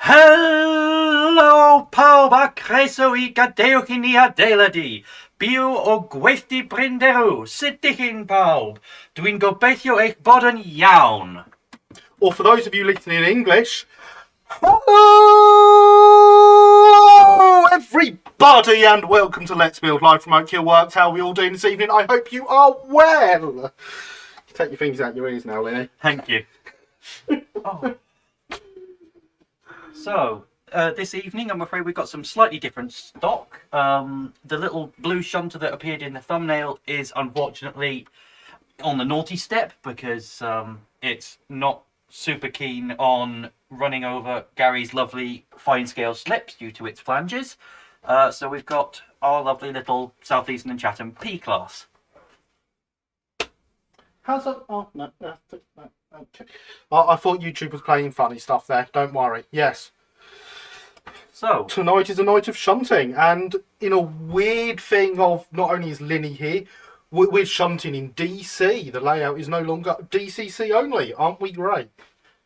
Helo pawb a croeso I gadewch I ni adeiladu. Byw o gweithdi Brynderw. Sut ydych chi'n pawb? Dwi'n gobeithio eich bod yn iawn. Or for those of you listening in English, hello everybody and welcome to Let's Build live from Oak Hill Works. How are we all doing this evening? I hope you are well. Take your fingers out your ears now, Linny. Thank you. Oh. So, this evening, I'm afraid we've got some slightly different stock. The little blue shunter that appeared in the thumbnail is unfortunately on the naughty step because it's not super keen on running over Gary's lovely fine scale slips due to its flanges. So we've got our lovely little Southeastern and Chatham P-class. How's that? Oh, no, okay. I thought YouTube was playing funny stuff there. Don't worry. Yes. So tonight is a night of shunting, and in a weird thing of not only is Linny here, we're shunting in DC. The layout is no longer DCC only. Aren't we great?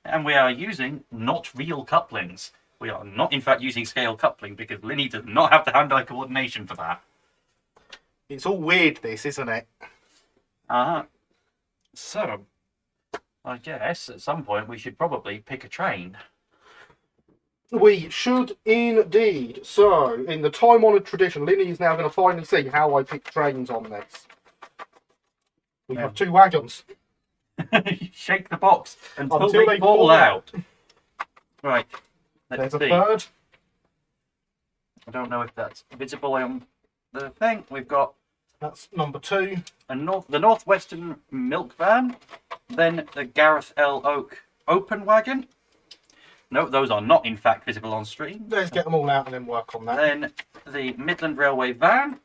And we are using not real couplings. We are not, in fact, using scale coupling because Linny does not have the hand-eye coordination for that. It's all weird, this, isn't it? So, I guess at some point we should probably pick a train. We should indeed. So, in the time-honoured tradition, Linny is now going to finally see how I pick trains on this. We have two wagons. Shake the box until they fall out. Right. Let's There's see. a third. I don't know if that's visible on the thing. We've got That's number two. the Northwestern Milk Van, then the Gareth L. Oak Open Wagon. No, those are not in fact visible on stream. Let's get them all out and then work on that. Then the Midland Railway Van,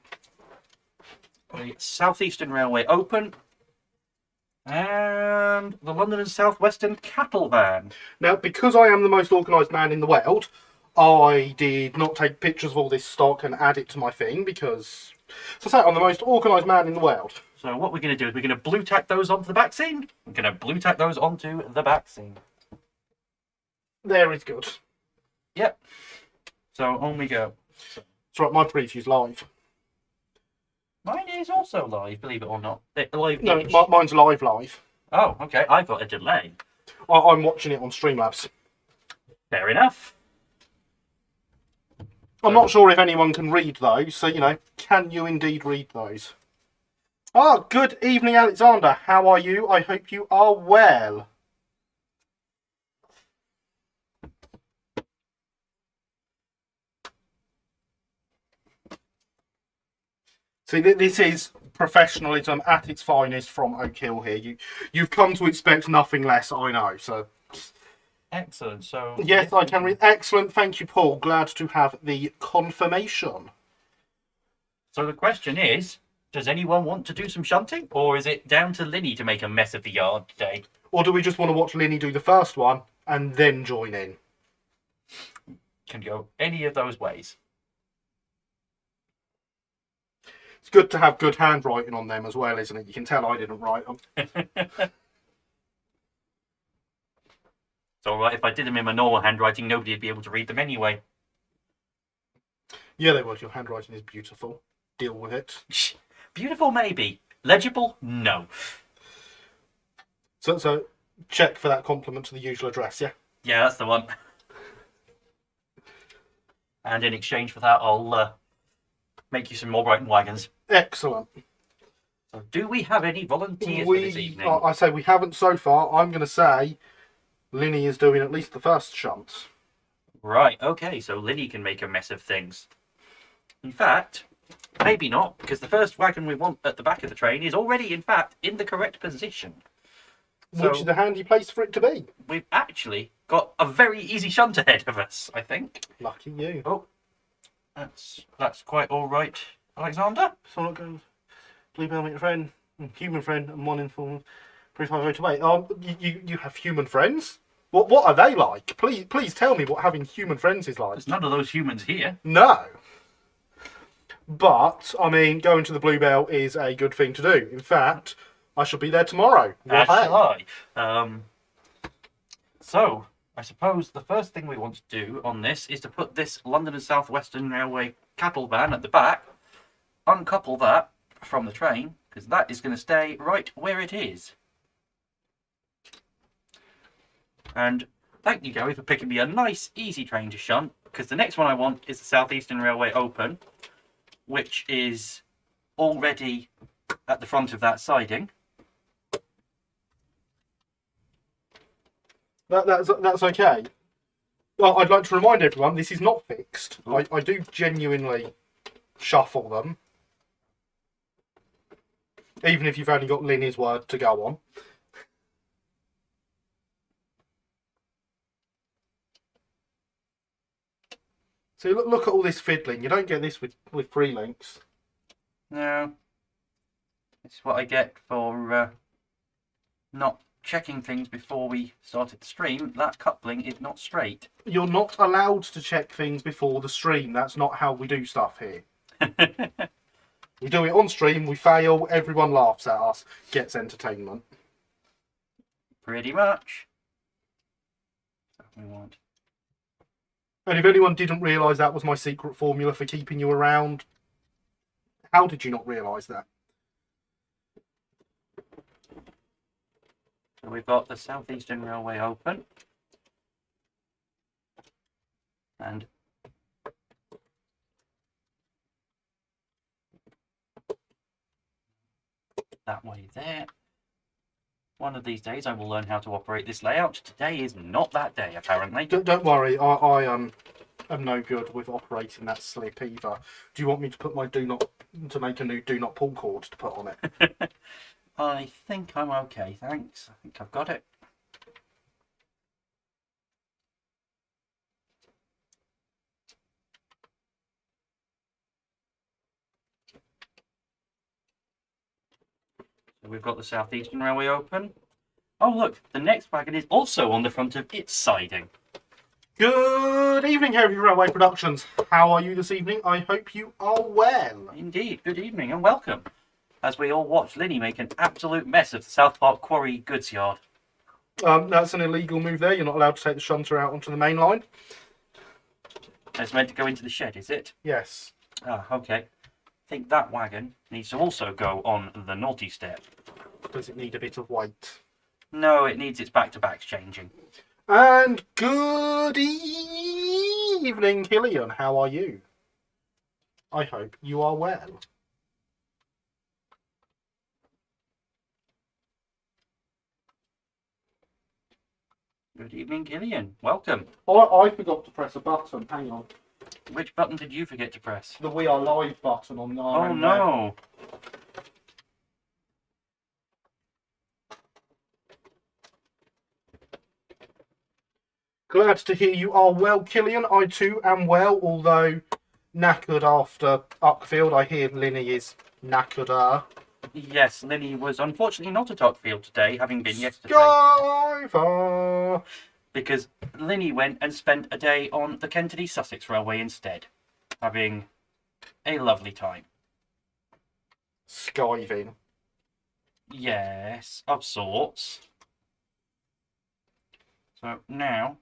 the Southeastern Railway Open, and the London and South Western Cattle Van. Now, because I am the most organised man in the world, I did not take pictures of all this stock and add it to my thing because, as I say, I'm the most organised man in the world. So what we're going to do is we're going to blue tack those onto the back scene. We're going to blue tack those onto the back scene. There is good. Yep. So on we go. That's right, my preview's live. Mine is also live, believe it or not. Live. No, mine's live. Oh, okay. I've got a delay. I'm watching it on Streamlabs. Fair enough. I'm not sure if anyone can read those, so, can you indeed read those? Ah, good evening, Alexander. How are you? I hope you are well. See, this is professionalism at its finest from Oak Hill here. You've come to expect nothing less, I know, so... Excellent. So yes, I can read. Excellent. Thank you, Paul. Glad to have the confirmation. So the question is, does anyone want to do some shunting? Or is it down to Linny to make a mess of the yard today? Or do we just want to watch Linny do the first one and then join in? Can go any of those ways. It's good to have good handwriting on them as well, isn't it? You can tell I didn't write them. It's alright, if I did them in my normal handwriting, nobody would be able to read them anyway. Yeah, they would. Your handwriting is beautiful. Deal with it. Beautiful, maybe. Legible? No. So check for that compliment to the usual address, yeah? Yeah, that's the one. And in exchange for that, I'll make you some more Brighton wagons. Excellent. So do we have any volunteers for this evening? I say we haven't so far. I'm going to say Linny is doing at least the first shunt. Right, okay, so Linny can make a mess of things. In fact, maybe not, because the first wagon we want at the back of the train is already, in fact, in the correct position. Which is a handy place for it to be. We've actually got a very easy shunt ahead of us, I think. Lucky you. Oh, that's quite all right, Alexander. So I'm not going Bluebell, make a friend, human friend, and one informal. 3502. You have human friends? What are they like? Please tell me what having human friends is like. There's none of those humans here. No. But, I mean, going to the Bluebell is a good thing to do. In fact, I shall be there tomorrow. As shall I. So, I suppose the first thing we want to do on this is to put this London and South Western Railway cattle van at the back, uncouple that from the train, because that is going to stay right where it is. And thank you, Gary, for picking me a nice, easy train to shunt, because the next one I want is the South Eastern Railway Open, which is already at the front of that siding. That's okay. Well, I'd like to remind everyone this is not fixed. I do genuinely shuffle them, even if you've only got Linny's word to go on. So look at all this fiddling. You don't get this with free links. No. It's what I get for not checking things before we started the stream. That coupling is not straight. You're not allowed to check things before the stream. That's not how we do stuff here. We do it on stream, we fail, everyone laughs at us, gets entertainment. Pretty much. That's what we want. And if anyone didn't realise that was my secret formula for keeping you around, how did you not realise that? So we've got the South Eastern Railway Open. And that way there. One of these days I will learn how to operate this layout. Today is not that day, apparently. Don't worry, I am no good with operating that slip either. Do you want me to put my make a new do not pull cord to put on it? I think I'm okay, thanks. I think I've got it. So we've got the South Eastern Railway Open. Oh look, the next wagon is also on the front of its siding. Good evening, Heavy Railway Productions. How are you this evening? I hope you are well. Indeed, good evening and welcome, as we all watch Linny make an absolute mess of the South Park Quarry goods yard. That's an illegal move there. You're not allowed to take the shunter out onto the main line. It's meant to go into the shed, is it? Yes. Ah, okay. I think that wagon needs to also go on the naughty step. Does it need a bit of weight? No, it needs its back-to-backs changing. And good evening, Killian. How are you? I hope you are well. Good evening, Gillian. Welcome. I forgot to press a button. Hang on. Which button did you forget to press? The We Are Live button on the Oh no. Glad to hear you are well, Killian. I too am well, although knackered after Uckfield. I hear Linny is knackered. Yes, Linny was unfortunately not at Ockfield today, having been yesterday. Skyver! Because Linny went and spent a day on the Kentedy Sussex Railway instead, having a lovely time. Skiving. Yes, of sorts. So now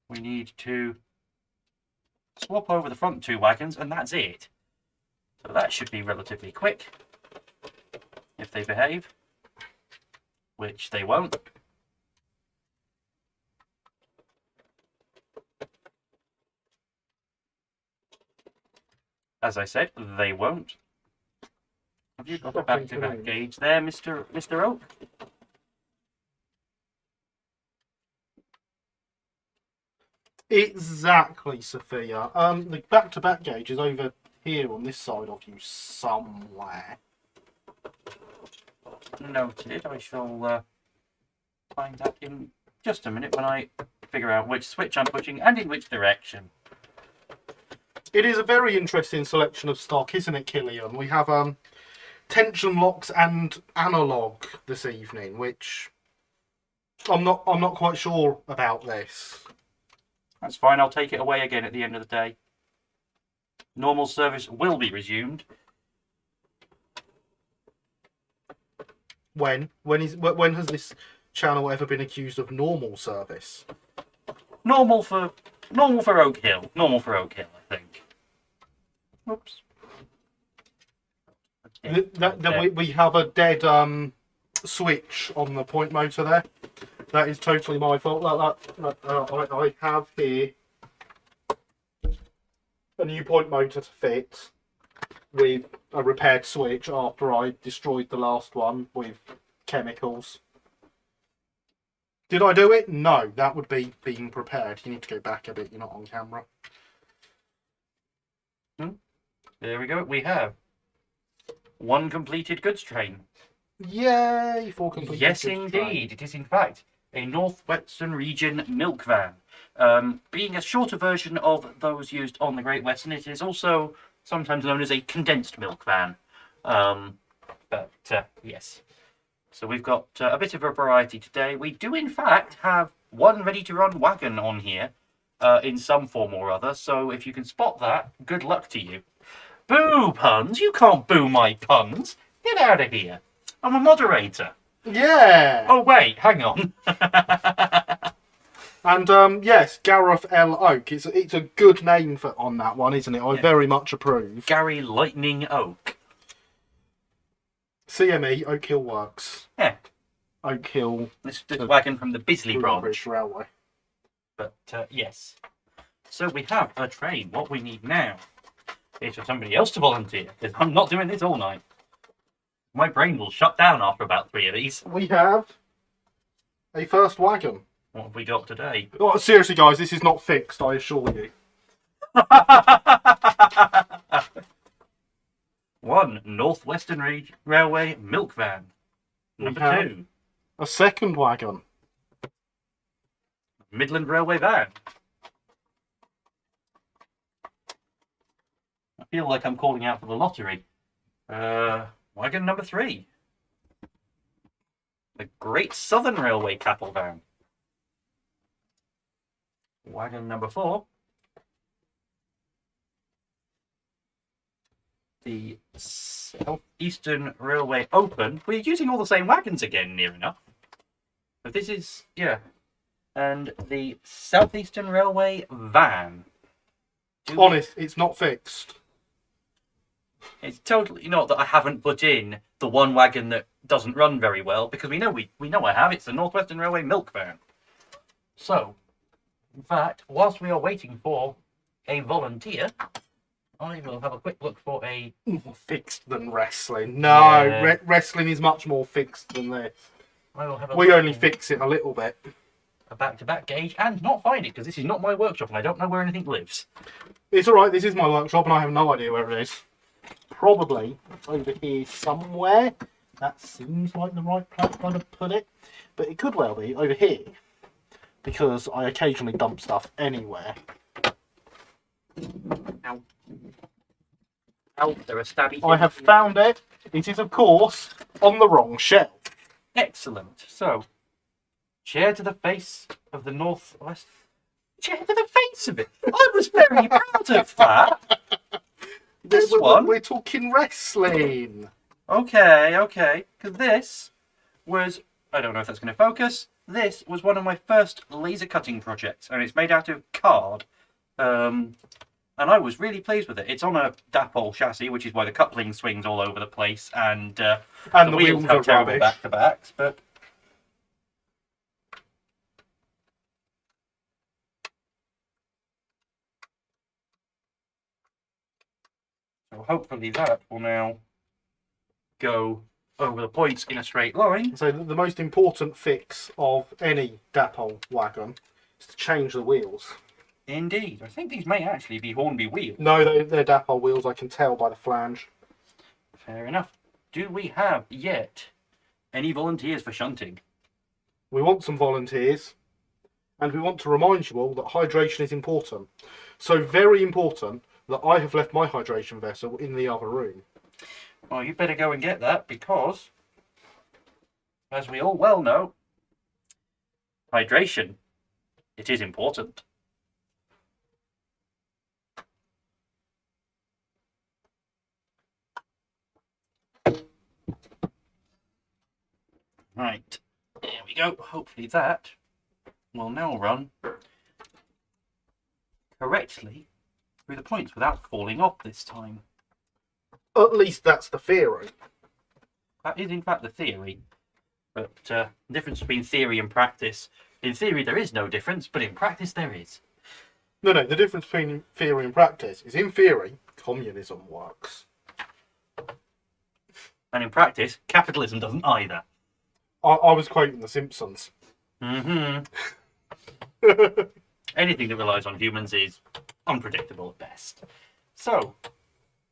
we need to swap over the front two wagons and that's it. So that should be relatively quick if they behave, which they won't. As I said, they won't. Have you got a back-to-back gauge there, Mr. Oak? Exactly, Sophia. The back-to-back gauge is over here on this side of you somewhere. Noted. I shall find that in just a minute when I figure out which switch I'm pushing and in which direction. It is a very interesting selection of stock, isn't it, Killian? We have tension locks and analog this evening, which I'm not quite sure about this. That's fine. I'll take it away again at the end of the day. Normal service will be resumed. When has this channel ever been accused of normal service? Normal for Oak Hill. Normal for Oak Hill, I think. Oops. Okay, We have a dead switch on the point motor there. That is totally my fault. I have here a new point motor to fit with a repaired switch after I destroyed the last one with chemicals. Did I do it? No, that would be being prepared. You need to go back a bit, you're not on camera. There we go. We have one completed goods train. Yay, for completed Yes, goods indeed. train. It is, in fact, a Northwestern Region milk van. Being a shorter version of those used on the Great Western, it is also sometimes known as a condensed milk van. Yes. So we've got a bit of a variety today. We do, in fact, have one ready-to-run wagon on here in some form or other. So if you can spot that, good luck to you. Boo, puns! You can't boo my puns! Get out of here! I'm a moderator. Yeah! Oh, wait, hang on. And yes, Gareth L. Oak. It's a good name on that one, isn't it? I very much approve. Gary Lightning Oak. CME, Oak Hill Works. Yeah. Oak Hill. This wagon from the Bisley branch. British Railway. But yes. So we have a train. What we need now is for somebody else to volunteer, because I'm not doing this all night. My brain will shut down after about 3 of these. We have a first wagon. What have we got today? Oh, seriously, guys, this is not fixed, I assure you. One Northwestern Railway milk van. Number 2. A second wagon. Midland Railway van. I feel like I'm calling out for the lottery. Wagon number 3. The Great Southern Railway cattle van. Wagon number 4. The Southeastern Railway Open. We're using all the same wagons again, near enough. But this is, yeah. And the Southeastern Railway van. Honest, it's not fixed. It's totally not that I haven't put in the one wagon that doesn't run very well, because we know I have. It's the Northwestern Railway milk van. So, in fact, whilst we are waiting for a volunteer, I will have a quick look for a... More fixed than wrestling. No, Yeah. Wrestling is much more fixed than this. I will have We only fix it a little bit. A back-to-back gauge and not find it, because this is not my workshop and I don't know where anything lives. It's alright, this is my workshop and I have no idea where it is. Probably over here somewhere. That seems like the right place to put it. But it could well be over here. Because I occasionally dump stuff anywhere. Ow. Ow, there are stabby I have found it. It is, of course, on the wrong shelf. Excellent. So, chair to the face of the Northwest. Chair to the face of it. I was very proud of that. This one. We're talking wrestling. Okay. Because this was, I don't know if that's going to focus. This was one of my first laser cutting projects, and it's made out of card. And I was really pleased with it. It's on a Dapol chassis, which is why the coupling swings all over the place, and the wheels have terrible back-to-backs, but... So hopefully that will now go over the points in a straight line. So the most important fix of any Dapol wagon is to change the wheels. Indeed. I think these may actually be Hornby wheels. No, they're Dapol wheels, I can tell by the flange. Fair enough. Do we have yet any volunteers for shunting? We want some volunteers, and we want to remind you all that hydration is important. So very important that I have left my hydration vessel in the other room. Well, you better go and get that, because, as we all well know, hydration, it is important. Right, there we go. Hopefully that will now run correctly through the points without falling off this time. At least that's the theory. That is in fact the theory. But the difference between theory and practice, in theory there is no difference, but in practice there is. No, the difference between theory and practice is in theory, communism works. And in practice, capitalism doesn't either. I was quoting The Simpsons. Mm-hmm. Anything that relies on humans is unpredictable at best. So,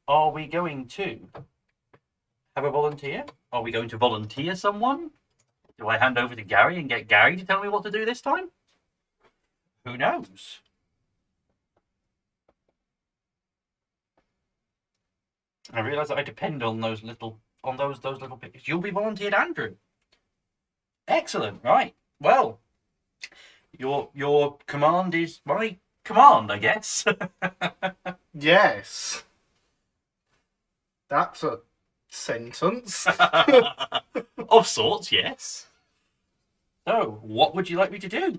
are we going to have a volunteer? Are we going to volunteer someone? Do I hand over to Gary and get Gary to tell me what to do this time? Who knows? I realise that I depend on those little pictures. You'll be volunteered, Andrew. Excellent. Right. Well, your command is my command, I guess. Yes. That's a sentence. Of sorts, yes. So, what would you like me to do?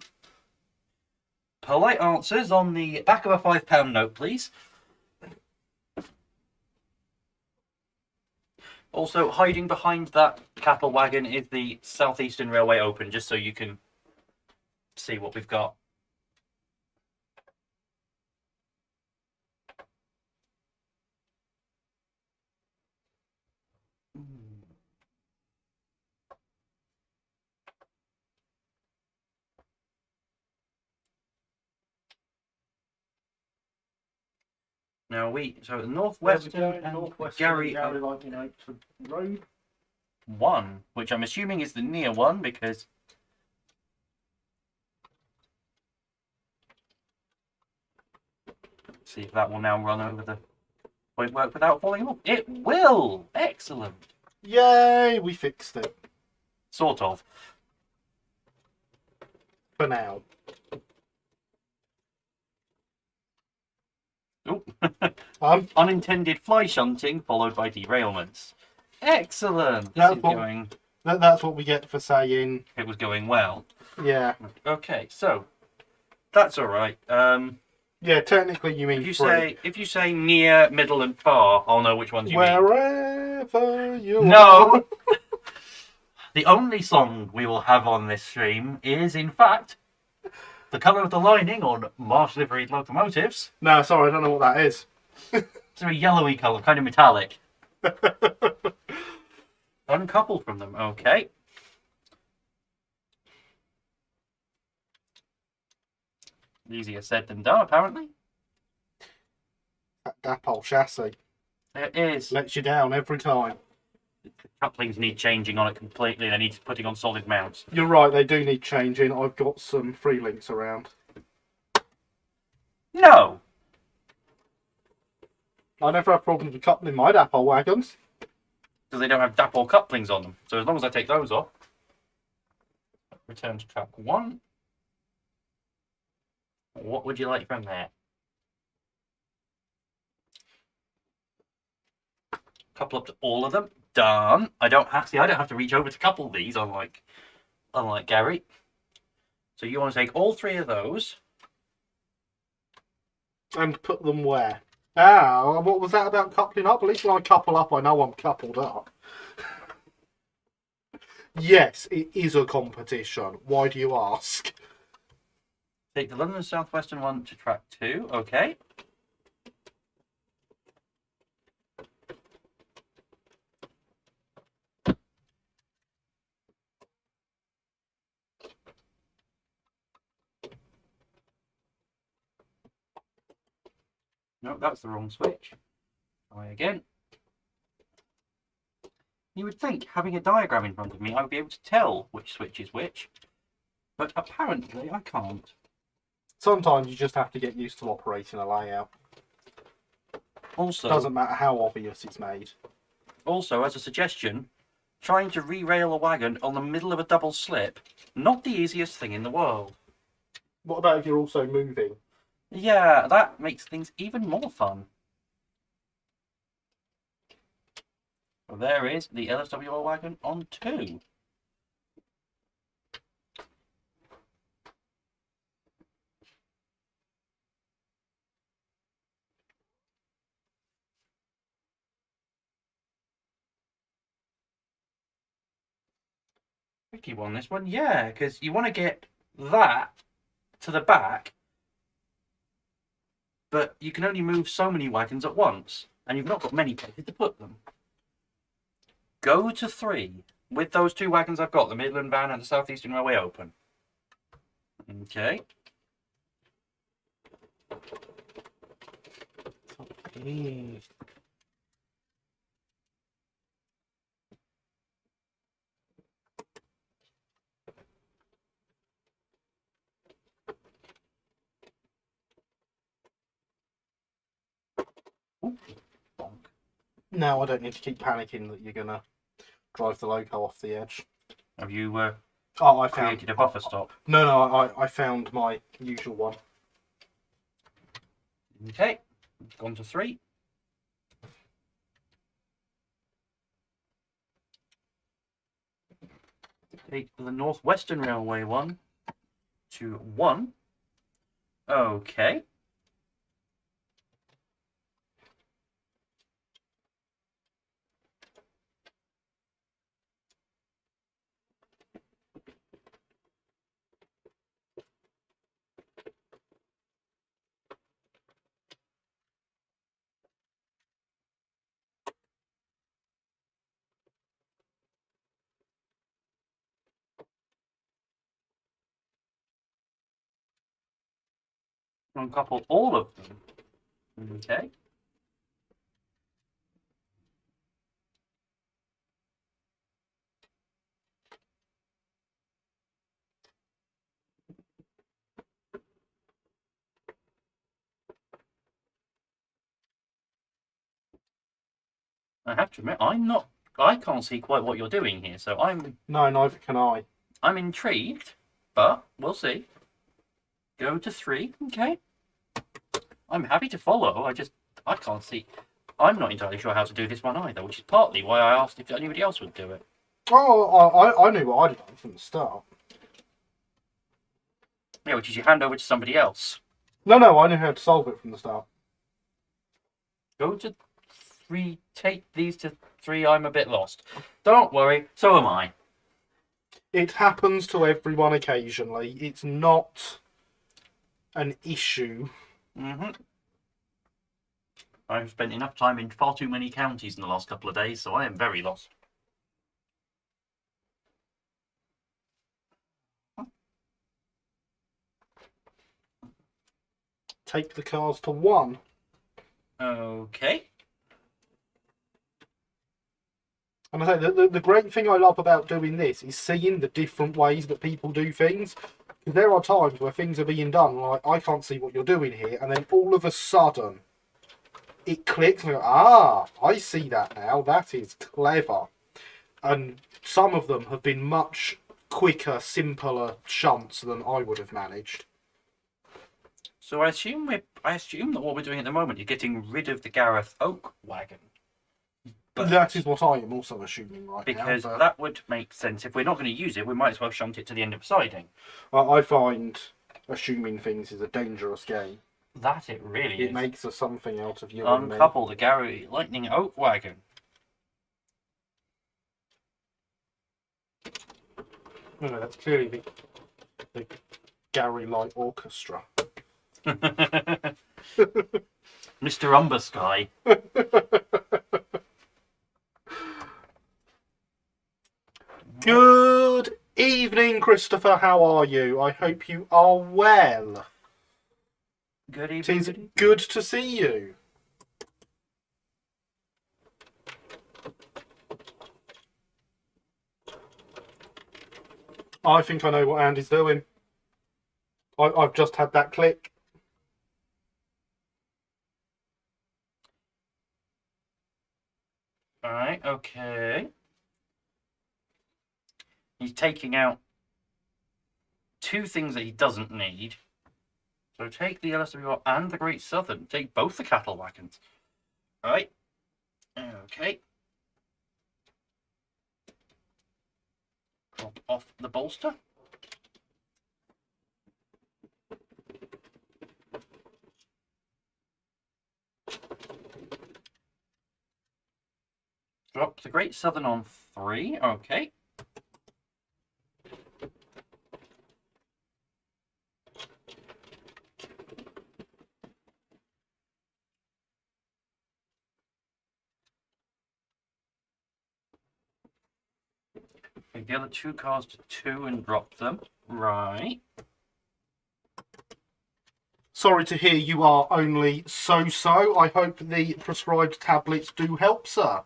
Polite answers on the back of a £5 note, please. Also, hiding behind that cattle wagon is the Southeastern Railway Open, just so you can see what we've got. Now so the Northwestern and Gary Road. 1, which I'm assuming is the near one because see if that will now run over the point work without falling off. It will! Excellent. Yay, we fixed it. Sort of. For now. Ooh. Um, Unintended fly shunting followed by derailments. Excellent. This is going. That's what we get for saying It was going well. yeah. Okay, so that's all right. Yeah, technically you mean If you say near, middle, and far, I'll know which ones you mean. Wherever you No. The only song we will have on this stream is, in fact, The Colour of the Lining on Marsh Liveried Locomotives. No, sorry, I don't know what that is. It's a yellowy colour, kind of metallic. Uncouple from them, okay. Easier said than done, apparently. That Dapol chassis It is. lets you down every time. The couplings need changing on it completely. They need putting on solid mounts. You're right, they do need changing. I've got some free links around. No! I never have problems with coupling my Dapol wagons. Because they don't have dapple couplings on them. So as long as I take those off. Return to track 1. What would you like from there? Couple up to all of them. Done. I don't have to reach over to couple these, unlike Gary. So you want to take all 3 of those. And put them where? Ah, what was that about coupling up? At least when I couple up, I know I'm coupled up. Yes, it is a competition. Why do you ask? Take the London Southwestern one to track 2. Okay. No, that's the wrong switch. Try again. You would think, having a diagram in front of me, I would be able to tell which switch is which. But apparently I can't. Sometimes you just have to get used to operating a layout. Also, Doesn't matter how obvious it's made. Also, as a suggestion, trying to re-rail a wagon on the middle of a double slip, not the easiest thing in the world. What about if you're also moving? Yeah, that makes things even more fun. Well, there is the LSWR wagon on 2. Tricky one, this one. Yeah, because you want to get that to the back, but you can only move so many wagons at once, and you've not got many places to put them. Go to 3 with those 2 wagons I've got, the Midland van and the South Eastern Railway open. Okay. Ooh, bonk. Now I don't need to keep panicking that you're gonna drive the loco off the edge. Have you Oh, I found. created a buffer stop? No, I found my usual one. Okay. Gone to 3. Take the Northwestern Railway one to 1. Okay. Uncouple all of them. Okay. I have to admit, I can't see quite what you're doing here, so No, neither can I. I'm intrigued, but we'll see. Go to 3. Okay. I'm happy to follow. I can't see. I'm not entirely sure how to do this one either, which is partly why I asked if anybody else would do it. Oh, I knew what I'd done from the start. Yeah, which is you hand over to somebody else. No, I knew how to solve it from the start. Go to 3. Take these to 3. I'm a bit lost. Don't worry. So am I. It happens to everyone occasionally. It's not an issue. I've spent enough time in far too many counties in the last couple of days, so I am very lost. Take the cars to 1. Okay. And I say the great thing I love about doing this is seeing the different ways that people do things. Because there are times where things are being done like, I can't see what you're doing here, and then all of a sudden it clicks and I go, ah, I see that now. That is clever. And some of them have been much quicker, simpler shunts than I would have managed. So I assume that what we're doing at the moment is getting rid of the Gareth Oak wagon. But that is what I am also assuming right because now. Because that would make sense. If we're not going to use it, we might as well shunt it to the end of siding. I find assuming things is a dangerous game. That it really is. It makes a something out of you and me. Uncouple the Gary Lightning Oak wagon. No, that's clearly the Gary Light Orchestra. Mr. Umbersky. Good evening, Christopher. How are you? I hope you are well. Good It evening. is good to see you. I think I know what Andy's doing. I've just had that click. Alright, okay. He's taking out 2 things that he doesn't need. So take the LSWR and the Great Southern. Take both the cattle wagons. Right. Okay. Drop off the bolster. Drop the Great Southern on 3. Okay. Take the other 2 cars to 2 and drop them. Right. Sorry to hear you are only so-so. I hope the prescribed tablets do help, sir.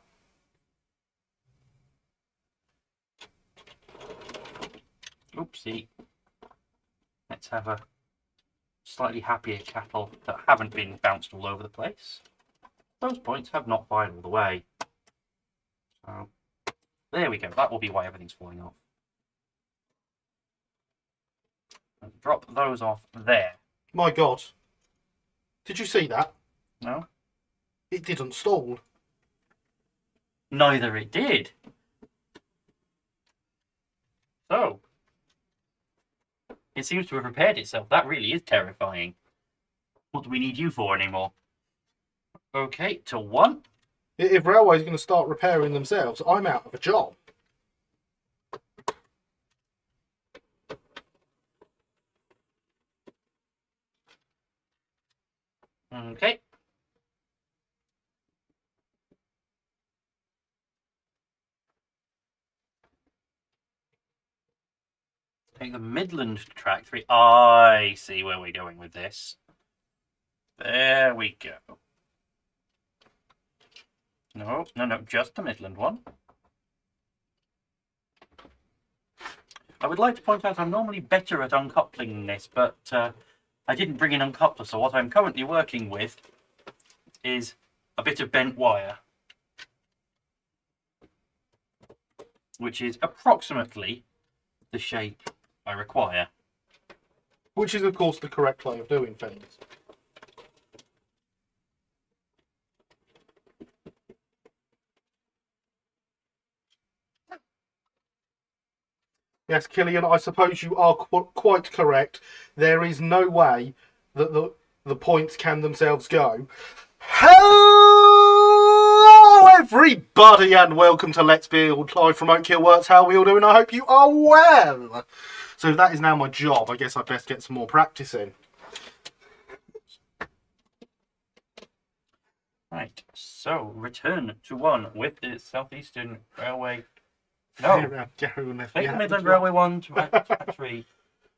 Oopsie. Let's have a slightly happier cattle that haven't been bounced all over the place. Those points have not fired all the way. So, there we go. That will be why everything's falling off. And drop those off there. My God. Did you see that? No? It didn't stall. Neither it did. So, it seems to have repaired itself. That really is terrifying. What do we need you for anymore? Okay, to 1. If railways are going to start repairing themselves, I'm out of a job. Okay. Take the Midland to track 3. I see where we're going with this. There we go. No, just the Midland one. I would like to point out I'm normally better at uncoupling this, but I didn't bring in uncoupler, so what I'm currently working with is a bit of bent wire, which is approximately the shape I require. Which is, of course, the correct way of doing things. Yes, Killian, I suppose you are quite correct. There is no way that the points can themselves go. Hello, everybody, and welcome to Let's Build live from Oak Hill Works. How are we all doing? I hope you are well. So that is now my job. I guess I'd best get some more practice in. Right, so return to 1 with the Southeastern Railway. No, take the Midland Railway 1 to 3.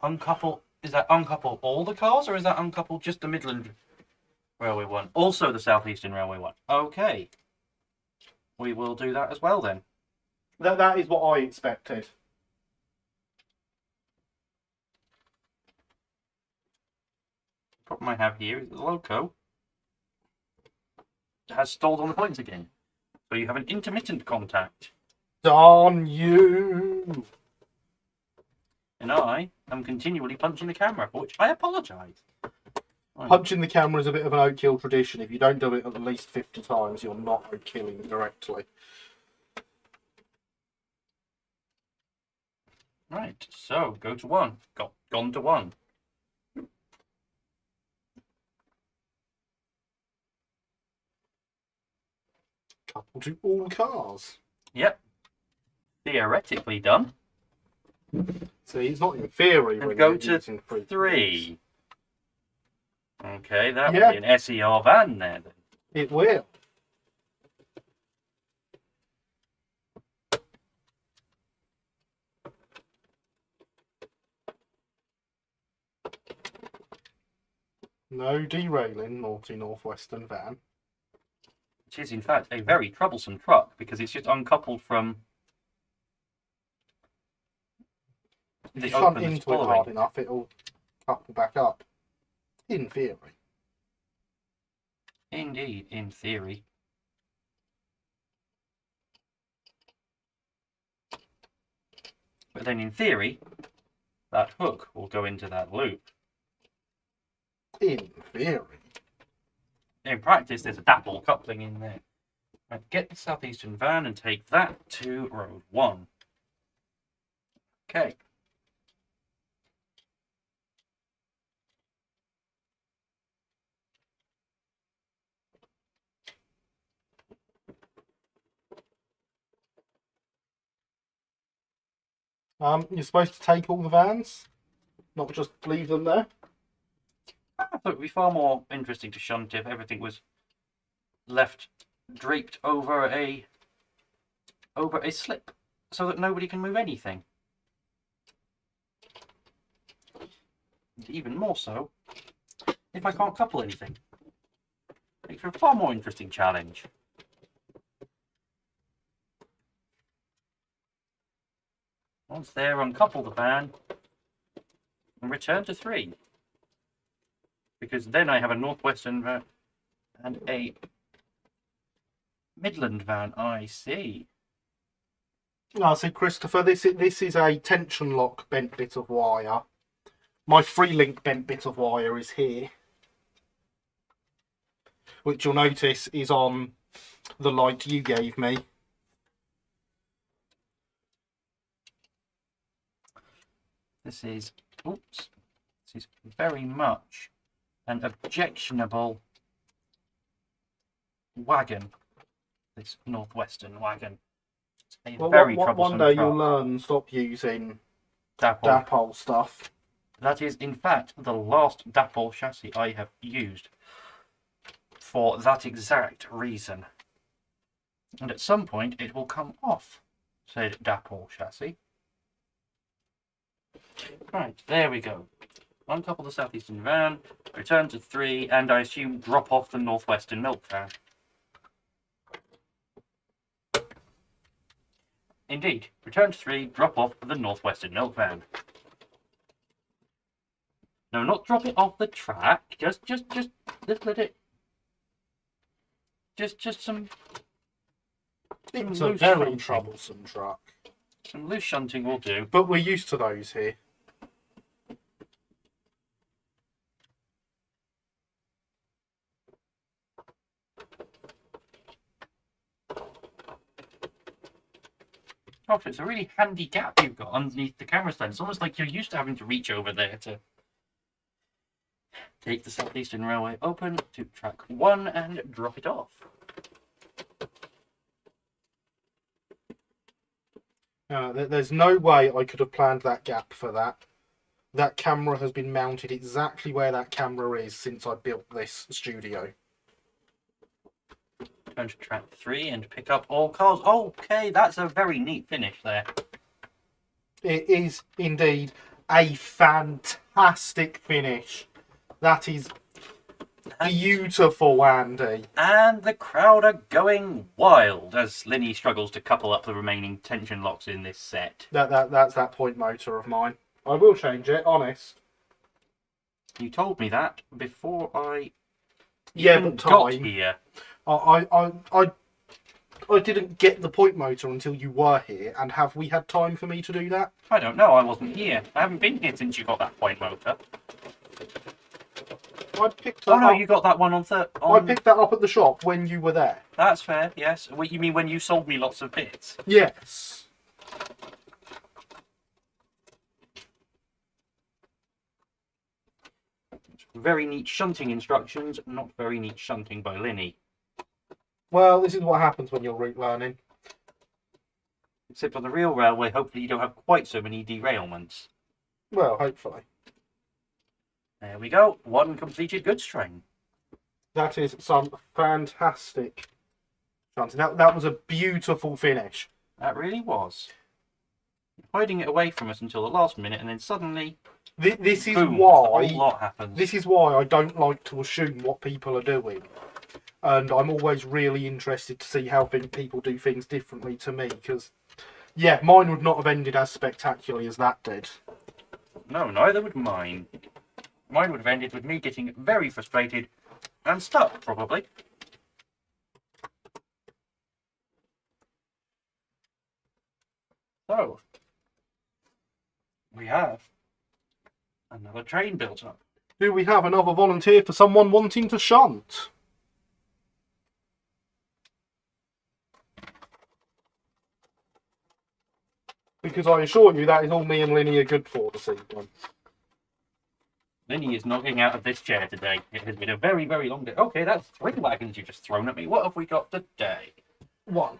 Uncouple. Is that uncouple all the cars, or is that uncouple just the Midland Railway 1? Also the Southeastern Railway 1. Okay. We will do that as well then. That is what I expected. The problem I have here is the loco has stalled on the points again. So you have an intermittent contact. Darn you! And I am continually punching the camera, for which I apologise. Punching the camera is a bit of an Oak Hill tradition. If you don't do it at least 50 times, you're not Oak Hilling correctly. Right, so go to 1. Gone to 1. Couple to all cars. Yep. Theoretically done. See, it's not in theory. And when go you're to using 3. Okay, that Yeah. would be an SER van there then. It will. No derailing, naughty northwestern van. Which is in fact a very troublesome truck because it's just uncoupled from If the you shunt open that's into it hard following. enough, it'll couple back up. In theory. Indeed, in theory. But then in theory, that hook will go into that loop. In theory. In practice, there's a dapple coupling in there. Right, get the Southeastern van and take that to road 1. Okay. You're supposed to take all the vans, not just leave them there. I thought it would be far more interesting to shunt if everything was left draped over a slip. so that nobody can move anything. And even more so if I can't couple anything. Makes for a far more interesting challenge. Once there, uncouple the van and return to 3. Because then I have a northwestern van and a Midland van. I see. I see, Christopher, this is a tension lock bent bit of wire. My free link bent bit of wire is here, which you'll notice is on the light you gave me. This is, oops, this is very much an objectionable wagon. This northwestern wagon. It's a very troublesome one day truck. you'll learn and stop using Dapple. Dapple stuff. That is, in fact, the last Dapple chassis I have used for that exact reason. And at some point it will come off said Dapple chassis. Right, there we go. Uncouple the southeastern van, return to 3, and I assume drop off the northwestern milk van. Indeed, return to 3, drop off the northwestern milk van. No, not drop it off the track. Just let it. Just some. It's a loose very shunting. troublesome truck. Some loose shunting will do. But we're used to those here. Gosh, it's a really handy gap you've got underneath the camera stand. It's almost like you're used to having to reach over there to take the Southeastern Railway open to track 1 and drop it off. There's no way I could have planned that gap for that. That camera has been mounted exactly where that camera is since I built this studio. Going to track 3 and pick up all cars. Okay, that's a very neat finish there. It is indeed a fantastic finish. That is beautiful, Andy. And the crowd are going wild as Linny struggles to couple up the remaining tension locks in this set. That's that point motor of mine. I will change it, honest. You told me that before I but got time. here. I didn't get the point motor until you were here, and have we had time for me to do that? I don't know, I wasn't here. I haven't been here since you got that point motor. I picked that Oh no, up. you got that one on I picked that up at the shop when you were there. That's fair, yes. What you mean when you sold me lots of bits? Yes. Very neat shunting instructions, not very neat shunting by Linny. Well, this is what happens when you're route learning. Except on the real railway, hopefully you don't have quite so many derailments. Well, hopefully. There we go, 1 completed goods train. That is some fantastic shunting. That was a beautiful finish. That really was. Hiding it away from us until the last minute, and then suddenly, This is boom, why. a whole lot happens. This is why I don't like to assume what people are doing, and I'm always really interested to see how people do things differently to me. Because, yeah, mine would not have ended as spectacularly as that did. No, neither would mine. Mine would have ended with me getting very frustrated and stuck, probably. So, we have another train built up. Do we have another volunteer for someone wanting to shunt? Because I assure you that is all me and Linny are good for this evening. Linny is knocking out of this chair today. It has been a very, very long day. Okay, that's 3 wagons you've just thrown at me. What have we got today? 1.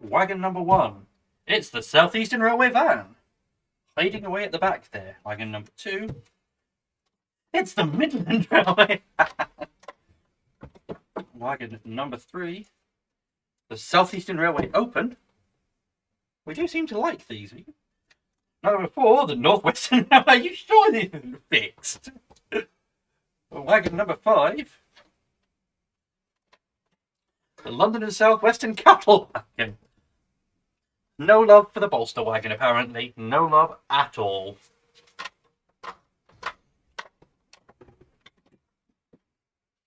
Wagon number 1. It's the Southeastern Railway van. Fading away at the back there. Wagon number 2. It's the Midland Railway. Wagon number 3. The Southeastern Railway open. We do seem to like these. Number 4, the Northwestern. Are you sure this isn't fixed? Wagon number 5, the London and South Western Cattle Wagon. No love for the bolster wagon, apparently. No love at all.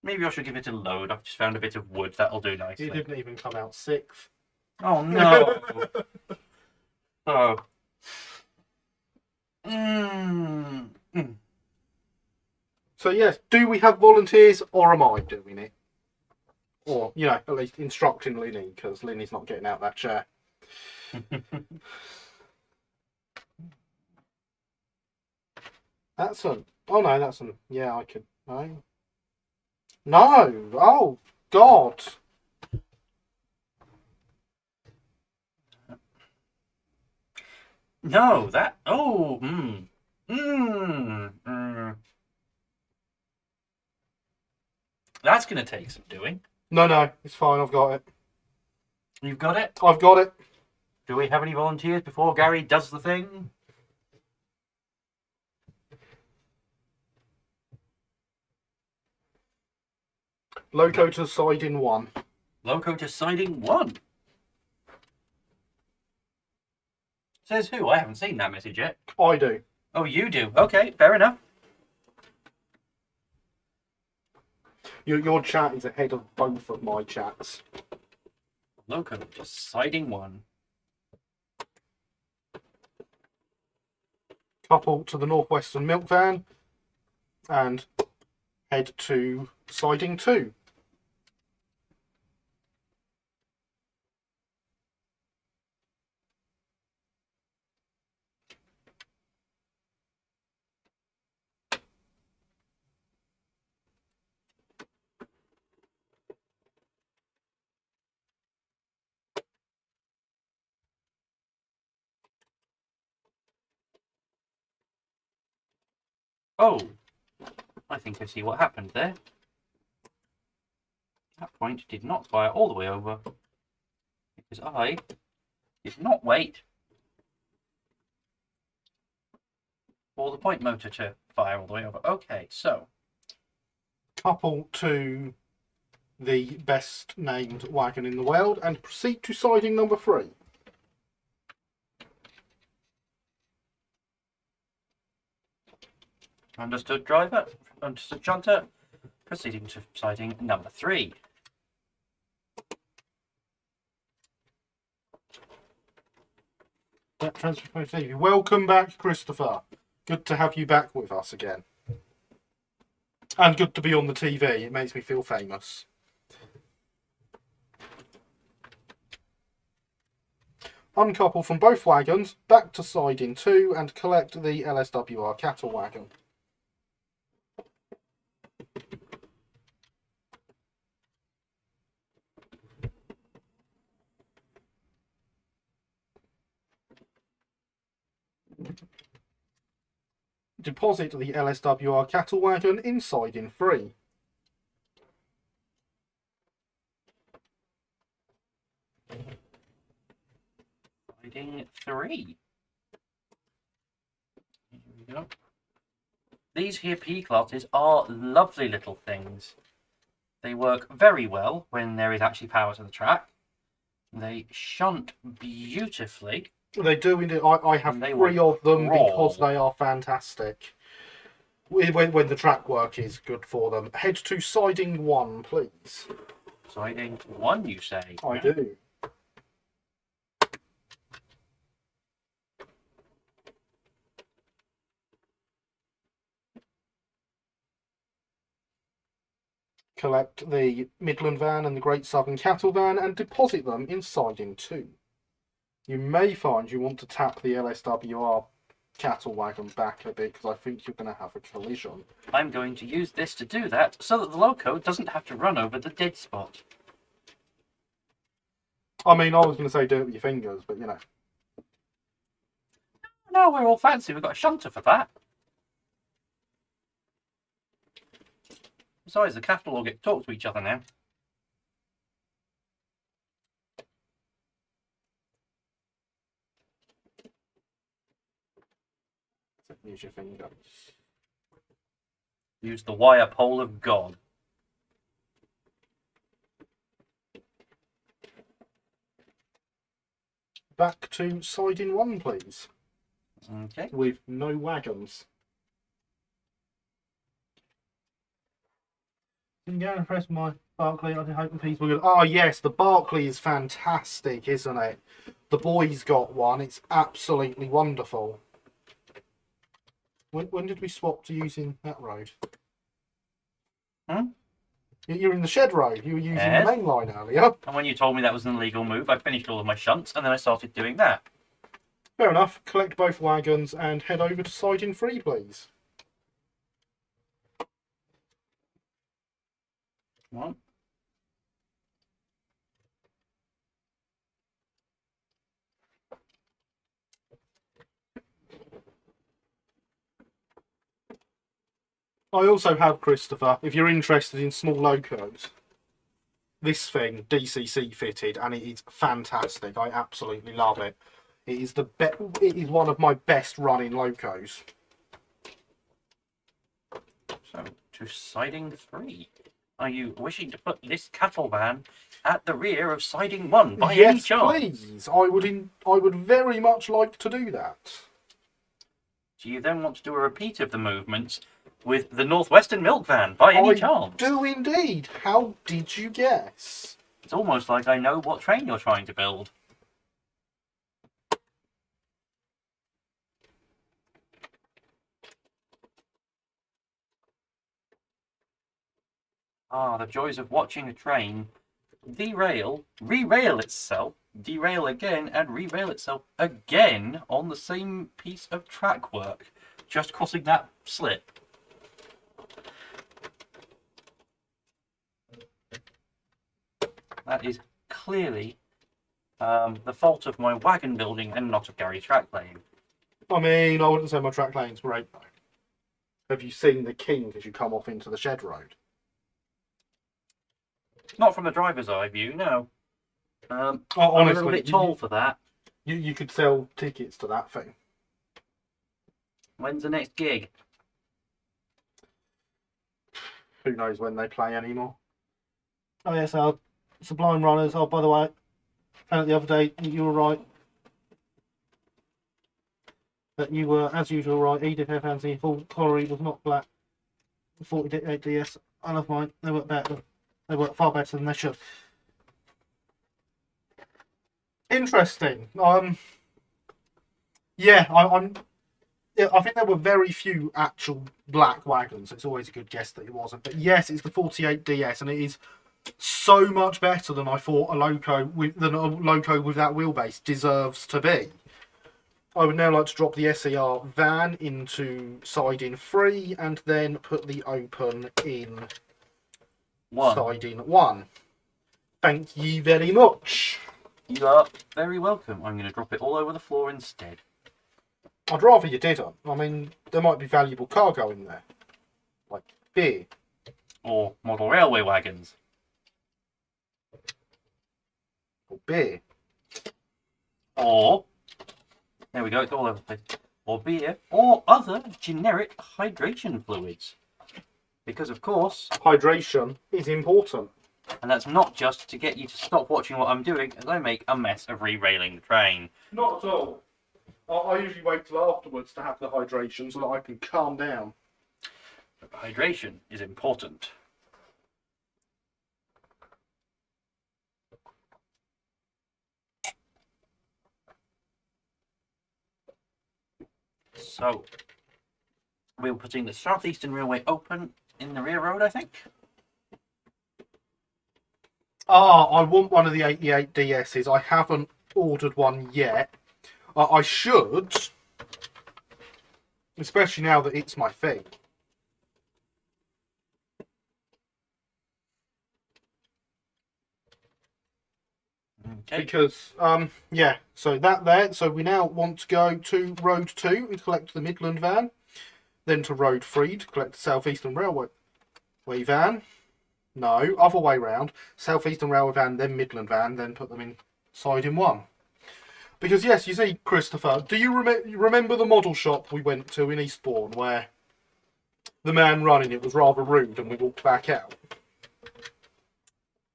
Maybe I should give it a load. I've just found a bit of wood. That'll do nicely. He didn't even come out 6th. Oh, no. Oh. So yes, do we have volunteers or am I doing it? Or, you know, at least instructing Linny, because Linny's not getting out that chair. That's a... Oh no, that's an... Yeah, I could... No. No! Oh, God! No, that... Oh, That's going to take some doing. No, it's fine, I've got it. You've got it? I've got it. Do we have any volunteers before Gary does the thing? Loco to siding 1. Loco to siding 1. Says who? I haven't seen that message yet. I do. Oh, you do? Okay, fair enough. Your chat is ahead of both of my chats. Loco to siding 1. Couple to the Northwestern milk van and head to siding 2. Oh, I think I see what happened there. That point did not fire all the way over because I did not wait for the point motor to fire all the way over. Okay, so Couple to the best named wagon in the world and proceed to siding number 3. understood, driver. Understood, shunter. Proceeding to siding number 3. Welcome back, Christopher. Good to have you back with us again. And good to be on the TV. It makes me feel famous. Uncouple from both wagons, back to siding 2 and collect the LSWR cattle wagon. Deposit the LSWR cattle wagon in siding 3. Siding 3. Here we go. These here P classes are lovely little things. They work very well when there is actually power to the track. They shunt beautifully. They do indeed. I have 3 of them because they are fantastic. When the track work is good for them. Head to siding 1, please. Siding 1, you say? I do. Collect the Midland van and the Great Southern Cattle van and deposit them in siding 2. You may find you want to tap the LSWR cattle wagon back a bit because I think you're going to have a collision. I'm going to use this to do that so that the loco doesn't have to run over the dead spot. I mean, I was going to say do it with your fingers, but you know. No, we're all fancy. We've got a shunter for that. Besides, the cattle all get to talk to each other now. Use your finger. Use the wire pole of God. Back to siding 1, please. Okay. With no wagons. Didn't go and press my Barclay. I hope the piece were good. Oh yes, the Barclay is fantastic, isn't it? The boys got one. It's absolutely wonderful. When did we swap to using that road? Hmm? You're in the shed road. You were using Yes. the main line earlier. And when you told me that was an illegal move, I finished all of my shunts and then I started doing that. Fair enough. Collect both wagons and head over to siding 3, please. One. I also have, Christopher, if you're interested in small locos, this thing DCC fitted, and it is fantastic. I absolutely love it. It is it is one of my best running locos. So, to siding 3. Are you wishing to put this cattle van at the rear of siding 1 by any Yes, chance? please. I would very much like to do that. Do you then want to do a repeat of the movements with the Northwestern Milk Van by any chance? I do indeed. How did you guess? It's almost like I know what train you're trying to build. Ah, the joys of watching a train derail, re-rail itself, derail again, and re-rail itself again on the same piece of track work, just crossing that slip. That is clearly the fault of my wagon building and not of Gary's track laying. I mean, I wouldn't say my track lane's great though. Have you seen the king as you come off into the shed road? Not from the driver's eye view, no. Oh, I'm honestly, a little bit tall for that. You could sell tickets to that thing. When's the next gig? Who knows when they play anymore? Oh yes, our Sublime Runners. Oh, by the way, found out the other day you were right. That you were, as usual, right. Edith Fancy full Collery was not black. 48 DS. I love mine. They work better. They work far better than they should. Interesting. Yeah, yeah, I think there were very few actual black wagons. It's always a good guess that it wasn't. But yes, it's the 48 DS, and it is so much better than I thought a loco with that wheelbase deserves to be. I would now like to drop the SER van into siding 3 and then put the open in siding 1. Thank you very much. You are very welcome. I'm going to drop it all over the floor instead. I'd rather you didn't. I mean, there might be valuable cargo in there. Like beer. Or model railway wagons. Or beer. Or, there we go, it's all over the place. Or beer, or other generic hydration fluids. Because, of course, Hydration is important. and that's not just to get you to stop watching what I'm doing as I make a mess of re-railing the train. Not at all. I usually wait till afterwards to have the hydration so that I can calm down. But hydration is important. So, we're putting the Southeastern Railway open in the rear road, I think. Ah, I want one of the 88 DSs. I haven't ordered one yet. I should. Especially now that it's my thing. Okay. Because, yeah, so that there. So we now want to go to Road 2 and collect the Midland van. Then to Road 3 to collect the Southeastern Railway van. No, other way round. Southeastern Railway van, then Midland van, then put them in siding 1. Because yes, you see, Christopher, do you remember the model shop we went to in Eastbourne where the man running it was rather rude and we walked back out?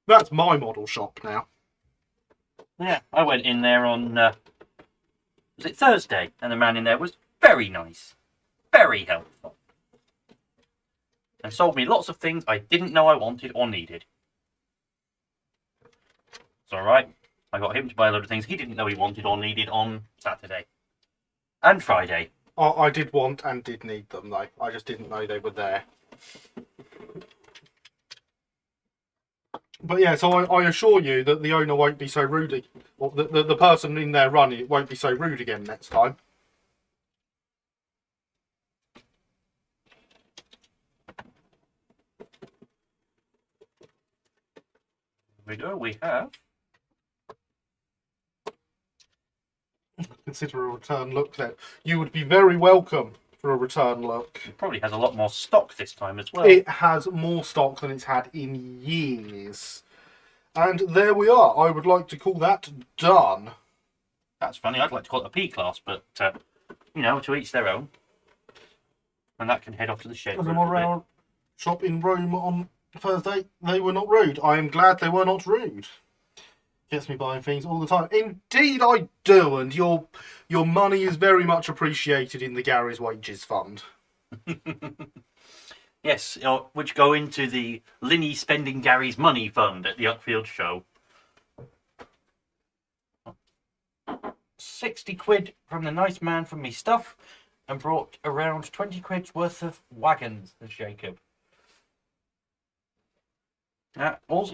That's my model shop now. Yeah, I went in there on, was it Thursday? And the man in there was very nice, very helpful. And sold me lots of things I didn't know I wanted or needed. It's alright. I got him to buy a load of things he didn't know he wanted or needed on Saturday. And Friday. I did want and did need them, though. I just didn't know they were there. But yeah, so I assure you that the owner won't be so rude. Or the person in there running it won't be so rude again next time. We have. Consider a return look then. You would be very welcome for a return look. It probably has a lot more stock this time as well. It has more stock than it's had in years. And there we are. I would like to call that done. That's funny. I'd like to call it a P-class, but, you know, to each their own. And that can head off to the shed. As I'm around shop in Rome on Thursday, they were not rude. I am glad they were not rude. Gets me buying things all the time. Indeed I do, and your money is very much appreciated in the Gary's Wages Fund. Yes, which go into the Linny Spending Gary's Money Fund at the Uckfield show. 60 quid from the nice man from me stuff, and brought around 20 quid's worth of wagons, says Jacob. That was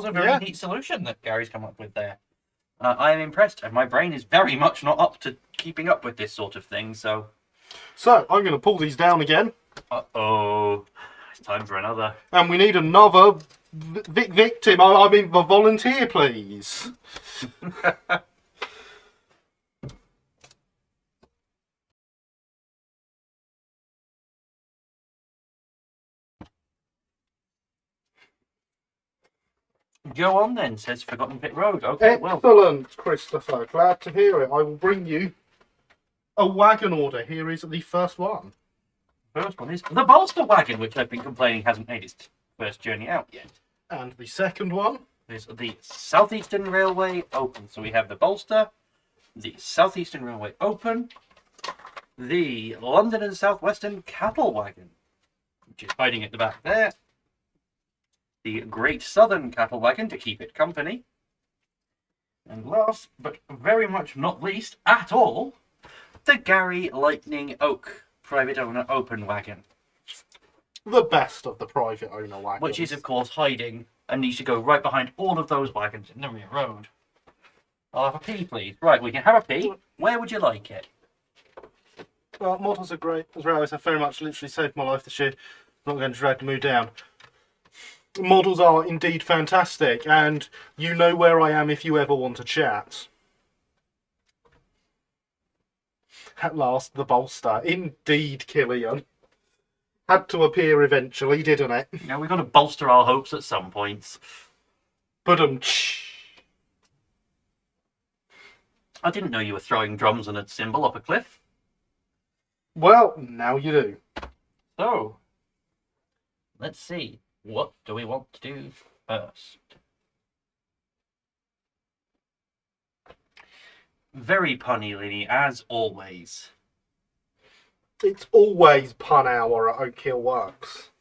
a very neat solution that Gary's come up with there. I am impressed, and my brain is very much not up to keeping up with this sort of thing, so... So, I'm going to pull these down again. Uh-oh. It's time for another. And we need another victim. I mean, the volunteer, please. Go on then, says Forgotten Pit Road. Okay, Excellent, Christopher. Glad to hear it. I will bring you a wagon order. Here is the first one. First one is the bolster wagon, which I've been complaining hasn't made its first journey out yet. And the second one is the Southeastern Railway Open. So we have the bolster, the Southeastern Railway Open, the London and Southwestern Cattle Wagon, which is hiding at the back there, the Great Southern Cattle Wagon to keep it company, and last, but very much not least at all, the Gary Lightning Oak Private Owner Open Wagon. The best of the private owner wagons. Which is, of course, hiding and needs to go right behind all of those wagons in the rear road. I'll have a pee, please. Right, we can have a pee. Where would you like it? Well, models are great. As well, have very much literally saved my life this year. I'm not going to drag the mood down. Models are indeed fantastic, and you know where I am if you ever want to chat. At last, the bolster. Indeed, Killian. Had to appear eventually, didn't it? Yeah, we've got to bolster our hopes at some points. But I didn't know you were throwing drums and a cymbal up a cliff. Well, now you do. So, let's see. What do we want to do first? Very punny, Linny, as always. It's always pun hour at Oak Hill Works.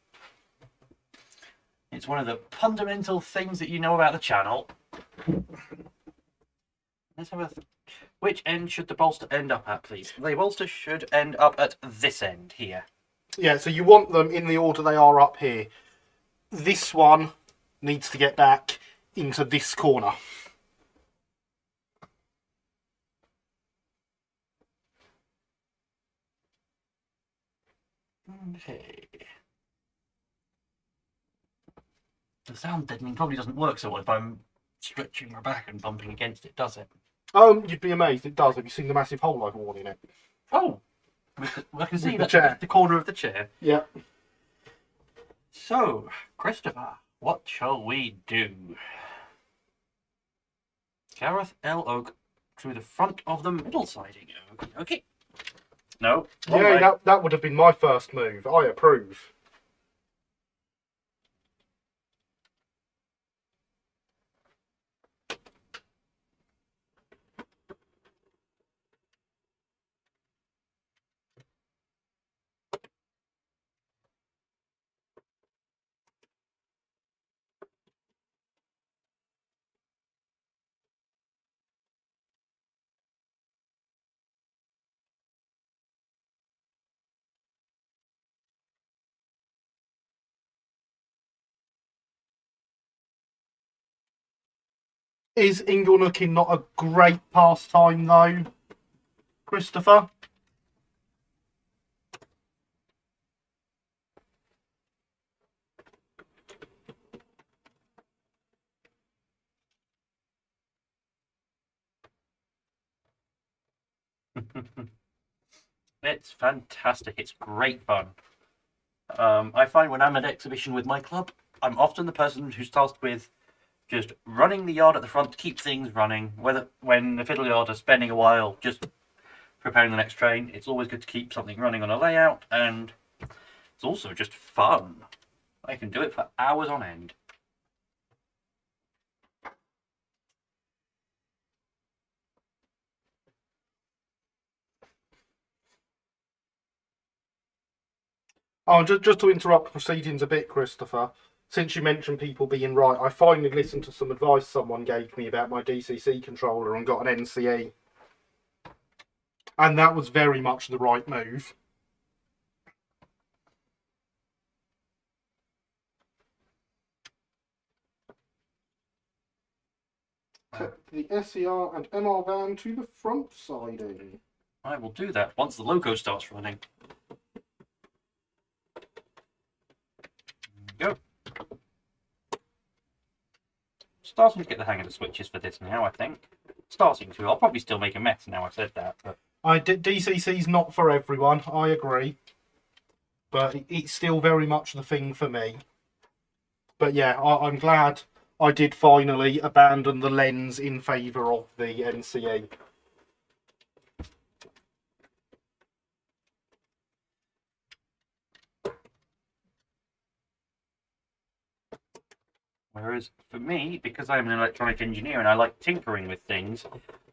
It's one of the fundamental things that you know about the channel. Let's have a... Which end should the bolster end up at, please? The bolster should end up at this end here. Yeah, so you want them in the order they are up here. This one needs to get back into this corner. Okay. The sound deadening probably doesn't work so well if I'm stretching my back and bumping against it, does it? You'd be amazed. It does. Have you seen the massive hole I've worn in it? Oh! I can see The chair. the corner of the chair. Yeah. So, Christopher, what shall we do? Gareth L. Oak through the front of the middle siding. Okay. No. Wrong Yeah, way. that would have been my first move. I approve. Is Inglenoocking not a great pastime, though, Christopher? It's fantastic. It's great fun. I find when I'm at exhibition with my club, I'm often the person who's tasked with just running the yard at the front to keep things running. Whether when the fiddle yard are spending a while just preparing the next train, it's always good to keep something running on a layout, and it's also just fun. I can do it for hours on end. Oh, just to interrupt proceedings a bit, Christopher. Since you mentioned people being right, I finally listened to some advice someone gave me about my DCC controller and got an NCE. And that was very much the right move. Set the SER and MR van to the front siding. I will do that once the logo starts running. Go. Starting to get the hang of the switches for this now, I think. Starting to. I'll probably still make a mess now I've said that, but DCC's not for everyone, I agree. But it's still very much the thing for me. But yeah, I'm glad I did finally abandon the lens in favour of the NCE. whereas for me, because I'm an electronic engineer and I like tinkering with things,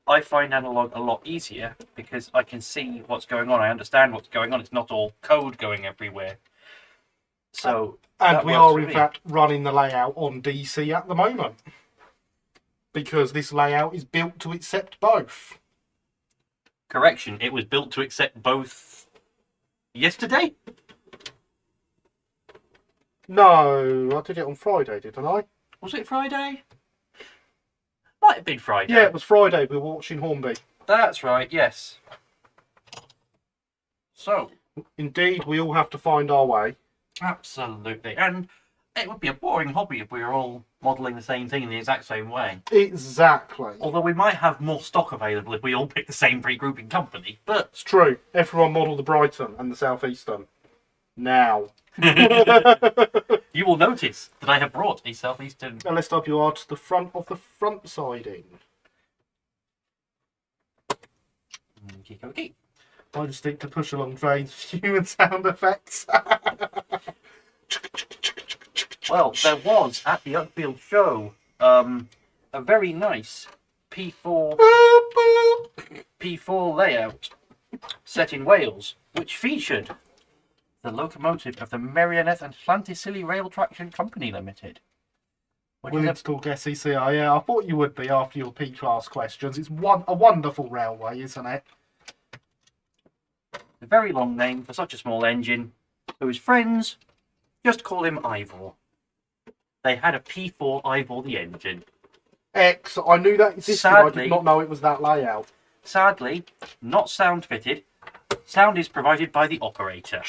I find analog a lot easier because I can see what's going on. I understand what's going on. It's not all code going everywhere. So And we are, in fact, running the layout on DC at the moment. Because this layout is built to accept both. Correction, it was built to accept both yesterday? No, I did it on Friday, didn't I? Was it Friday? Might have been Friday. Yeah, it was Friday. We were watching Hornby. That's right, yes. So. Indeed, we all have to find our way. Absolutely. And it would be a boring hobby if we were all modelling the same thing in the exact same way. Exactly. Although we might have more stock available if we all pick the same pre-grouping company, but... It's true. Everyone modelled the Brighton and the Southeastern. Now. You will notice that I have brought a Southeastern... LSWR to the front of the front siding. Okay. I just think to push along trains human sound effects. Well, there was, at the Uckfield show, a very nice P4 layout set in Wales, which featured the locomotive of the Merioneth and Llantysilio Rail Traction Company Limited. Willing to talk SECI, yeah, I thought you would be after your P-class questions. It's a wonderful railway, isn't it? A very long name for such a small engine, whose friends just call him Ivor. They had a P4 Ivor the engine. X, I knew that existed, Sadly, I did not know it was that layout. Sadly, not sound fitted. Sound is provided by the operator.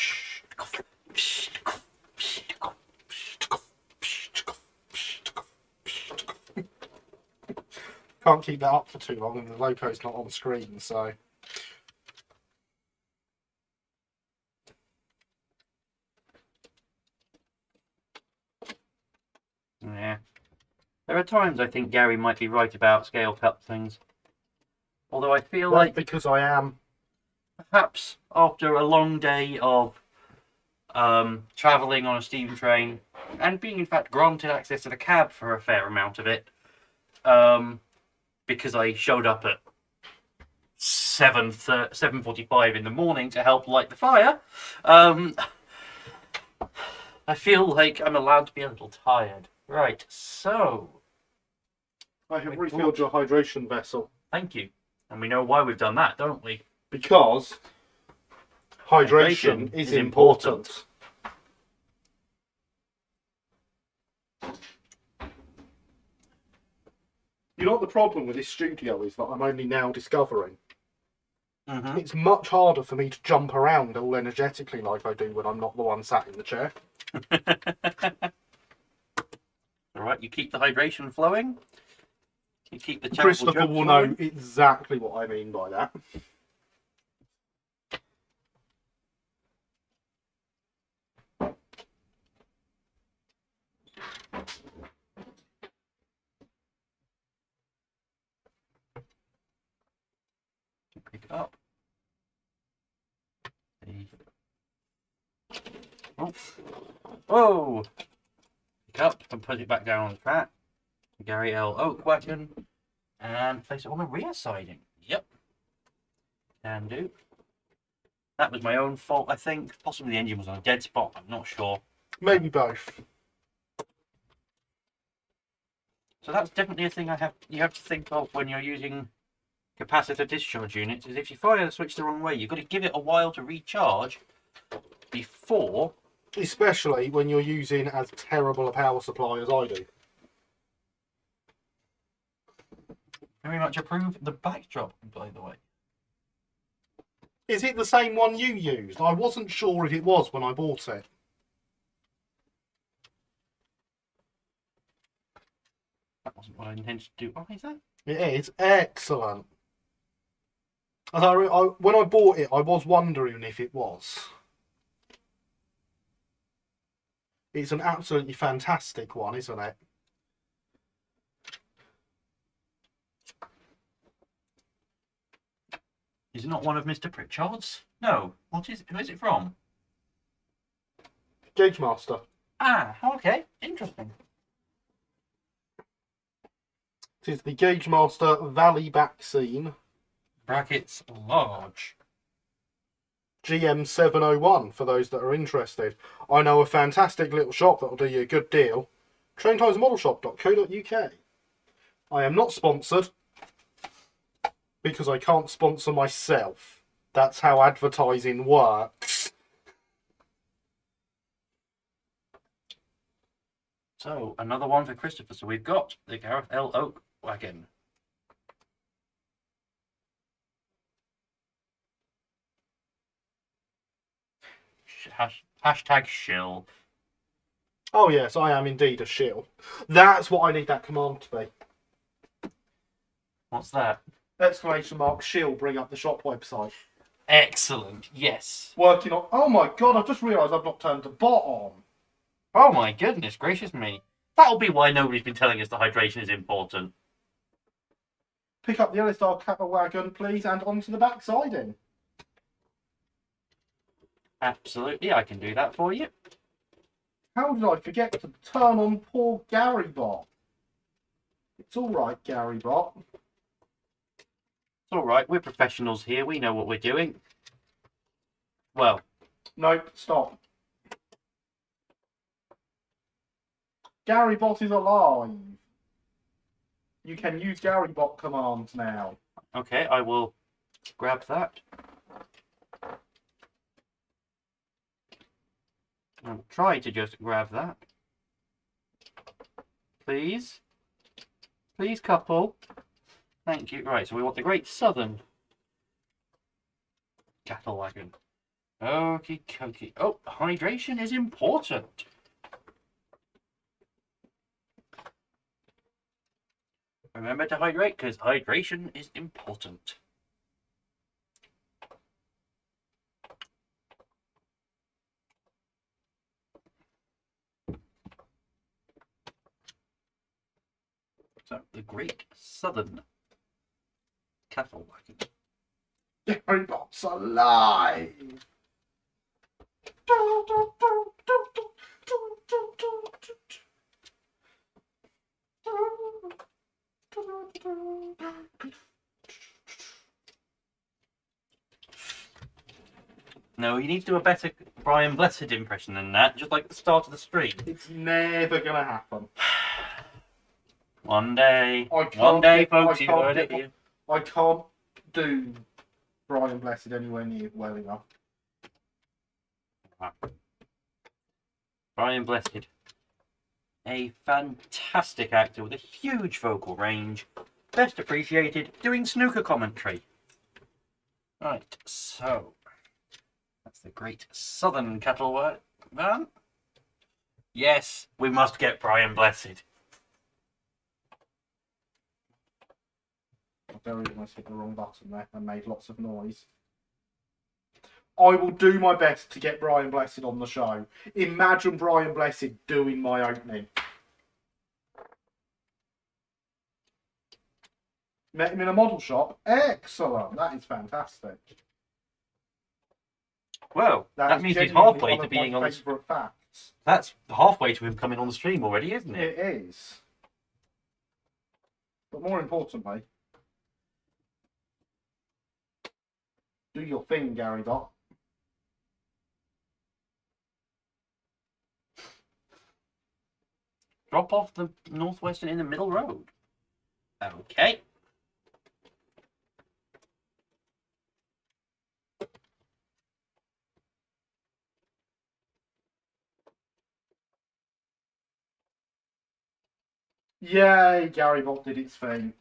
Can't keep that up for too long and the loco's not on screen, so... Yeah. There are times I think Gary might be right about scale cut things. Although I feel Well, like because I am. perhaps after a long day of travelling on a steam train and being in fact granted access to the cab for a fair amount of it, because I showed up at 7:45 in the morning to help light the fire, I feel like I'm allowed to be a little tired. Right, so I have refilled your hydration vessel. thank you. And we know why we've done that, don't we? Because hydration is important. You know what the problem with this studio is that I'm only now discovering? Mm-hmm. It's much harder for me to jump around all energetically like I do when I'm not the one sat in the chair. Alright, you keep the hydration flowing. You keep the Christopher will flowing. know exactly what I mean by that. Pick it up. Oh. Whoa! Pick up and put it back down on the track. Gary L. Oak wagon. And place it on the rear siding. Yep. Can do. That was my own fault, I think. Possibly the engine was on a dead spot. I'm not sure. Maybe both. So that's definitely a thing you have to think of when you're using capacitor discharge units. Is if you fire the switch the wrong way, you've got to give it a while to recharge before. Especially when you're using as terrible a power supply as I do. Very much approve the backdrop, by the way. Is it the same one you used? I wasn't sure if it was when I bought it. That wasn't what I intended to do. Oh, is that? It is excellent. As when I bought it, I was wondering if it was. It's an absolutely fantastic one, isn't it? Is it not one of Mr. Pritchard's? No. What is it? Who is it from? Gauge Master. Ah, okay. Interesting. It is the Gauge Master Valley Vaccine. Brackets large. GM701 for those that are interested. I know a fantastic little shop that'll do you a good deal. traintimesmodelshop.co.uk. I am not sponsored because I can't sponsor myself. That's how advertising works. So, another one for Christopher. So we've got the Gareth L. Oak wagon. Hashtag shill. Oh yes, I am indeed a shill. That's what I need that command to be. What's that? Exclamation mark shill, bring up the shop website. Excellent. Yes. Working on... Oh my god, I've just realised I've not turned the bot on. Oh my goodness gracious me. That'll be why nobody's been telling us that hydration is important. Pick up the LSR Kappa wagon, please, and onto the back siding. Absolutely, I can do that for you. How did I forget to turn on poor Gary Bot? It's alright, Gary Bot. It's alright, we're professionals here, we know what we're doing. Well. Nope, stop. Gary Bot is alive. You can use Gary Bot commands now. Okay, I will grab that. I'll try to just grab that. Please. Please, couple. Thank you. Right, so we want the Great Southern cattle wagon. Okie dokie. Oh, hydration is important. Remember to hydrate, because hydration is important. So, the Great Southern. cattle wagon. Gary Bot's alive! No, you need to do a better Brian Blessed impression than that, just like the start of the stream. It's never gonna happen. One day, folks, you heard it here. I can't do Brian Blessed anywhere near well enough. Brian Blessed. A fantastic actor with a huge vocal range. Best appreciated doing snooker commentary. Right, so that's the Great Southern Cattle Van. Yes, we must get Brian Blessed. I very almost hit the wrong button there and made lots of noise. I will do my best to get Brian Blessed on the show. Imagine Brian Blessed doing my opening. Met him in a model shop. Excellent. That is fantastic. Well, that means he's halfway to being on. Favourite facts. That's halfway to him coming on the stream already, isn't it? It is. But more importantly, do your thing, Gary Dot. Drop off the Northwestern in the middle road. Okay. Yay, Gary Bot did its thing.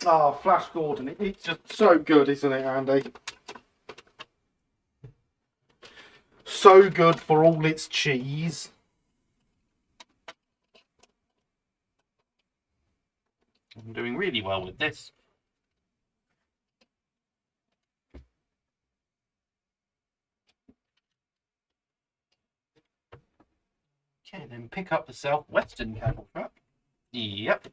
Oh, Flash Gordon. It's just so good, isn't it, Andy? So good for all its cheese. I'm doing really well with this. Okay, then pick up the Southwestern cattle truck. Yep.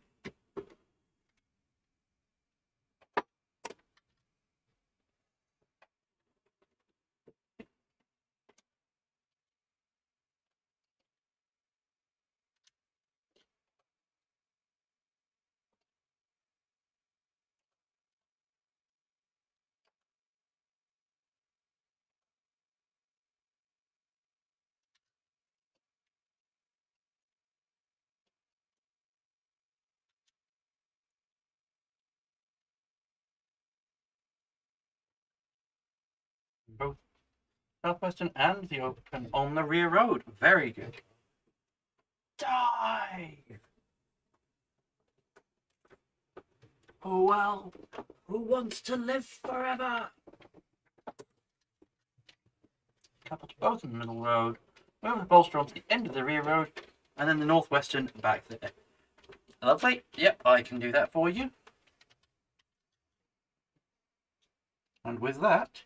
Both Southwestern and the Open on the rear road. Very good. Dive! Oh well, who wants to live forever? Couple to both in the middle road. Move the bolster onto the end of the rear road, and then the Northwestern back there. Lovely. Yep, I can do that for you. And with that,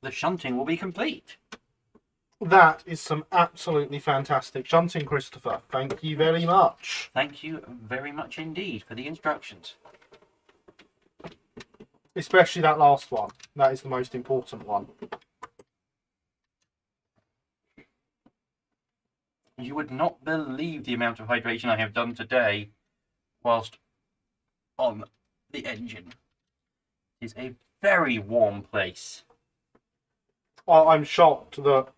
the shunting will be complete. That is some absolutely fantastic shunting, Christopher. Thank you very much. Thank you very much indeed for the instructions. Especially that last one. That is the most important one. You would not believe the amount of hydration I have done today whilst on the engine. It is a very warm place. I'm shocked that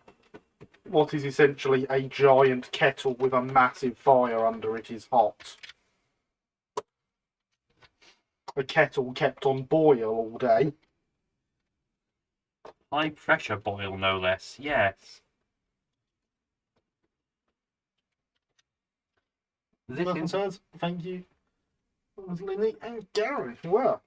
what is essentially a giant kettle with a massive fire under it is hot. A kettle kept on boil all day. High pressure boil, no less. Yes. Nothing says thank you. It was Linny and Gary. Well.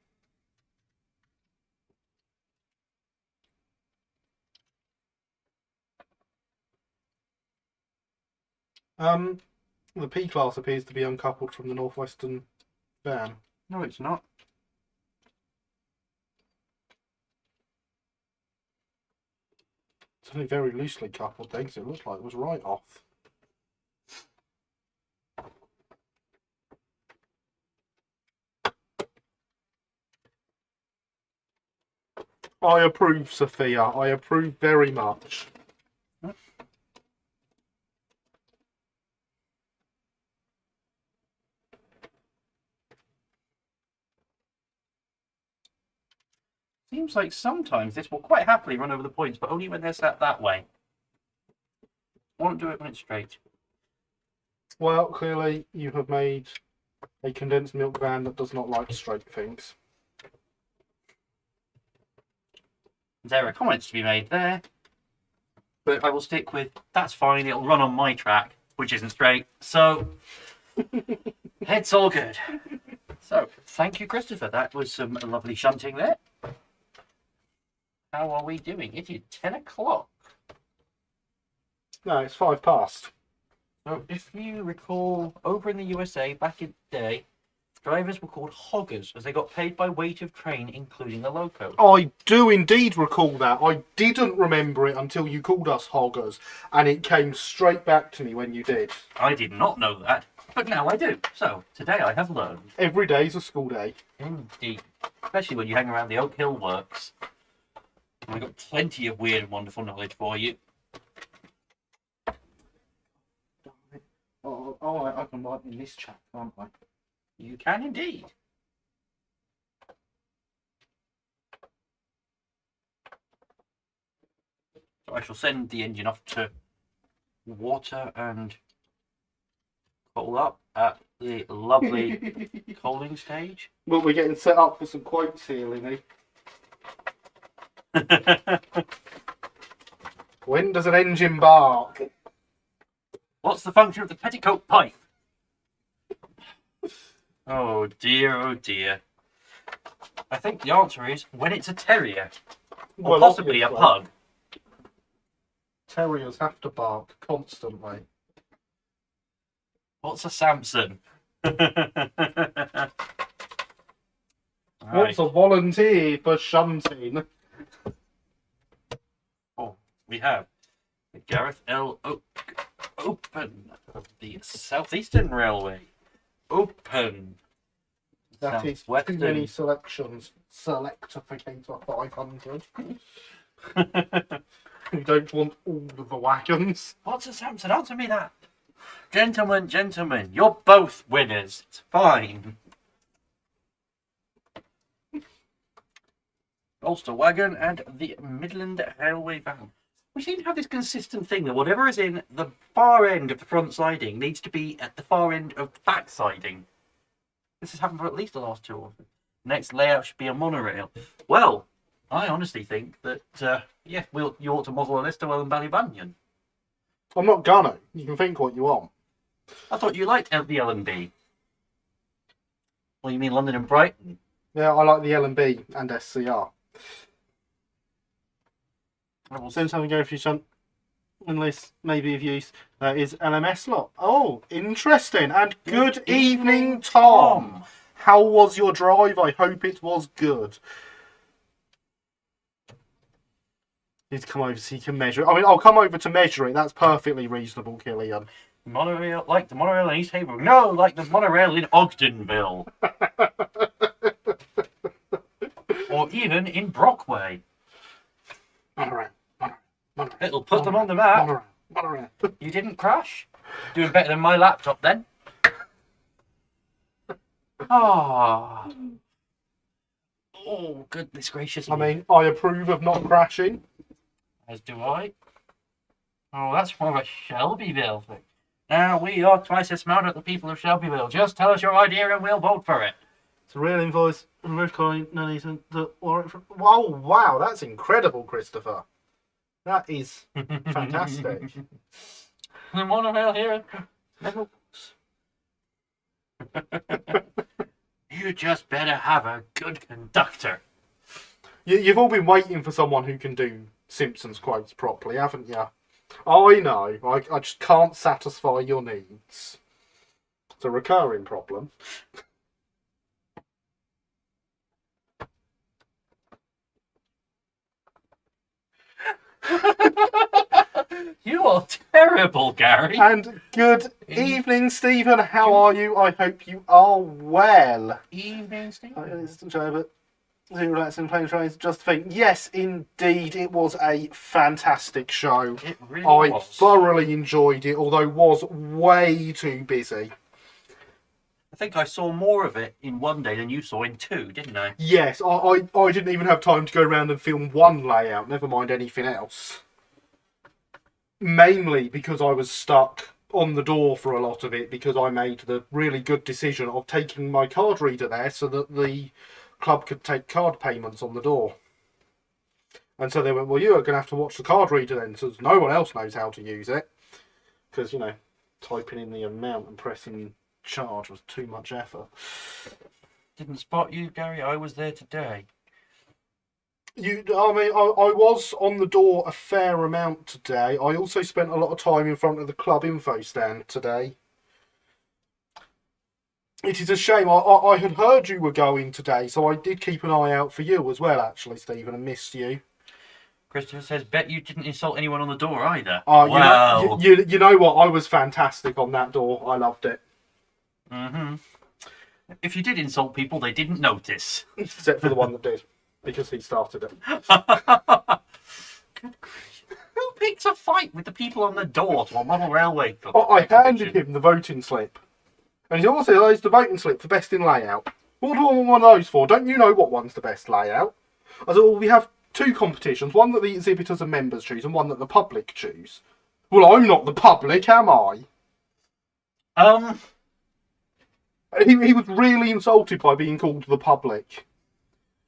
The P-Class appears to be uncoupled from the Northwestern van. No, it's not. It's only very loosely coupled then, because it looks like it was right off. I approve, Sophia. I approve very much. Seems like sometimes this will quite happily run over the points, but only when they're sat that way. Won't do it when it's straight. Well, clearly you have made a condensed milk van that does not like straight things. There are comments to be made there, but I will stick with that's fine. It'll run on my track, which isn't straight, so it's all good. So thank you, Christopher. That was some lovely shunting there. How are we doing? It is 10 o'clock. No, it's 5 past. So if you recall, over in the USA back in the day, drivers were called hoggers as they got paid by weight of train, including the loco. I do indeed recall that. I didn't remember it until you called us hoggers, and it came straight back to me when you did. I did not know that, but now I do. So today I have learned. Every day's a school day. Indeed. Especially when you hang around the Oak Hill Works. I've got plenty of weird and wonderful knowledge for you. Oh, I can write in this chat, can't I? You can indeed. So I shall send the engine off to water and coal up at the lovely coaling stage. Well, we're getting set up for some quotes here, Linny. When does an engine bark? What's the function of the petticoat pipe? Oh dear, oh dear. I think the answer is when it's a terrier. Or Well, possibly a obviously. pug. Terriers have to bark constantly. What's a Samson? What's a volunteer for shunting? Oh, we have the Gareth L. Open of the Southeastern Railway. Open. That is too Southwestern. many selections. Selectificator 500. We don't want all of the wagons. What's a Samson? Answer me that. Gentlemen, gentlemen, you're both winners. It's fine. Ulster Wagon and the Midland Railway Van. We seem to have this consistent thing that whatever is in the far end of the front siding needs to be at the far end of the back siding. This has happened for at least the last 2 or 3. Next layout should be a monorail. Well, I honestly think that, yeah, you ought to model a Listerwell and Ballybunion. I'm not gonna. You can think what you want. I thought you liked the L&B. Well, you mean London and Brighton? Yeah, I like the L&B and SCR. Since I'm going through some unless maybe of use is LMS lot. Oh, interesting. And good evening, Tom. How was your drive? I hope it was good. Need to come over so you can measure it. I mean, I'll come over to measure it. That's perfectly reasonable, Killian. Monorail, like the monorail in East Haven. No, like the monorail in Ogdenville. Or even in Brockway. Monorail. It'll put them on the map. Monorail. You didn't crash? Doing better than my laptop then. Ah. Oh, goodness gracious me. I mean, I approve of not crashing. As do I. Oh, that's more of a Shelbyville thing. Now, we are twice as smart as the people of Shelbyville. Just tell us your idea and we'll vote for it. It's a real invoice, reverse coin, no need to oh, wow, that's incredible, Christopher. That is fantastic. The monorail here. You just better have a good conductor. You've all been waiting for someone who can do Simpsons quotes properly, haven't you? I know. I just can't satisfy your needs. It's a recurring problem. You are terrible, Gary. And good evening, Stephen. How are you? I hope you are well. Evening, Steve. But Relaxing playing trains. Just think, yes, indeed, it was a fantastic show. It really I was. thoroughly enjoyed it, although was way too busy. I think I saw more of it in one day than you saw in two, didn't I? Yes, I didn't even have time to go around and film one layout, never mind anything else. Mainly because I was stuck on the door for a lot of it, because I made the really good decision of taking my card reader there so that the club could take card payments on the door. And so they went, well, you're going to have to watch the card reader then, since no one else knows how to use it. Because, you know, typing in the amount and pressing charge was too much effort. Didn't spot you, Gary. I was there today. I was on the door a fair amount today. I also spent a lot of time in front of the club info stand today. It is a shame. I had heard you were going today, so I did keep an eye out for you as well, actually, Stephen, and missed you. Christopher says, bet you didn't insult anyone on the door either. Wow. You know what? I was fantastic on that door. I loved it. Mm-hmm. If you did insult people, they didn't notice. Except for the one that did, because he started it. Good grief. Who picks a fight with the people on the door to a model railway? I handed him the voting slip. And he also there's the voting slip for best in layout. What do I want one of those for? Don't you know what one's the best layout? I said, well, we have two competitions, one that the exhibitors and members choose and one that the public choose. Well, I'm not the public, am I? He was really insulted by being called the public.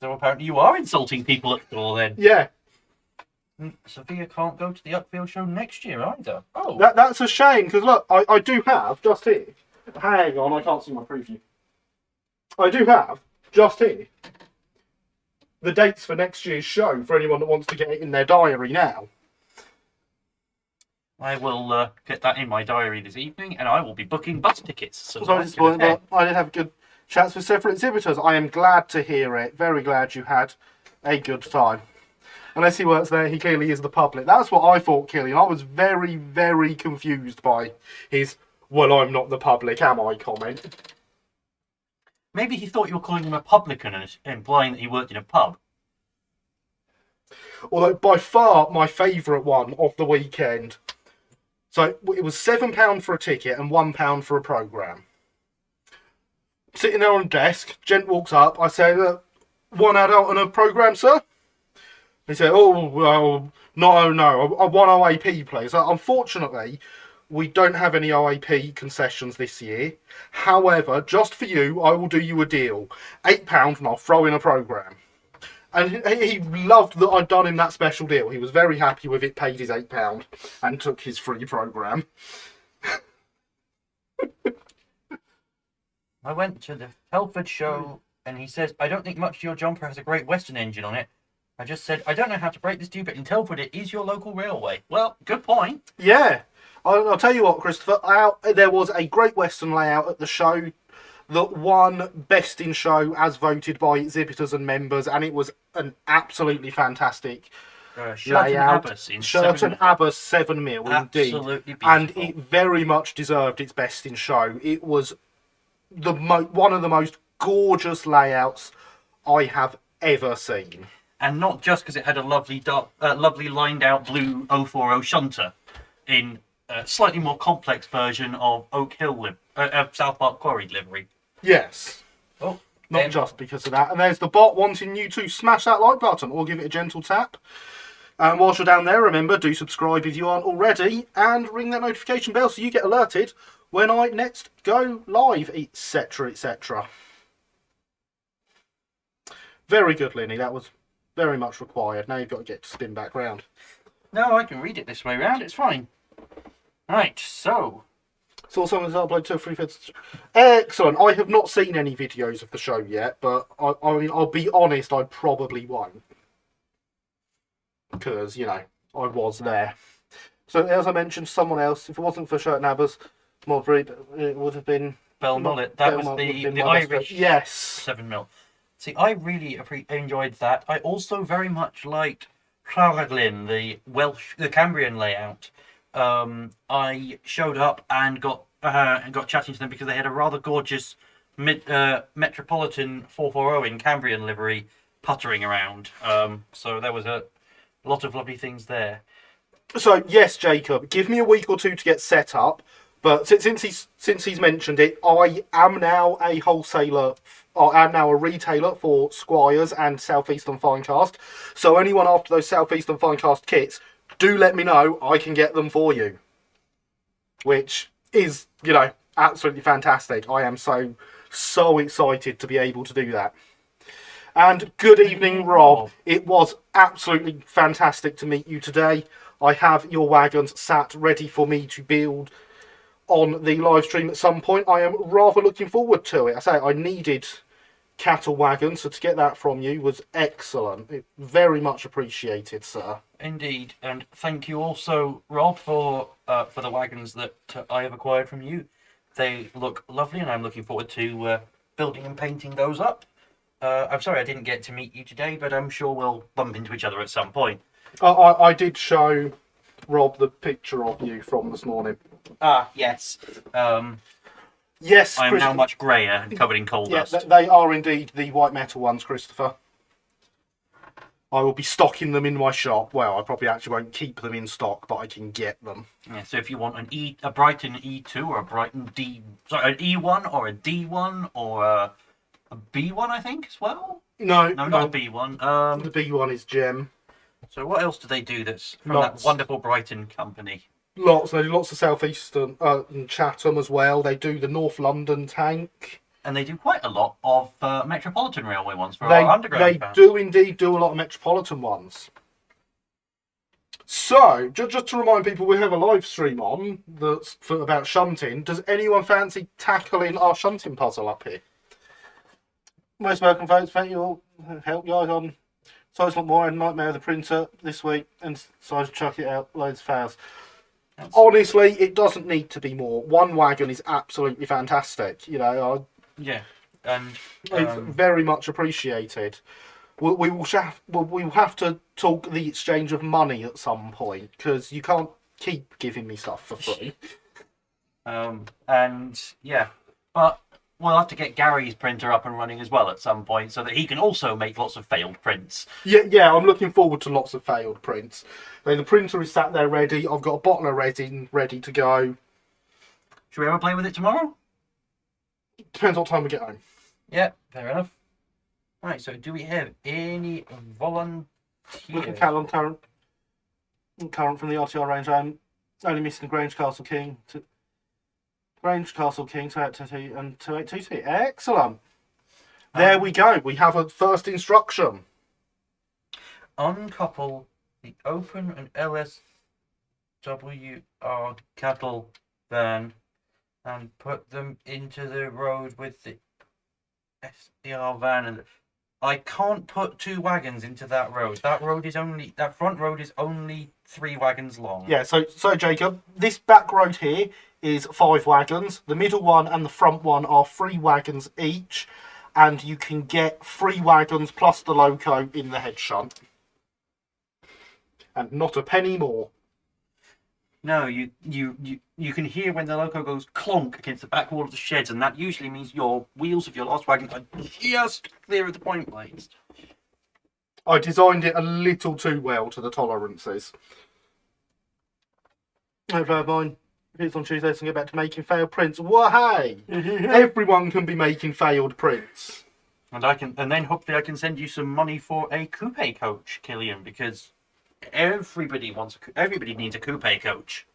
So apparently you are insulting people at the door then. Yeah. Sophia can't go to the Uckfield show next year either. Oh. That's a shame, because look, I do have, just here. Hang on, I can't see my preview. I do have, just here, the dates for next year's show for anyone that wants to get it in their diary now. I will get that in my diary this evening, and I will be booking bus tickets. So I did have good chats with several exhibitors. I am glad to hear it. Very glad you had a good time. Unless he works there, he clearly is the public. That's what I thought, Killian. I was very, very confused by his, well, I'm not the public, am I, comment. Maybe he thought you were calling him a publican and implying that he worked in a pub. Although, by far, my favourite one of the weekend. So, it was £7 for a ticket and £1 for a programme. Sitting there on the desk, gent walks up. I said, one adult and a programme, sir? He said, oh, well, no, a one OAP, please. Unfortunately, we don't have any OAP concessions this year. However, just for you, I will do you a deal. £8 and I'll throw in a programme. And he loved that I'd done him that special deal. He was very happy with it, paid his £8 and took his free programme. I went to the Telford show and he says, I don't think much of your jumper has a Great Western engine on it. I just said, I don't know how to break this to you, but in Telford it is your local railway. Well, good point. Yeah. I'll tell you what, Christopher, there was a Great Western layout at the show that won Best in Show as voted by exhibitors and members, and it was an absolutely fantastic layout. Shunting Abbas 7mm, indeed. Absolutely beautiful. And it very much deserved its Best in Show. It was one of the most gorgeous layouts I have ever seen. And not just because it had a lovely lined out blue 040 shunter in a slightly more complex version of Oak Hill South Park Quarry livery. Yes. Oh, not just because of that. And there's the bot wanting you to smash that like button or give it a gentle tap. And whilst you're down there, remember, do subscribe if you aren't already and ring that notification bell so you get alerted when I next go live, etc, etc. Very good, Linny. That was very much required. Now you've got to get to spin back round. No, I can read it this way round. It's fine. Right, so... Saw someone's upload to 3/5. Excellent. I have not seen any videos of the show yet, but I mean, I'll be honest, I probably won't. Because, you know, I was there. So, as I mentioned, someone else, if it wasn't for Shunting Abbas, it would have been... Bell Mullet. That was the Irish 7mm. See, I really enjoyed that. I also very much liked Llangollen, the Cambrian layout. I showed up and got chatting to them because they had a rather gorgeous Metropolitan 440 in Cambrian livery puttering around. So there was a lot of lovely things there. So yes, Jacob, give me a week or two to get set up. But since he's mentioned it, I am now a wholesaler. I am now a retailer for Squires and Southeastern Finecast. So anyone after those Southeastern Finecast kits, do let me know. I can get them for you. Which is, absolutely fantastic. I am so excited to be able to do that. And good evening, Rob. It was absolutely fantastic to meet you today. I have your wagons sat ready for me to build on the live stream at some point. I am rather looking forward to it. I say I needed cattle wagons, so to get that from you was excellent. Very much appreciated, sir. Indeed, and thank you also, Rob, for the wagons that I have acquired from you. They look lovely, and I'm looking forward to building and painting those up. I'm sorry I didn't get to meet you today, but I'm sure we'll bump into each other at some point. I did show Rob the picture of you from this morning. Ah, yes. Yes, I am now much greyer and covered in coal dust. Yes, they are indeed the white metal ones, Christopher. I will be stocking them in my shop. Well, I probably actually won't keep them in stock, but I can get them. Yeah, so if you want a Brighton E2 or a Brighton an E1 or a D1 or a B1, I think, as well? No, not a B1. The B1 is gem. So what else do they do that's from Lots. that wonderful Brighton company? Lots. They do lots of Southeastern and Chatham as well. They do the North London tank. And they do quite a lot of Metropolitan Railway ones for our underground They fans. do indeed do a lot of Metropolitan ones. So, just to remind people, we have a live stream on that's about shunting. Does anyone fancy tackling our shunting puzzle up here? Most welcome, folks. Thank you all. Help guys on Size Not More and Nightmare of the Printer this week, and Size Chuck It Out, loads of fails. Honestly, it doesn't need to be more. One wagon is absolutely fantastic. Yeah, and it's very much appreciated. We will have to talk the exchange of money at some point, because you can't keep giving me stuff for free. And yeah, but we'll have to get Gary's printer up and running as well at some point, so that he can also make lots of failed prints. Yeah, I'm looking forward to lots of failed prints. The printer is sat there ready. I've got a bottle of resin ready to go. Should we ever play with it tomorrow? Depends what time we get home. Yeah, fair enough. Right, so do we have any volunteers? Look at Callum current from the RTR range. I'm only missing the Grange Castle King. Grange Castle King 2822 and 2822. Excellent. There we go. We have a first instruction. Uncouple the open and LSWR cattle van and put them into the road with the SDR van. And I can't put 2 wagons into that road. That front road is only 3 wagons long. Yeah, so Jacob, this back road here is 5 wagons. The middle one and the front one are 3 wagons each, and you can get 3 wagons plus the loco in the head shunt. And not a penny more. No, you can hear when the loco goes clonk against the back wall of the sheds, and that usually means your wheels of your last wagon are just clear of the point blades. I designed it a little too well to the tolerances. Hopefully I mine. If it's on Tuesday, so I can get back to making failed prints. Well, hey! Everyone can be making failed prints. And then hopefully I can send you some money for a coupe coach, Killian, because everybody needs a coupe coach.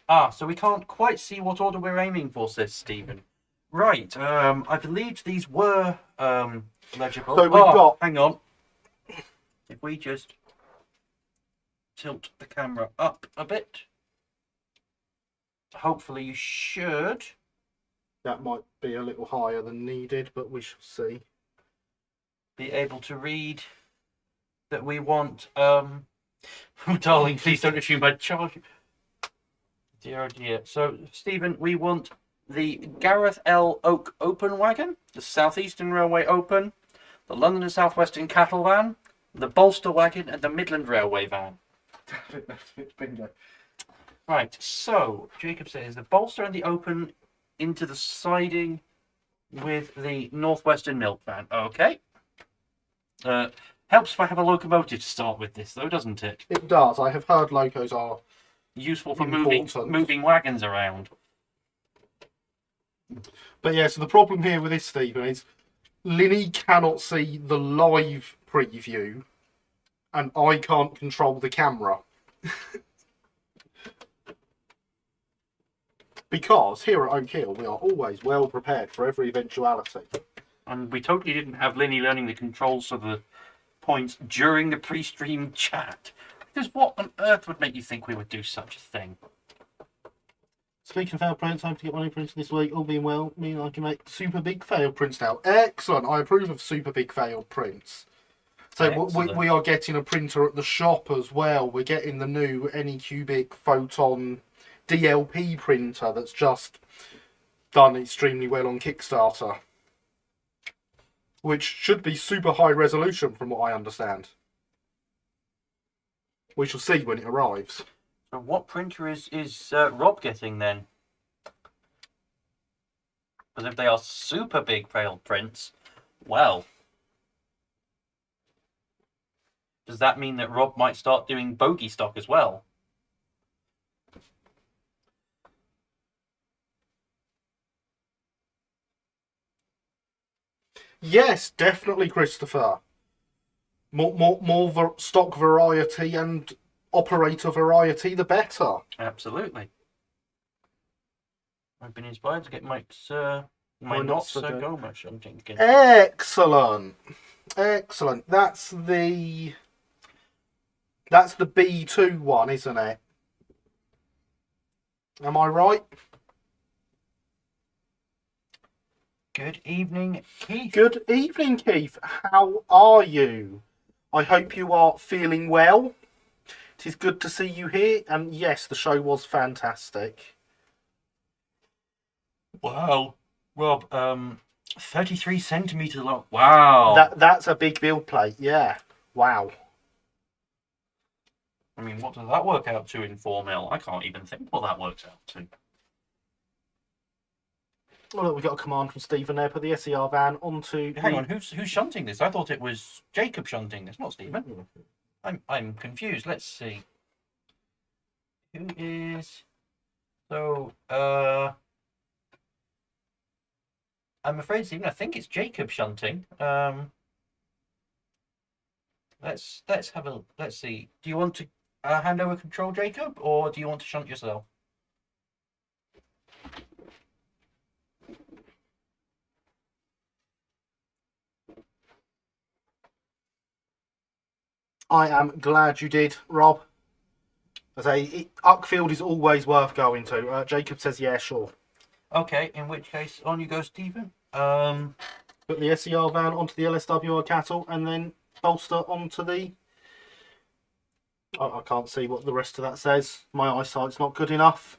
So we can't quite see what order we're aiming for, says Stephen. Right, I believed these were legible. So we've got... Hang on. If we just tilt the camera up a bit, hopefully you should... That might be a little higher than needed, but we shall see. Be able to read that we want... Oh, darling, please don't assume I'd charge you. Dear, oh dear. So, Stephen, we want the Gareth L. Oak Open Wagon, the Southeastern Railway Open, the London and South Western Cattle Van, the Bolster Wagon, and the Midland Railway Van. Bingo. Right, so, Jacob says the Bolster and the Open into the siding with the Northwestern Milk Van. Okay. Helps if I have a locomotive to start with this, though, doesn't it? It does. I have heard locos are Useful for important. moving wagons around. But yeah, so the problem here with this, Stephen, is Linny cannot see the live preview, and I can't control the camera. Because here at Oak Hill, we are always well prepared for every eventuality. And we totally didn't have Linny learning the controls of the points during the pre-stream chat. Because what on earth would make you think we would do such a thing? Speaking of failed prints, I hope to get one printed this week. All being well, meaning I can make super big failed prints now. Excellent. I approve of super big failed prints. So we are getting a printer at the shop as well. We're getting the new Anycubic Photon DLP printer that's just done extremely well on Kickstarter. Which should be super high resolution from what I understand. We shall see when it arrives. So what printer is Rob getting then? Because if they are super big failed prints, well, does that mean that Rob might start doing bogey stock as well? Yes, definitely, Christopher. More stock variety and operator variety, the better. Absolutely. I've been inspired to get Mike's my not so go much shunting again. Excellent, excellent. That's the B2 one, isn't it? Am I right? Good evening, Keith. Good evening, Keith. How are you? I hope you are feeling well. It is good to see you here, and yes, the show was fantastic. Wow, Rob, 33 centimeters long. Wow. That's a big build plate, yeah. Wow. I mean, what does that work out to in 4mm? I can't even think what that works out to. Oh, look, we got a command from Stephen there. Put the SER van onto. Hang on, who's shunting this? I thought it was Jacob shunting this, not Stephen. I'm confused. Let's see. Who is? So I'm afraid, Stephen. I think it's Jacob shunting. Let's have a let's see. Do you want to hand over control, Jacob, or do you want to shunt yourself? I am glad you did, Rob. I say, Uckfield is always worth going to. Jacob says, yeah, sure. Okay, in which case, on you go, Stephen. Put the SER van onto the LSWR cattle and then bolster onto the... I can't see what the rest of that says. My eyesight's not good enough.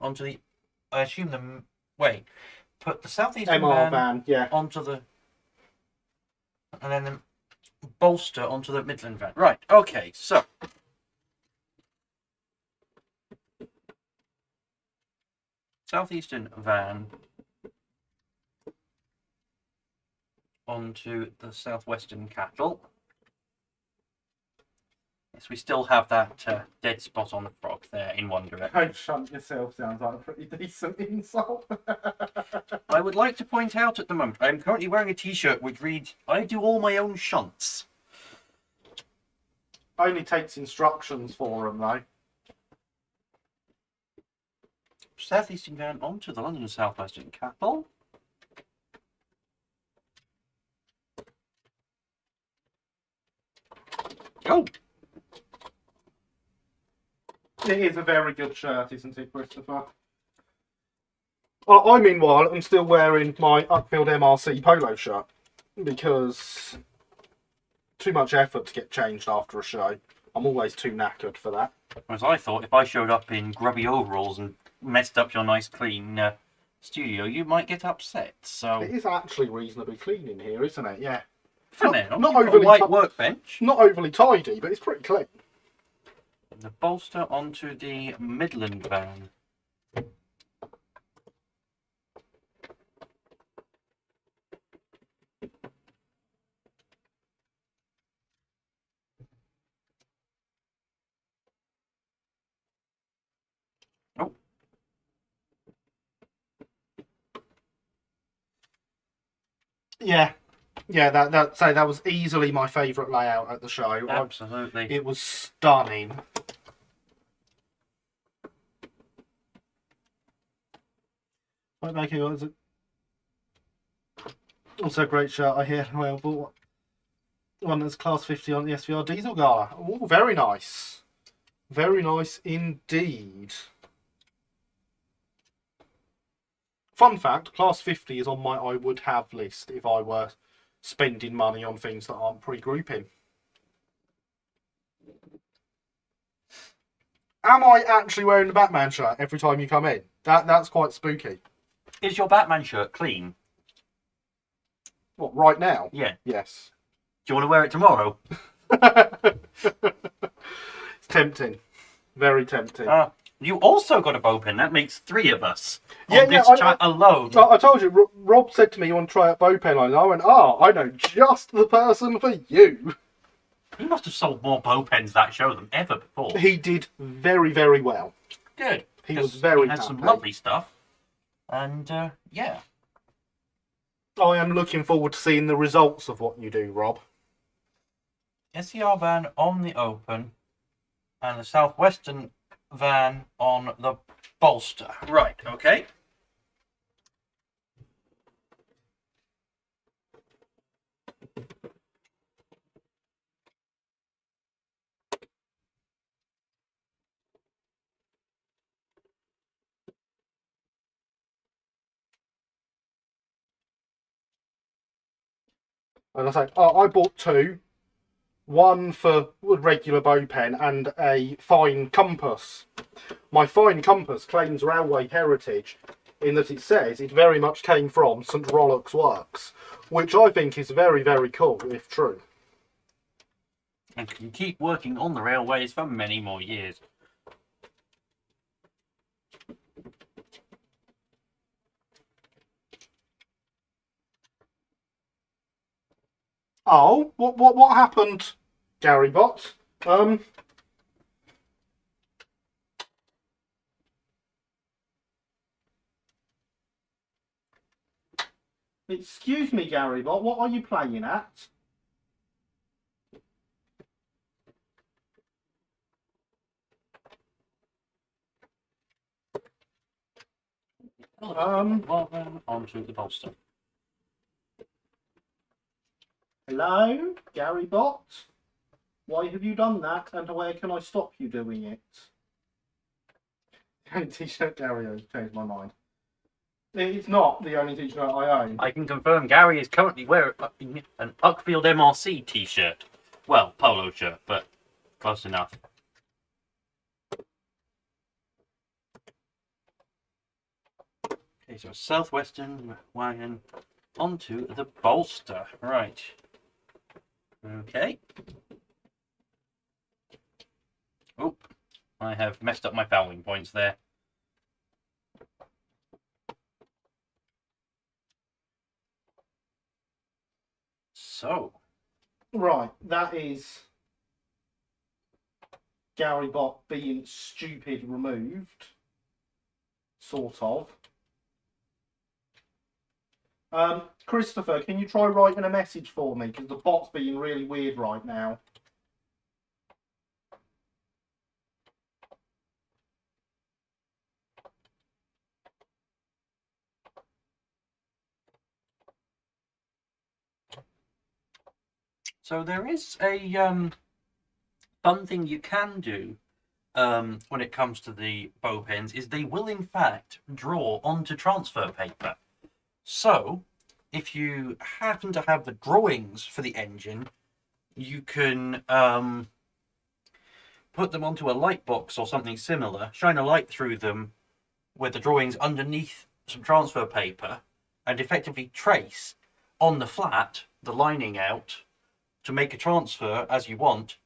Onto the... I assume the... Wait. Put the southeastern MR van, yeah. Onto the... And then the bolster onto the Midland van. Right, okay, so... Southeastern van onto the southwestern cattle. Yes, we still have that dead spot on the frog there in one direction. Don't shunt yourself sounds like a pretty decent insult. I would like to point out at the moment, I'm currently wearing a t-shirt which reads, I do all my own shunts. Only takes instructions for them, though. Southeastern van onto the London southwestern cattle. Go! It is a very good shirt, isn't it, Christopher? I meanwhile, I'm still wearing my Uckfield MRC polo shirt because too much effort to get changed after a show. I'm always too knackered for that. Whereas I thought if I showed up in grubby overalls and messed up your nice clean studio, you might get upset. So it is actually reasonably clean in here, isn't it? Yeah. For now, not overly white workbench. Not overly tidy, but it's pretty clean. The bolster onto the Midland van. Yeah, yeah. That was easily my favourite layout at the show. Absolutely. It was stunning. Right, thank you. Was also a great shot. I hear. Well, but one that's class 50 on the SVR Diesel Gala. Oh, very nice. Very nice indeed. Fun fact, class 50 is on my I would have list if I were spending money on things that aren't pre-grouping. Am I actually wearing the Batman shirt every time you come in? That's quite spooky. Is your Batman shirt clean? What, right now? Yeah. Yes. Do you want to wear it tomorrow? It's tempting. Very tempting. You also got a bow pin. That makes 3 of us. Yeah, on this chat alone. I told you, Rob said to me, you want to try out bow pen line? And I went, I know just the person for you. He must have sold more bow pens that show than ever before. He did very, very well. Good. He was very had happy. some lovely stuff. And, yeah. I am looking forward to seeing the results of what you do, Rob. SER van on the open and the Southwestern van on the bolster. Right, okay. And I say, I bought 2. One for regular bow pen and a fine compass. My fine compass claims railway heritage in that it says it very much came from St. Rollock's works, which I think is very, very cool, if true. And can keep working on the railways for many more years. Oh, what happened, Gary Bot? Excuse me, Gary Bot, what are you playing at? Onto the bolster. Hello, Gary Bot? Why have you done that, and where can I stop you doing it? T-shirt Gary owns, changed my mind. It's not the only t-shirt I own. I can confirm Gary is currently wearing an Uckfield MRC t-shirt. Well, polo shirt, but close enough. Okay, so Southwestern wagon onto the bolster. Right. Okay. Oh, I have messed up my fouling points there. So. Right, that is Gary Bot being stupid removed. Sort of. Christopher, can you try writing a message for me? Because the bot's being really weird right now. So there is a fun thing you can do when it comes to the bow pens is they will in fact draw onto transfer paper. So if you happen to have the drawings for the engine, you can put them onto a light box or something similar, shine a light through them with the drawings underneath some transfer paper, and effectively trace on the flat the lining out to make a transfer as you want,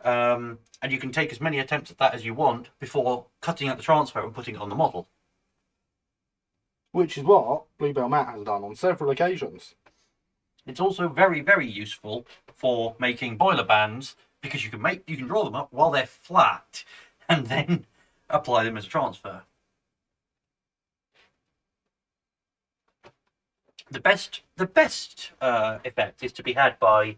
and you can take as many attempts at that as you want before cutting out the transfer and putting it on the model. Which is what Bluebell Matt has done on several occasions. It's also very, very useful for making boiler bands because you can draw them up while they're flat and then apply them as a transfer. The best effect is to be had by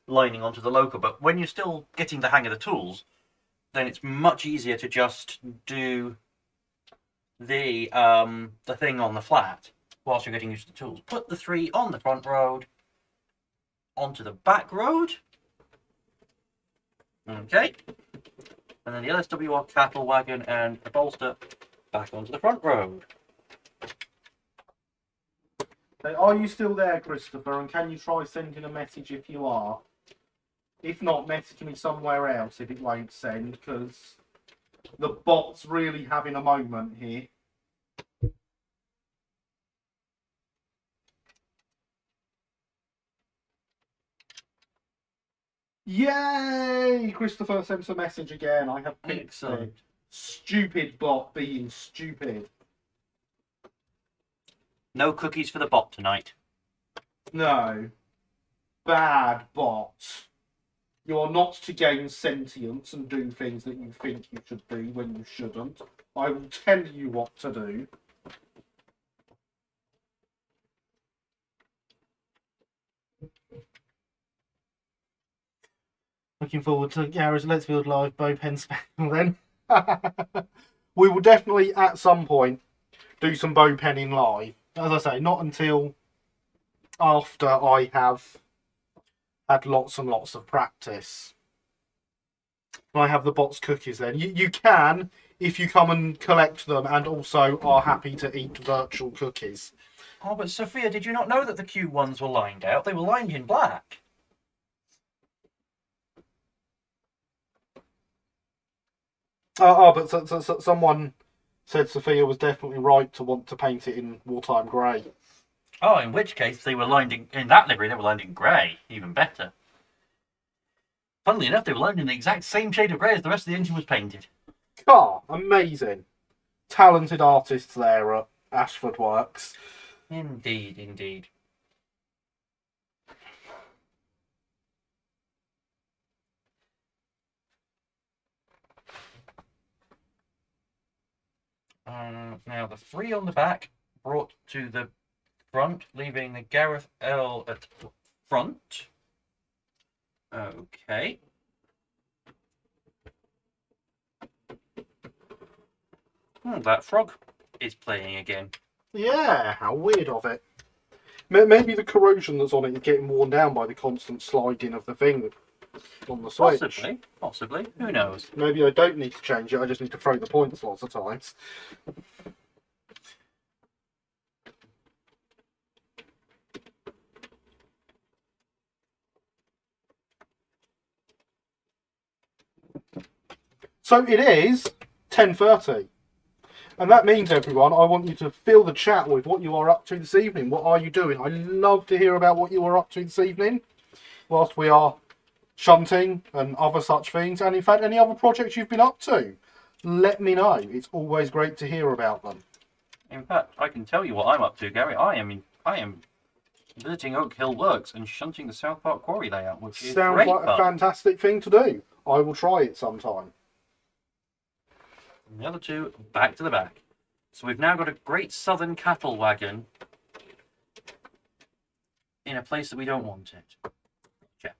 lining onto the local, but when you're still getting the hang of the tools, then it's much easier to just do the thing on the flat whilst you're getting used to the tools. Put the 3 on the front road, onto the back road. Okay. And then the LSWR cattle wagon and the bolster back onto the front road. Are you still there, Christopher? And can you try sending a message if you are? If not, message me somewhere else if it won't send, because the bot's really having a moment here. Yay! Christopher sent a message again. I have fixed it. Stupid bot being stupid. No cookies for the bot tonight. No. Bad bot. You are not to gain sentience and do things that you think you should do when you shouldn't. I will tell you what to do. Looking forward to Gareth's Let's Build Live bow pen special then. We will definitely at some point do some bow penning live. As I say, not until after I have had lots and lots of practice. I have the bot's cookies then. You can, if you come and collect them and also are happy to eat virtual cookies. Oh, but Sophia, did you not know that the Q1s were lined out? They were lined in black. But someone said Sophia was definitely right to want to paint it in wartime grey. Oh, in which case they were lined in that livery, they were lined in grey. Even better. Funnily enough, they were lined in the exact same shade of grey as the rest of the engine was painted. Amazing. Talented artists there at Ashford Works. Indeed, indeed. Now the 3 on the back brought to the front, leaving the Gareth L at the front. Okay. That frog is playing again. Yeah, how weird of it. Maybe the corrosion that's on it is getting worn down by the constant sliding of the thing on the switch. Possibly. Who knows? Maybe I don't need to change it, I just need to throw the points lots of times. So it is 10:30. And that means, everyone, I want you to fill the chat with what you are up to this evening. What are you doing? I love to hear about what you are up to this evening, whilst we are shunting and other such things. And in fact, any other projects you've been up to, let me know. It's always great to hear about them. In fact, I can tell you what I'm up to, Gary. I am visiting Oak Hill Works and shunting the South Park Quarry layout, which is Sounds great like fun. a fantastic thing to do. I will try it sometime. And the other 2 back to the back. So we've now got a great southern cattle wagon in a place that we don't want it. Gotcha.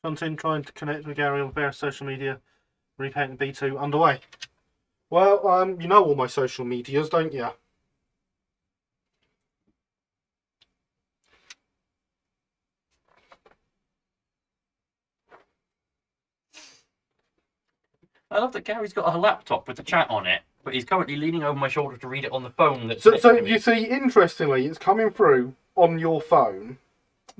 Shunting, trying to connect with Gary on various social media. Repainting B2 underway. Well, you know all my social medias, don't you? I love that Gary's got a laptop with the chat on it, but he's currently leaning over my shoulder to read it on the phone. That's So next to me. you see, interestingly, it's coming through on your phone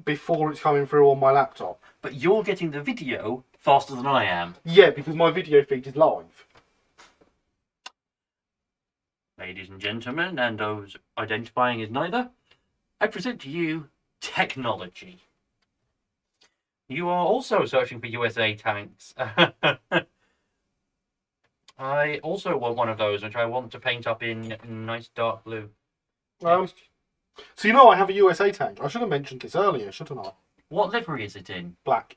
before it's coming through on my laptop. But you're getting the video faster than I am. Yeah, because my video feed is live. Ladies and gentlemen, and those identifying as neither, I present to you technology. You are also searching for USA tanks. I also want one of those, which I want to paint up in nice dark blue. So you know I have a USA tank. I should have mentioned this earlier, shouldn't I? What livery is it in? Black.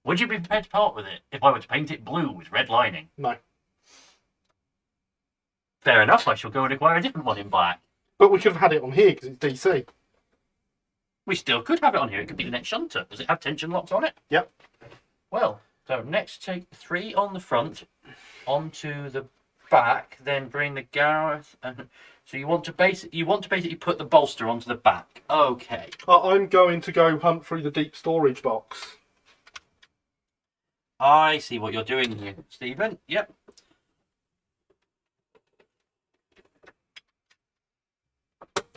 Would you be prepared to part with it if I were to paint it blue with red lining? No. Fair enough, I shall go and acquire a different one in black. But we could have had it on here because it's DC. We still could have it on here. It could be the next shunter. Does it have tension locks on it? Yep. Well, so next take 3 on the front, onto the back, then bring the Gareth, and so you want to basically put the bolster onto the back. Okay. I'm going to go hunt through the deep storage box. I see what you're doing here, Stephen. Yep.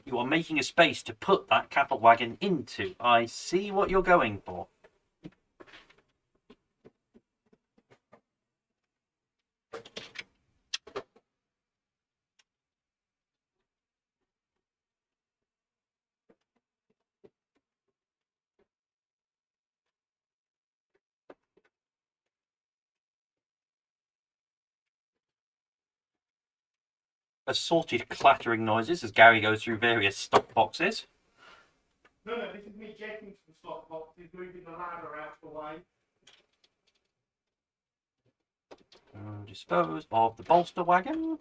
You are making a space to put that cattle wagon into. I see what you're going for. Assorted clattering noises as Gary goes through various stock boxes. No, this is me getting to the stock boxes, moving the ladder out of the way. Dispose of the bolster wagon.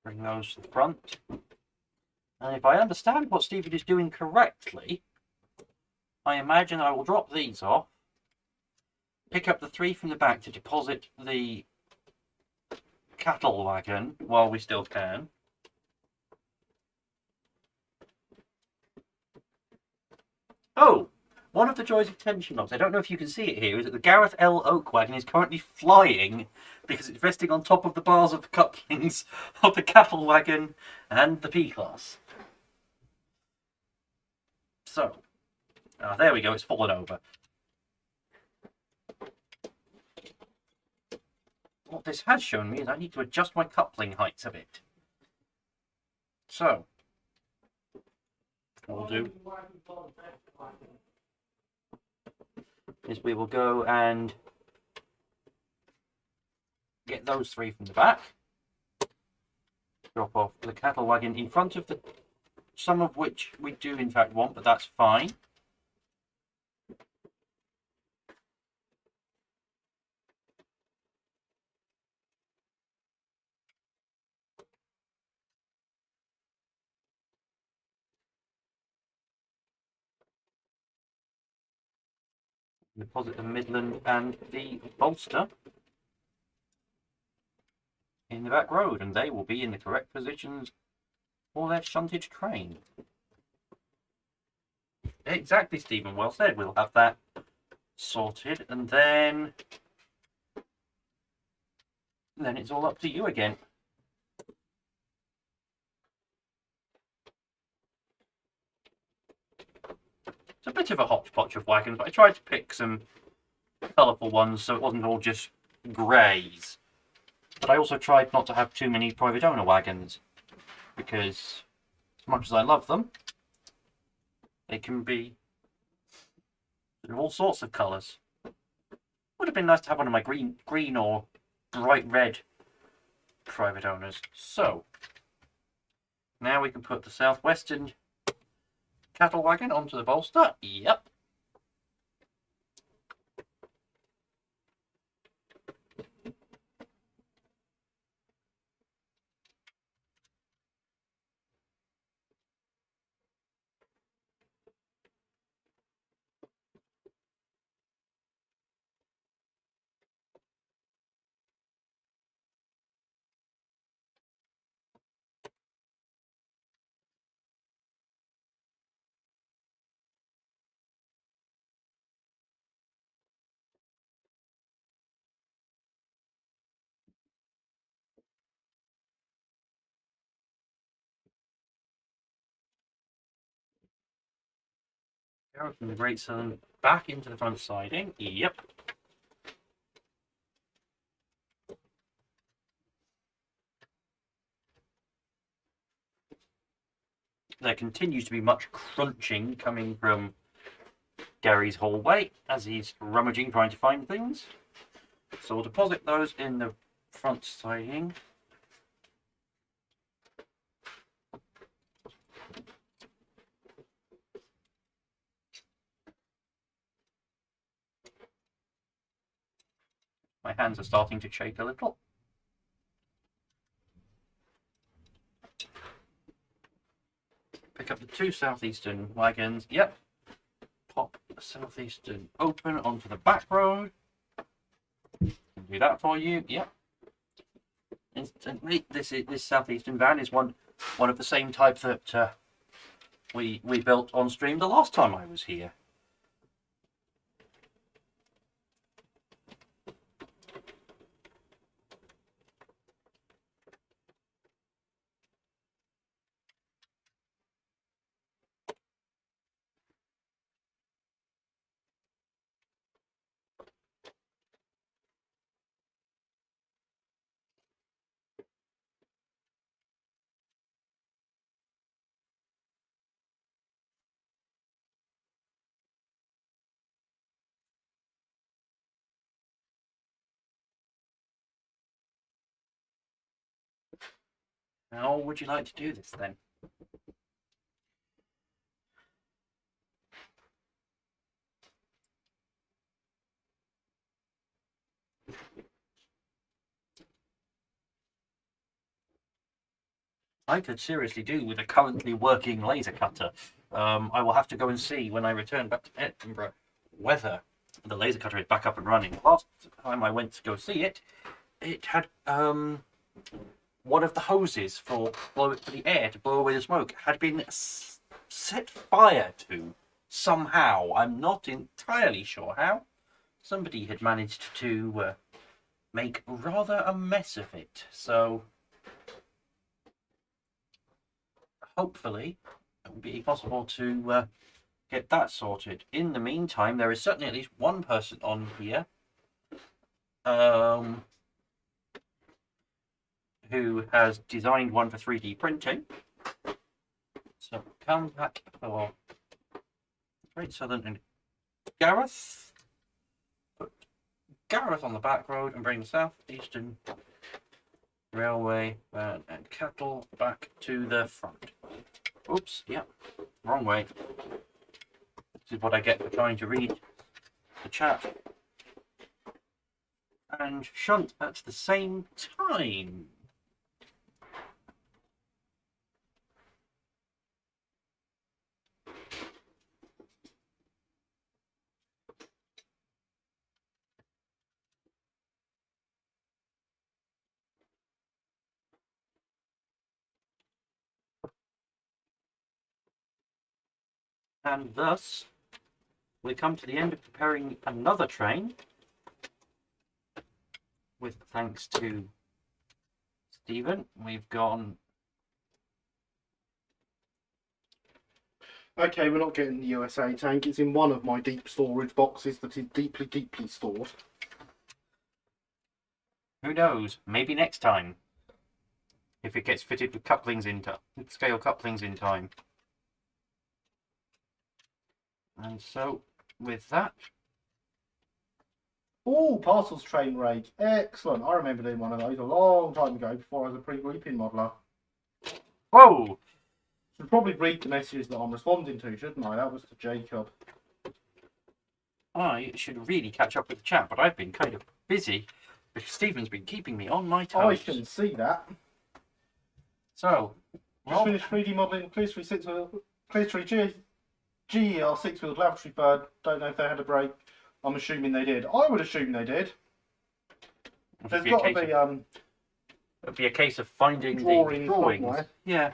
Bring those to the front. And if I understand what Stephen is doing correctly, I imagine I will drop these off, pick up the 3 from the back to deposit the cattle wagon while we still can. Oh, one of the joys of tension locks, I don't know if you can see it here, is that the Gareth L. Oak wagon is currently flying because it's resting on top of the bars of the couplings of the cattle wagon and the P-Class. So, there we go, it's fallen over. What this has shown me is I need to adjust my coupling heights a bit. So, what we'll do is we will go and get those 3 from the back. Drop off the cattle wagon in front of the, some of which we do in fact want, but that's fine. Deposit the Midland and the bolster in the back road, and they will be in the correct positions for their shunted train. Exactly, Stephen, well said. We'll have that sorted, and then it's all up to you again. It's a bit of a hodgepodge of wagons, but I tried to pick some colourful ones so it wasn't all just greys. But I also tried not to have too many private owner wagons, because as much as I love them, they can be all sorts of colours. Would have been nice to have one of my green or bright red private owners. So, now we can put the Southwestern cattle wagon onto the bolster. Yep. Go from the Great Southern back into the front siding. Yep. There continues to be much crunching coming from Gary's hallway as he's rummaging trying to find things. So we'll deposit those in the front siding. My hands are starting to shake a little. Pick up the 2 southeastern wagons. Yep. Pop the southeastern open onto the back road. Do that for you. Yep. Instantly. This southeastern van is one of the same type that we built on stream the last time I was here. How would you like to do this then? I could seriously do with a currently working laser cutter. I will have to go and see when I return back to Edinburgh whether the laser cutter is back up and running. Last time I went to go see it, it had one of the hoses for the air to blow away the smoke had been set fire to somehow. I'm not entirely sure how. Somebody had managed to make rather a mess of it, so hopefully it will be possible to get that sorted. In the meantime, there is certainly at least one person on here who has designed one for 3D printing. So come back for Great Southern and Gareth. Put Gareth on the back road and bring the South Eastern Railway van and cattle back to the front. Oops, yeah, wrong way. This is what I get for trying to read the chat and shunt at the same time. And thus, we come to the end of preparing another train, with thanks to Stephen. We've gone... Okay, we're not getting the USA tank. It's in one of my deep storage boxes that is deeply, deeply stored. Who knows? Maybe next time. If it gets fitted with couplings with scale couplings in time. And so, with that... Oh, parcels train raid. Excellent. I remember doing one of those a long time ago before I was a pre-grouping modeler. Whoa! Should probably read the messages that I'm responding to, shouldn't I? That was to Jacob. I should really catch up with the chat, but I've been kind of busy because Stephen's been keeping me on my toes. I can see that. So, Just finished 3D modelling Clear 3 GER 6-wheeled lavatory bird. Don't know if they had a break. I'm assuming they did. I would assume they did. There's got to be it'd be a case of finding drawings. The drawings. Yeah.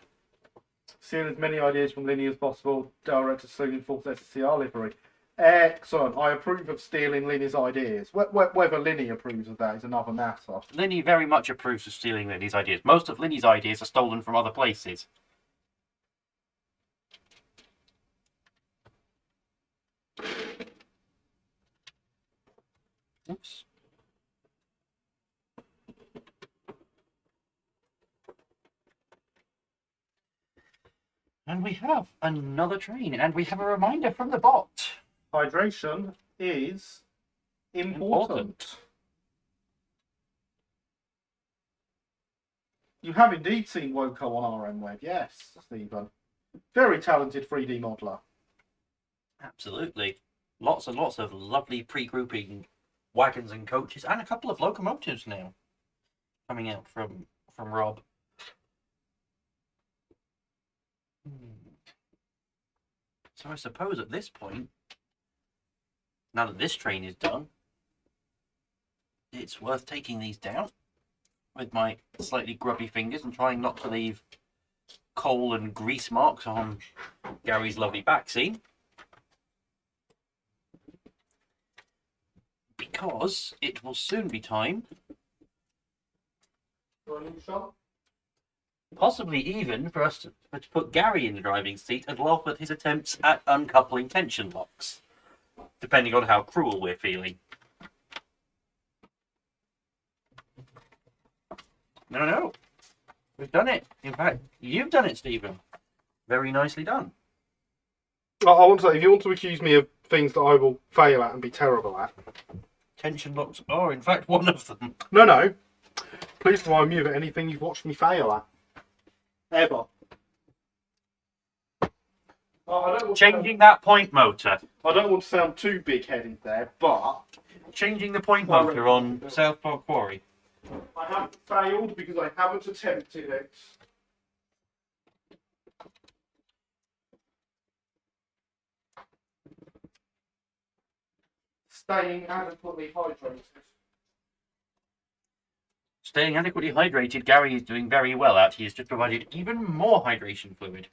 Seeing as many ideas from Linny as possible. Director soon in full SCR livery. Excellent. I approve of stealing Linny's ideas. Whether Linny approves of that is another matter. Linny very much approves of stealing Linny's ideas. Most of Linny's ideas are stolen from other places. Oops. And we have another train, and we have a reminder from the bot. Hydration is important. You have indeed seen Woko on RM Web, yes, Stephen. Very talented 3D modeler. Absolutely. Lots and lots of lovely pre-grouping wagons and coaches, and a couple of locomotives now coming out from Rob. So I suppose at this point, now that this train is done, it's worth taking these down with my slightly grubby fingers and trying not to leave coal and grease marks on Gary's lovely backseat. Because it will soon be time, possibly even for us to put Gary in the driving seat and laugh at his attempts at uncoupling tension locks, depending on how cruel we're feeling. No, we've done it. In fact, you've done it, Stephen. Very nicely done. I want to say, if you want to accuse me of things that I will fail at and be terrible at. Tension locks are, in fact, one of them. No. Please remind me of anything you've watched me fail at. Ever. Changing that point motor. I don't want to sound too big-headed there, but... Changing the point motor on South Park Quarry. I haven't failed because I haven't attempted it. Staying adequately hydrated. Staying adequately hydrated, Gary is doing very well at. He has just provided even more hydration fluid.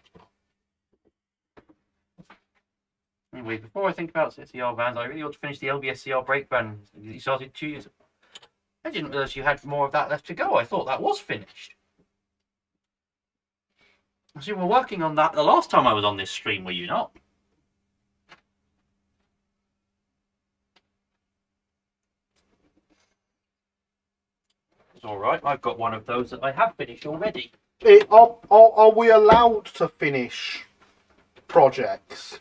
Anyway, before I think about CR vans, I really ought to finish the LBSCR brake van you started 2 years ago. I didn't realise you had more of that left to go. I thought that was finished. So you were working on that the last time I was on this stream, were you not? It's alright, I've got one of those that I have finished already. Are we allowed to finish projects?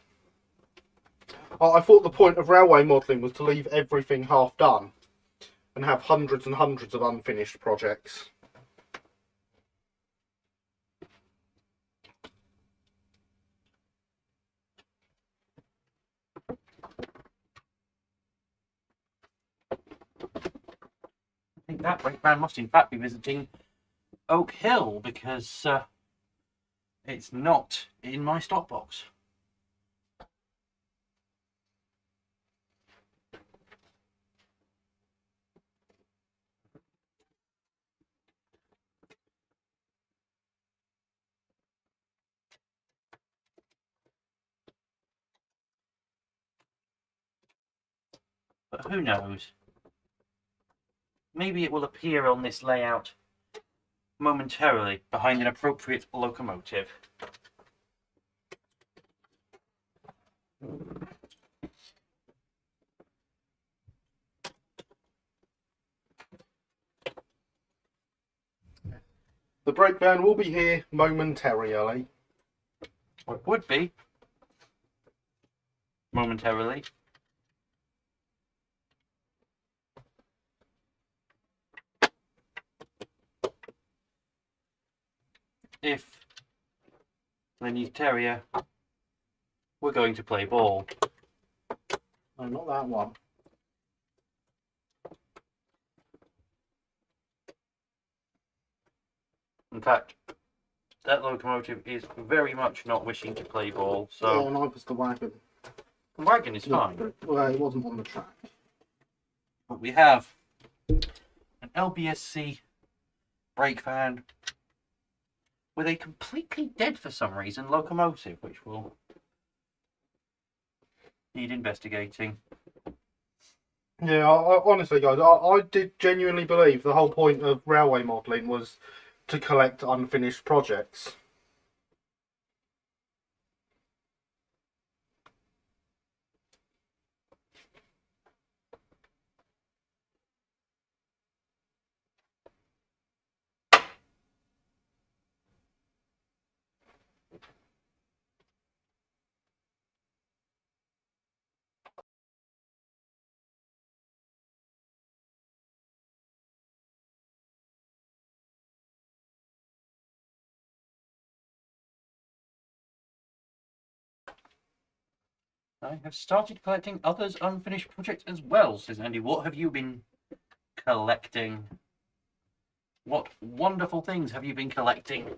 I thought the point of railway modelling was to leave everything half done and have hundreds and hundreds of unfinished projects. I think that brake van must in fact be visiting Oak Hill because it's not in my stock box. But who knows? Maybe it will appear on this layout momentarily behind an appropriate locomotive. The brake van will be here momentarily. Or it would be momentarily. If Linny's terrier were going to play ball. No, not that one. In fact, that locomotive is very much not wishing to play ball, so... Yeah, neither's the wagon. The wagon is fine. Well, it wasn't on the track. But we have an LBSC brake van with a completely dead for some reason locomotive, which will need investigating. Yeah, honestly, guys, I did genuinely believe the whole point of railway modelling was to collect unfinished projects. I have started collecting others' unfinished projects as well, says Andy. What have you been collecting? What wonderful things have you been collecting?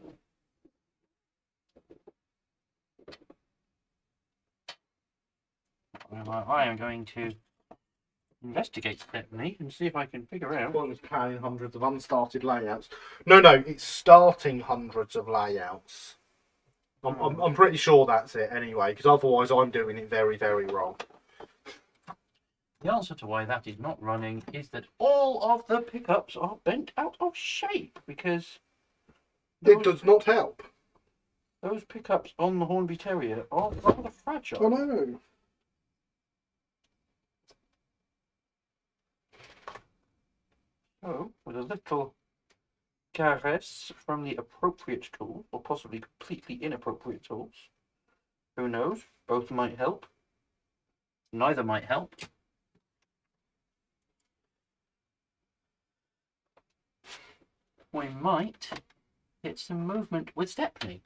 Well, I am going to investigate Stephanie and see if I can figure out. One is carrying hundreds of unstarted layouts. No, it's starting hundreds of layouts. I'm pretty sure that's it anyway, because otherwise I'm doing it very, very wrong. The answer to why that is not running is that all of the pickups are bent out of shape because It does not help. those pickups on the Hornby Terrier are rather fragile. I know. So, with a little caress from the appropriate tool, or possibly completely inappropriate tools, who knows? Both might help. Neither might help. We might get some movement with Stepney.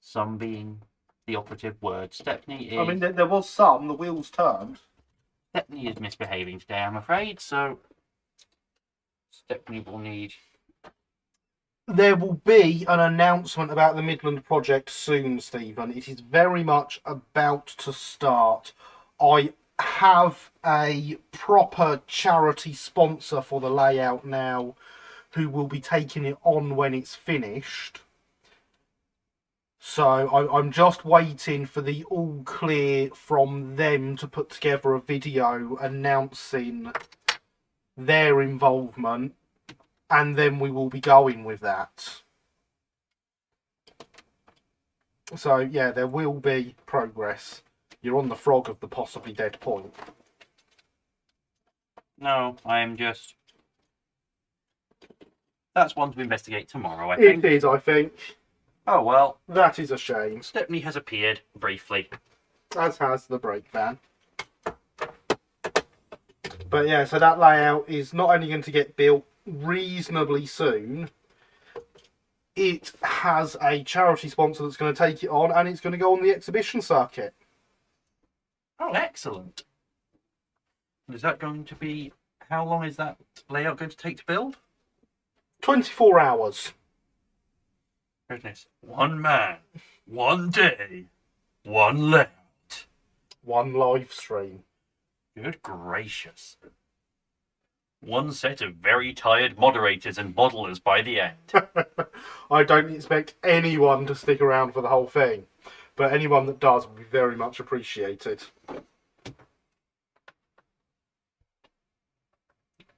Some being the operative word. Stepney is... I mean, there was some. The wheels turned. Stepney is misbehaving today, I'm afraid, so Stepney will need... There will be an announcement about the Midland project soon, Stephen. It is very much about to start. I have a proper charity sponsor for the layout now who will be taking it on when it's finished. So I'm just waiting for the all clear from them to put together a video announcing their involvement, and then we will be going with that. So yeah, there will be progress. You're on the frog of the possibly dead point. No, I am just... That's one to investigate tomorrow, I think. It is, I think. Oh, well. That is a shame. Stepney has appeared, briefly. As has the brake van. But yeah, so that layout is not only going to get built reasonably soon, it has a charity sponsor that's going to take it on, and it's going to go on the exhibition circuit. Oh, excellent. Is that going to be... How long is that layout going to take to build? 24 hours. Goodness. One man, one day, one layout. One live stream. Good gracious. One set of very tired moderators and modelers by the end. I don't expect anyone to stick around for the whole thing, but anyone that does will be very much appreciated.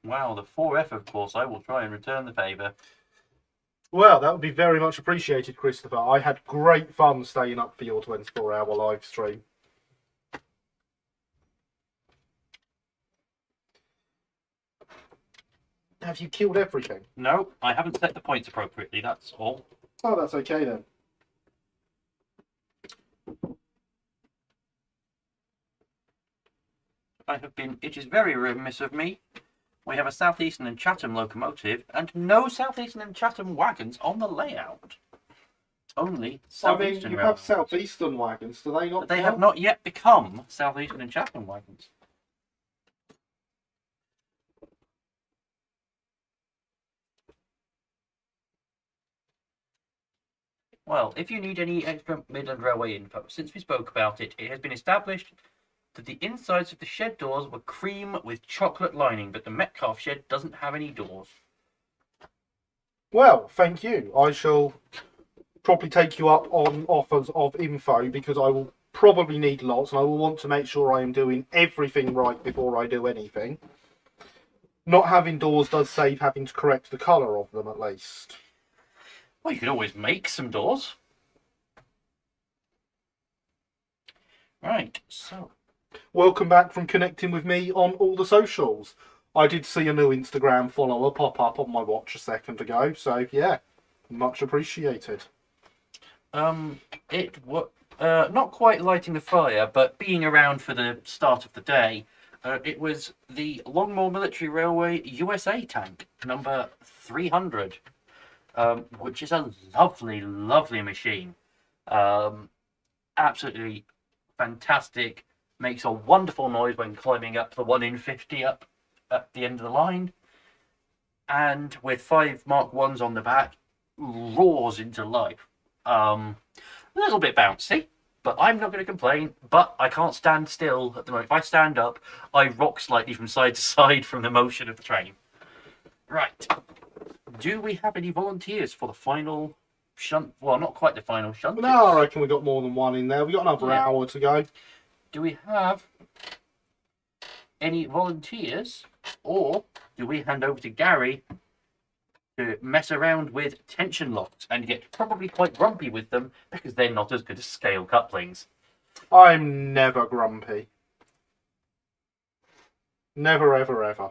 Wow, the 4F, of course. I will try and return the favour. Well, that would be very much appreciated, Christopher. I had great fun staying up for your 24-hour live stream. Have you killed everything? No, I haven't set the points appropriately, that's all. Oh, that's okay then. It is very remiss of me. We have a Southeastern and Chatham locomotive and no Southeastern and Chatham wagons on the layout. Only Southeastern you railways. have Southeastern wagons, do they not? But they have not yet become Southeastern and Chatham wagons. Well, if you need any extra Midland Railway info, since we spoke about it, it has been established that the insides of the shed doors were cream with chocolate lining, but the Metcalfe shed doesn't have any doors. Well, thank you. I shall probably take you up on offers of info because I will probably need lots and I will want to make sure I am doing everything right before I do anything. Not having doors does save having to correct the colour of them at least. Well, you could always make some doors. Right, so... Welcome back from connecting with me on all the socials. I did see a new Instagram follower pop up on my watch a second ago, so yeah, much appreciated. It was not quite lighting the fire, but being around for the start of the day. It was the Longmore Military Railway USA tank, number 300, which is a lovely, lovely machine. Absolutely fantastic, makes a wonderful noise when climbing up the 1 in 50 up at the end of the line. And with 5 Mark 1s on the back, roars into life. A little bit bouncy, but I'm not going to complain. But I can't stand still at the moment. If I stand up, I rock slightly from side to side from the motion of the train. Right. Do we have any volunteers for the final shunt? Well, not quite the final shunt. No, I reckon we got more than one in there. We got another hour to go. Do we have any volunteers, or do we hand over to Gary to mess around with tension locks and get probably quite grumpy with them because they're not as good as scale couplings? I'm never grumpy. Never, ever, ever.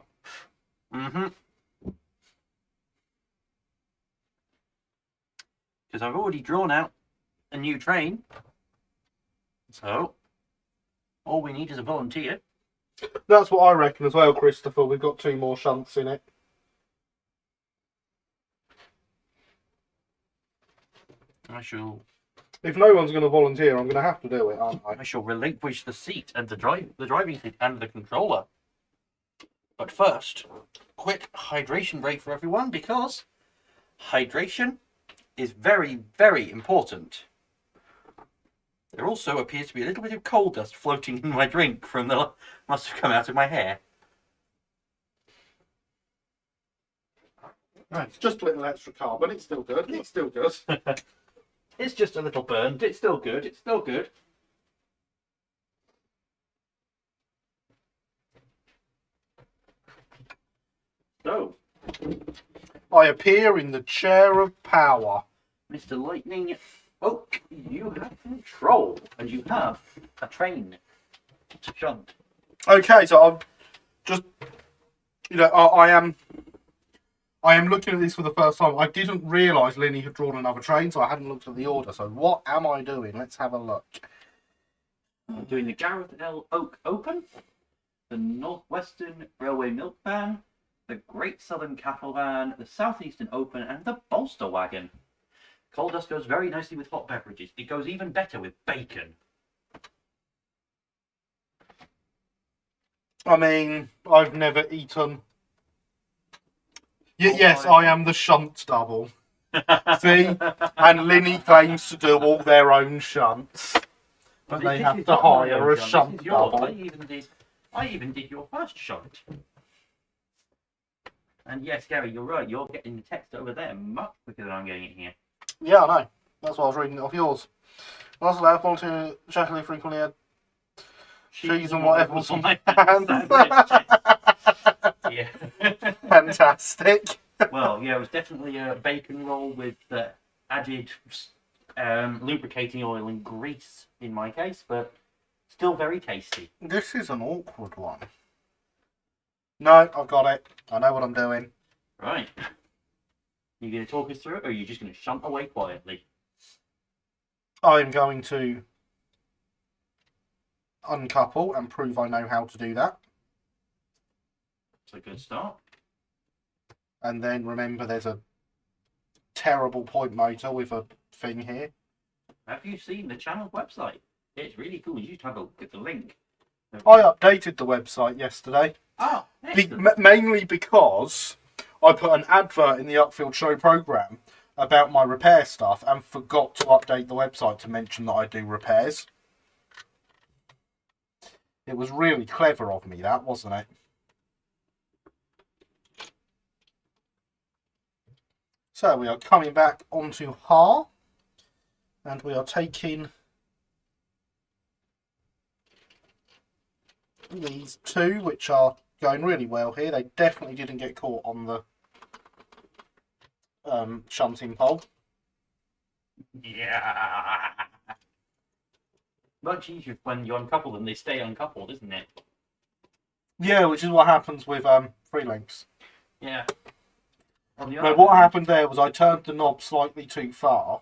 Because I've already drawn out a new train. So, all we need is a volunteer. That's what I reckon as well, Christopher. We've got 2 more shunts in it. If no one's going to volunteer, I'm going to have to do it, aren't I? I shall relinquish the seat and the driving seat and the controller. But first, quick hydration break for everyone, because hydration is very, very important. There also appears to be a little bit of coal dust floating in my drink from the... must have come out of my hair. Right, it's just a little extra carbon. It's still good. It's still good. It's just a little burned. It's still good. It's still good. So, I appear in the chair of power. Mr. Lightning Oak, you have control, and you have a train to shunt. Okay, so I'm just, I am looking at this for the first time. I didn't realise Linny had drawn another train, so I hadn't looked at the order. So what am I doing? Let's have a look. I'm doing the Gareth L. Oak Open, the Northwestern Railway Milk Van, the Great Southern Cattle Van, the Southeastern Open, and the Bolster Wagon. Coal dust goes very nicely with hot beverages. It goes even better with bacon. I mean, I've never eaten... Yes, I am the shunt double. See? And Linny claims to do all their own shunts. But they have to hire a shunt double. I even did your first shunt. And yes, Gary, you're right. You're getting the text over there much quicker than I'm getting it here. Yeah, I know. That's why I was reading it off yours. Last left, want to shattily frequently add cheese and whatever was on my hands. Yeah. Fantastic. Well, yeah, it was definitely a bacon roll with added lubricating oil and grease in my case, but still very tasty. This is an awkward one. No, I've got it. I know what I'm doing. Right. You going to talk us through it, or are you just going to shunt away quietly? I'm going to uncouple and prove I know how to do that. It's a good start. And then remember there's a terrible point motor with a thing here. Have you seen the channel website? It's really cool. You should have a look at the link. I updated the website yesterday. Oh, mainly because I put an advert in the Upfield Show programme about my repair stuff and forgot to update the website to mention that I do repairs. It was really clever of me, that, wasn't it? So we are coming back onto Har, and we are taking these 2, which are going really well here. They definitely didn't get caught on the shunting pole. Yeah. Much easier when you uncouple them, they stay uncoupled, isn't it? Yeah, which is what happens with free links. Yeah. No, what happened there was I turned the knob slightly too far.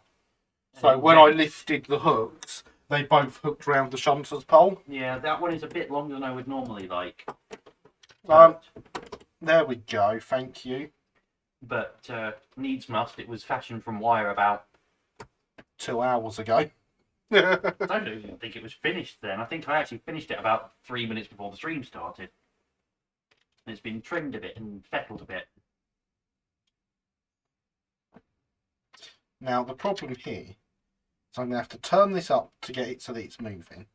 So when I lifted the hooks, they both hooked round the shunter's pole. Yeah, that one is a bit longer than I would normally like. There we go, thank you. But needs must, it was fashioned from wire about 2 hours ago. I don't even think it was finished then. I think I actually finished it about 3 minutes before the stream started. And it's been trimmed a bit and fettled a bit. Now, the problem here is I'm going to have to turn this up to get it so that it's moving.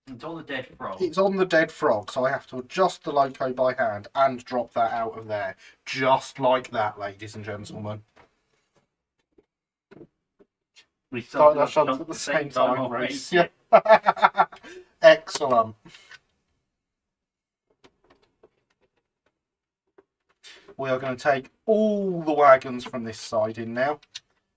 It's on the dead frog. It's on the dead frog, so I have to adjust the loco by hand and drop that out of there. Just like that, ladies and gentlemen. We Started started our our shunts shunt at the same time, Grace. Yeah. Yeah. Excellent. We are going to take all the wagons from this side in now,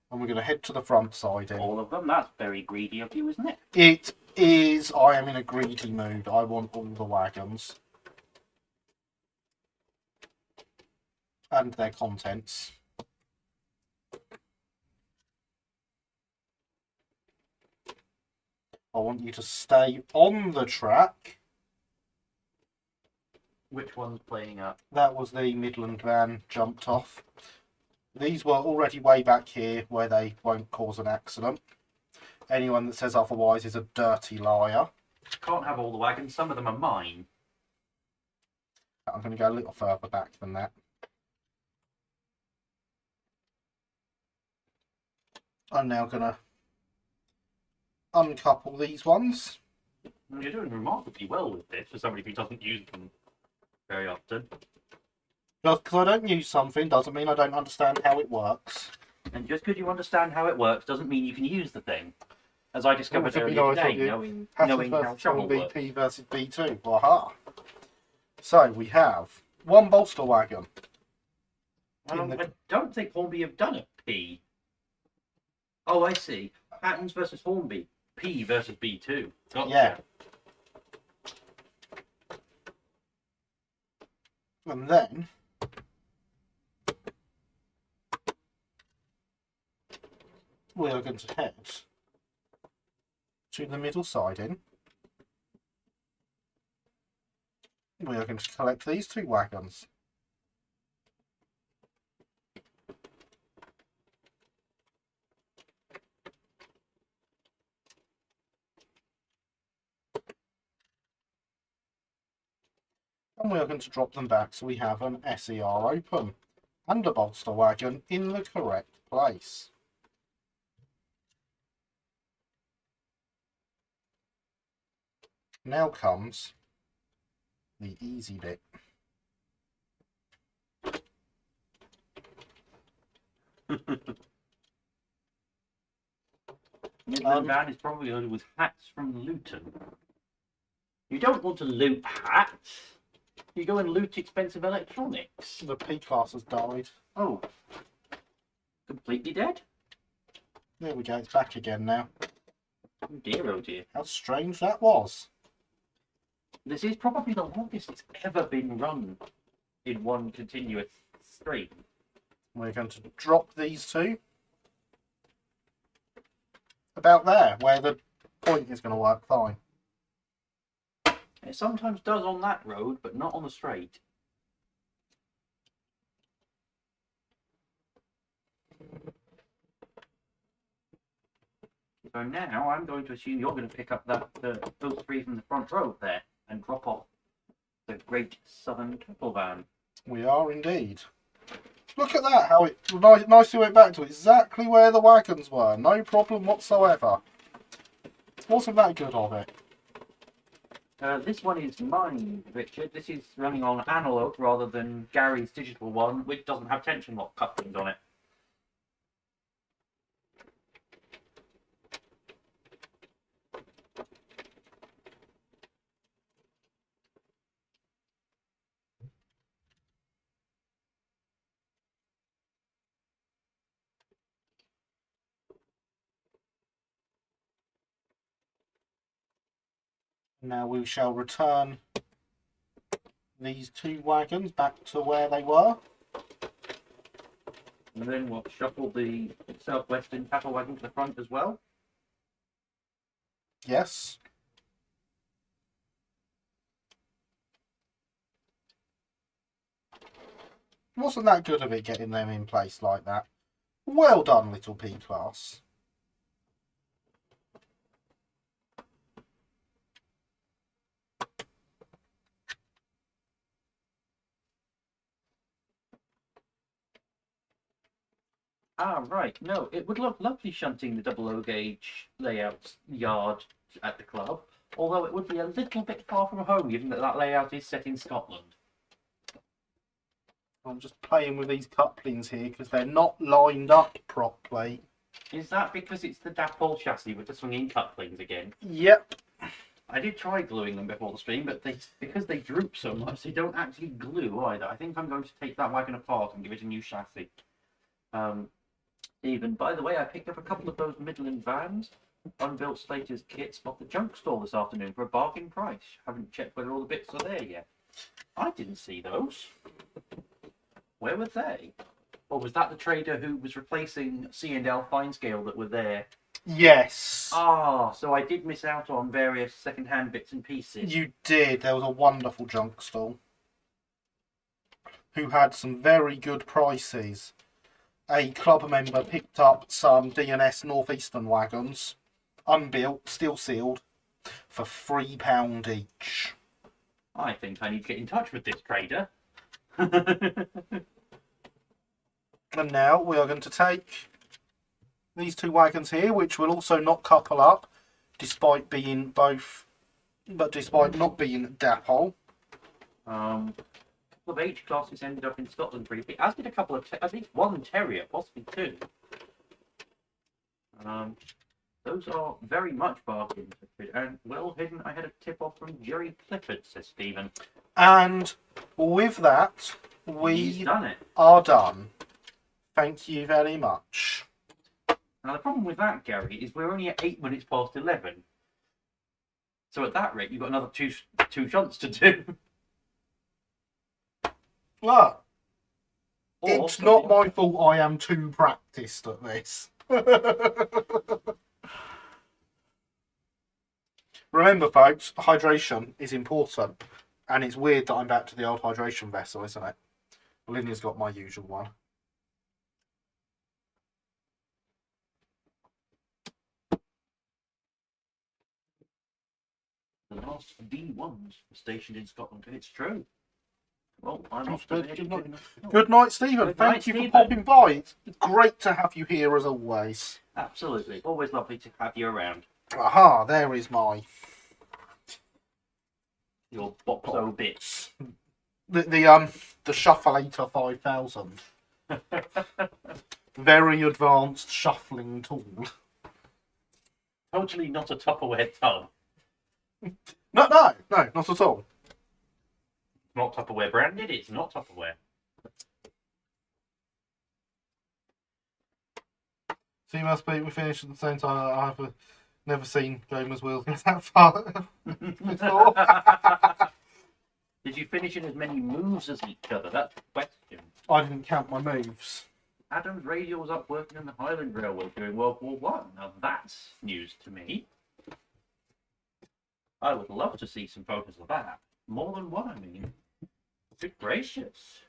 and we're going to head to the front side in. All of them? That's very greedy of you, isn't it? It is. I am in a greedy mood. I want all the wagons. And their contents. I want you to stay on the track. Which one's playing up? That was the Midland van jumped off. These were already way back here where they won't cause an accident. Anyone that says otherwise is a dirty liar. Can't have all the wagons. Some of them are mine. I'm going to go a little further back than that. I'm now going to uncouple these ones. You're doing remarkably well with this for somebody who doesn't use them very often. Just because I don't use something doesn't mean I don't understand how it works. And just because you understand how it works doesn't mean you can use the thing. As I discovered Oh, earlier I thought today, you- knowing Hassel how versus shovel works. BP versus B2. Aha. So we have one bolster wagon. I don't think Hornby have done a P. Oh, I see. Pattons versus Hornby. P versus B2. Gotcha. Yeah. And then we are going to head to the middle siding. We are going to collect these two wagons. And we are going to drop them back so we have an SER open and a bolster wagon in the correct place. Now comes the easy bit. Midland van is probably loaded with hats from Luton. You don't want to loot hats. You go and loot expensive electronics. The P-Class has died. Oh. Completely dead? There we go, it's back again now. Oh dear, oh dear. How strange that was. This is probably the longest it's ever been run in one continuous stream. We're going to drop these two about there, where the point is going to work fine. It sometimes does on that road, but not on the straight. So now I'm going to assume you're going to pick up that those three from the front row there and drop off the Great Southern Cattle Van. We are indeed. Look at that, how it nicely went back to exactly where the wagons were. No problem whatsoever. Wasn't that good of it? This one is mine, Richard. This is running on analog rather than Gary's digital one, which doesn't have tension lock couplings on it. Now we shall return these two wagons back to where they were. And then we'll shuffle the Southwestern cattle wagon to the front as well. Yes. Wasn't that good of it getting them in place like that? Well done, little P-Class. Ah, right. No, it would look lovely shunting the double O gauge layout yard at the club, although it would be a little bit far from home, given that that layout is set in Scotland. I'm just playing with these couplings here because they're not lined up properly. Is that because it's the Dapol chassis with the swinging couplings again? Yep. I did try gluing them before the stream, but because they droop so much, they don't actually glue either. I think I'm going to take that wagon apart and give it a new chassis. Even, by the way, I picked up a couple of those Midland vans, unbuilt Slater's kits, off the junk store this afternoon for a bargain price. Haven't checked whether all the bits are there yet. I didn't see those. Where were they? Or was that the trader who was replacing C&L fine scale that were there? Yes. Ah, so I did miss out on various second-hand bits and pieces. You did. There was a wonderful junk stall who had some very good prices. A club member picked up some D&S Northeastern wagons, unbuilt, still sealed, for £3 each. I think I need to get in touch with this trader. And now we are going to take these two wagons here, which will also not couple up, despite being both, but despite not being Dapol. A couple of H classes ended up in Scotland briefly, as did a couple of, at least one Terrier, possibly two. Those are very much bargains, and well hidden. I had a tip off from Jerry Clifford, says Stephen. And with that, He's we done it. are done. Thank you very much. Now the problem with that, Gary, is we're only at 8 minutes past 11. So at that rate, you've got another two shunts to do. Well, Or it's not my fault I am too practiced at this. Remember, folks, hydration is important. And it's weird that I'm back to the old hydration vessel, isn't it? Linny's got my usual one. The last D1s were stationed in Scotland. It's true. Well, I'm off Good, to good bed. night. Good night, Stephen. Good Thank night, you Stephen. for popping by. It's great to have you here as always. Absolutely. Always lovely to have you around. Aha, there is my Your Boxo bits. the Shuffleator 5000. Very advanced shuffling tool. Totally not a Tupperware tub. No, not at all. Not Tupperware branded, it's not Tupperware. So you must be, we finished at the same time. I've never seen Gamers Wheels go that far before. Did you finish in as many moves as each other? That's the question. I didn't count my moves. Adam's radio was up working on the Highland Railway during World War One. Now that's news to me. I would love to see some photos of that. More than one, I mean. Good gracious.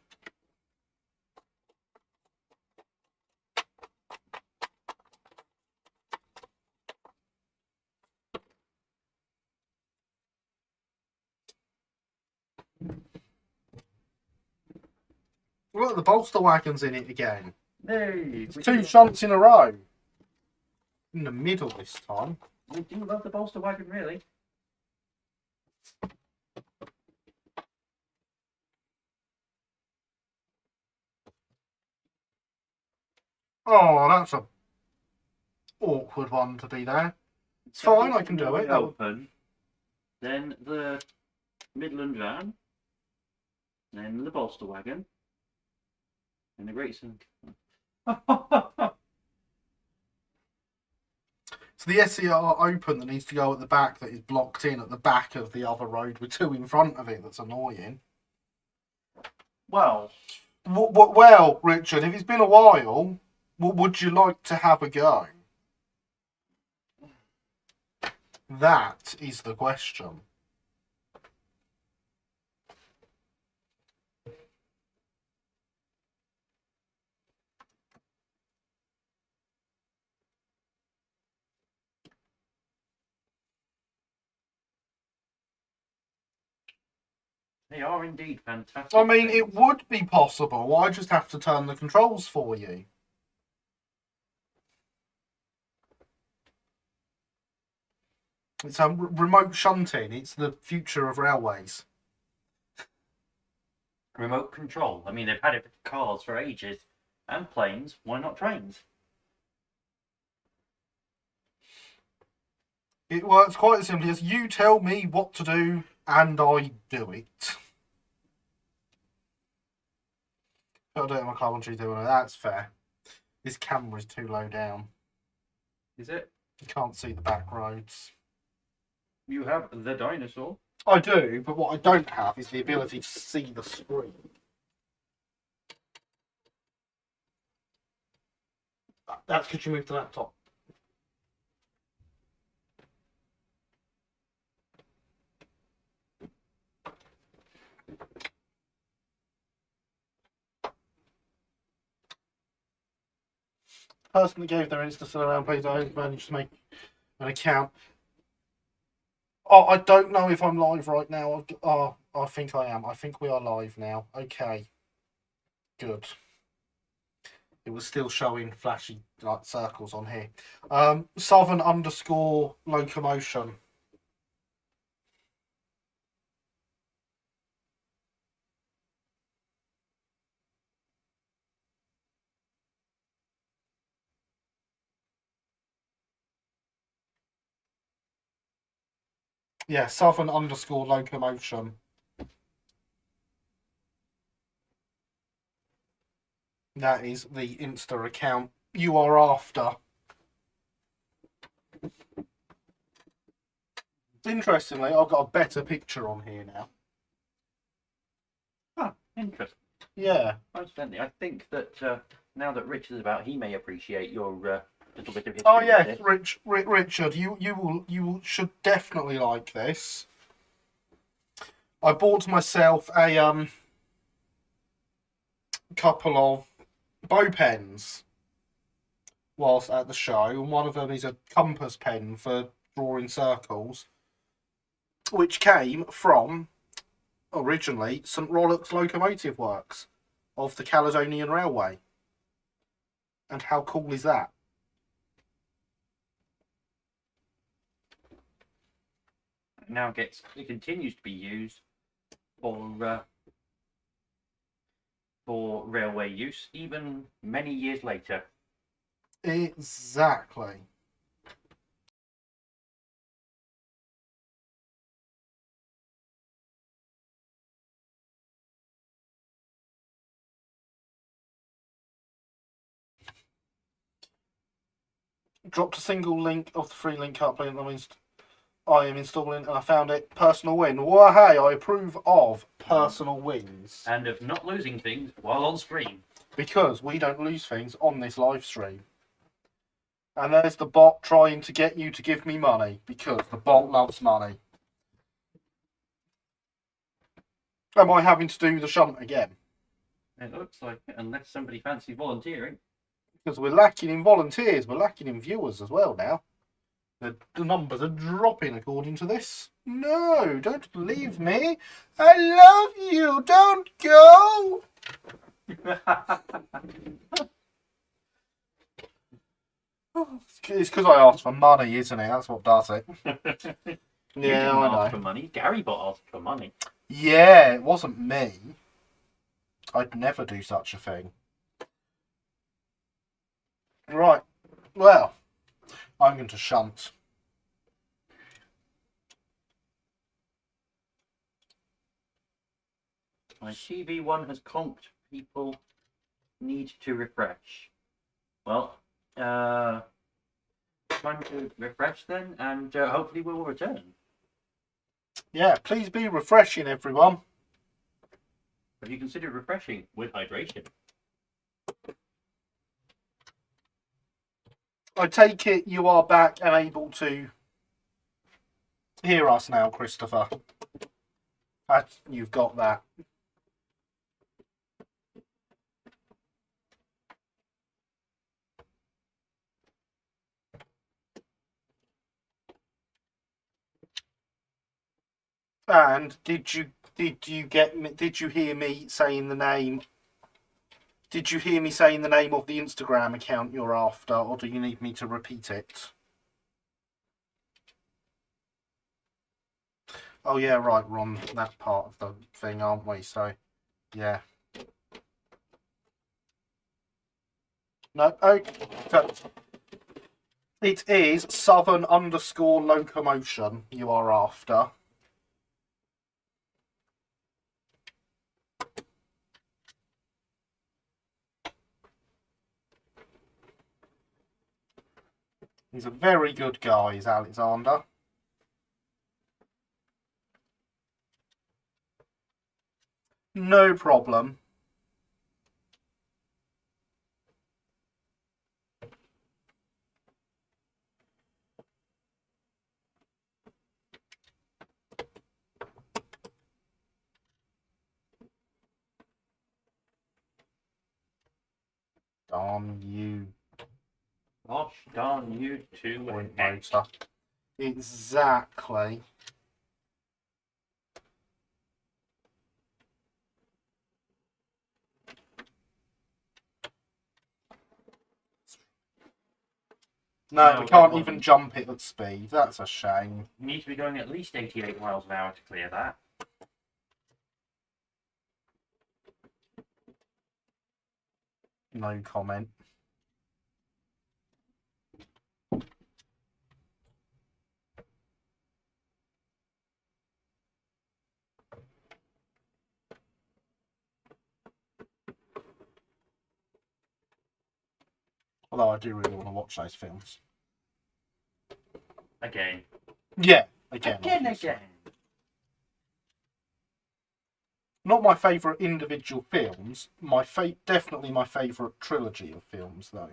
Look, the bolster wagon's in it again. Hey, It's two shunts in a row. In the middle this time. We do love the bolster wagon, really. Oh, that's a awkward one to be there. It's fine, I can do it. Open. Then the Midland van. Then the bolster wagon. And the great sink. So the SCR open that needs to go at the back that is blocked in at the back of the other road with two in front of it. That's annoying. Well, Well, Richard, if it's been a while, would you like to have a go? That is the question. they are indeed fantastic. I mean, things. it would be possible. I just have to turn the controls for you. It's remote shunting. It's the future of railways. Remote control. I mean, they've had it for cars for ages. And planes. Why not trains? It works quite as simply as you tell me what to do and I do it. I'll do it in my carpentry doing it. That's fair. This camera's too low down. Is it? You can't see the back roads. You have the dinosaur. I do, but what I don't have is the ability to see the screen. That's because you moved the laptop. The person that gave their Insta still around, please. I managed to make an account. Oh, I don't know if I'm live right now. Oh, I think I am. I think we are live now. Okay. Good. It was still showing flashy like circles on here. Southern _ locomotion. Yeah, Southern _ locomotion. That is the Insta account you are after. Interestingly, I've got a better picture on here now. Ah, interesting. Yeah. Absolutely. I think that now that Rich is about, he may appreciate your little bit of history. Oh yes, Richard, you should definitely like this. I bought myself a couple of bow pens whilst at the show, and one of them is a compass pen for drawing circles, which came from originally St Rollock's Locomotive Works of the Caledonian Railway. And how cool is that? Now it continues to be used for railway use, even many years later. Exactly. Dropped a single link of the free link coupling that I am installing, and I found it. Personal win. Well, hey, I approve of personal wins. And of not losing things while on stream. Because we don't lose things on this live stream. And there's the bot trying to get you to give me money, because the bot loves money. Am I having to do the shunt again? It looks like it, unless somebody fancies volunteering. Because we're lacking in volunteers, we're lacking in viewers as well now. The numbers are dropping according to this. No, don't leave me. I love you. Don't go. It's because I asked for money, isn't it? That's what does it. Yeah, I know. Ask for money. Gary bot asked for money. Yeah, it wasn't me. I'd never do such a thing. Right. Well, I'm going to shunt. My TV1 has conked. People need to refresh. Well, time to refresh then, and hopefully we will return. Yeah, please be refreshing, everyone. Have you considered refreshing with hydration? I take it you are back and able to hear us now, Christopher. You've got that. And did you hear me saying the name? Did you hear me saying the name of the Instagram account you're after, or do you need me to repeat it? Oh yeah, right, we're on that part of the thing, aren't we? So, yeah. No, okay. So, it is Southern _ locomotion you are after. He's a very good guy, is Alexander. No problem. Darn you. Gosh darn you two. Point motor. Exactly. No, No, we can't Everone. even jump it at speed. That's a shame. You need to be going at least 88 miles an hour to clear that. No comment. Although I do really want to watch those films. Again. Yeah, again. Not my favourite individual films. Definitely my favourite trilogy of films, though.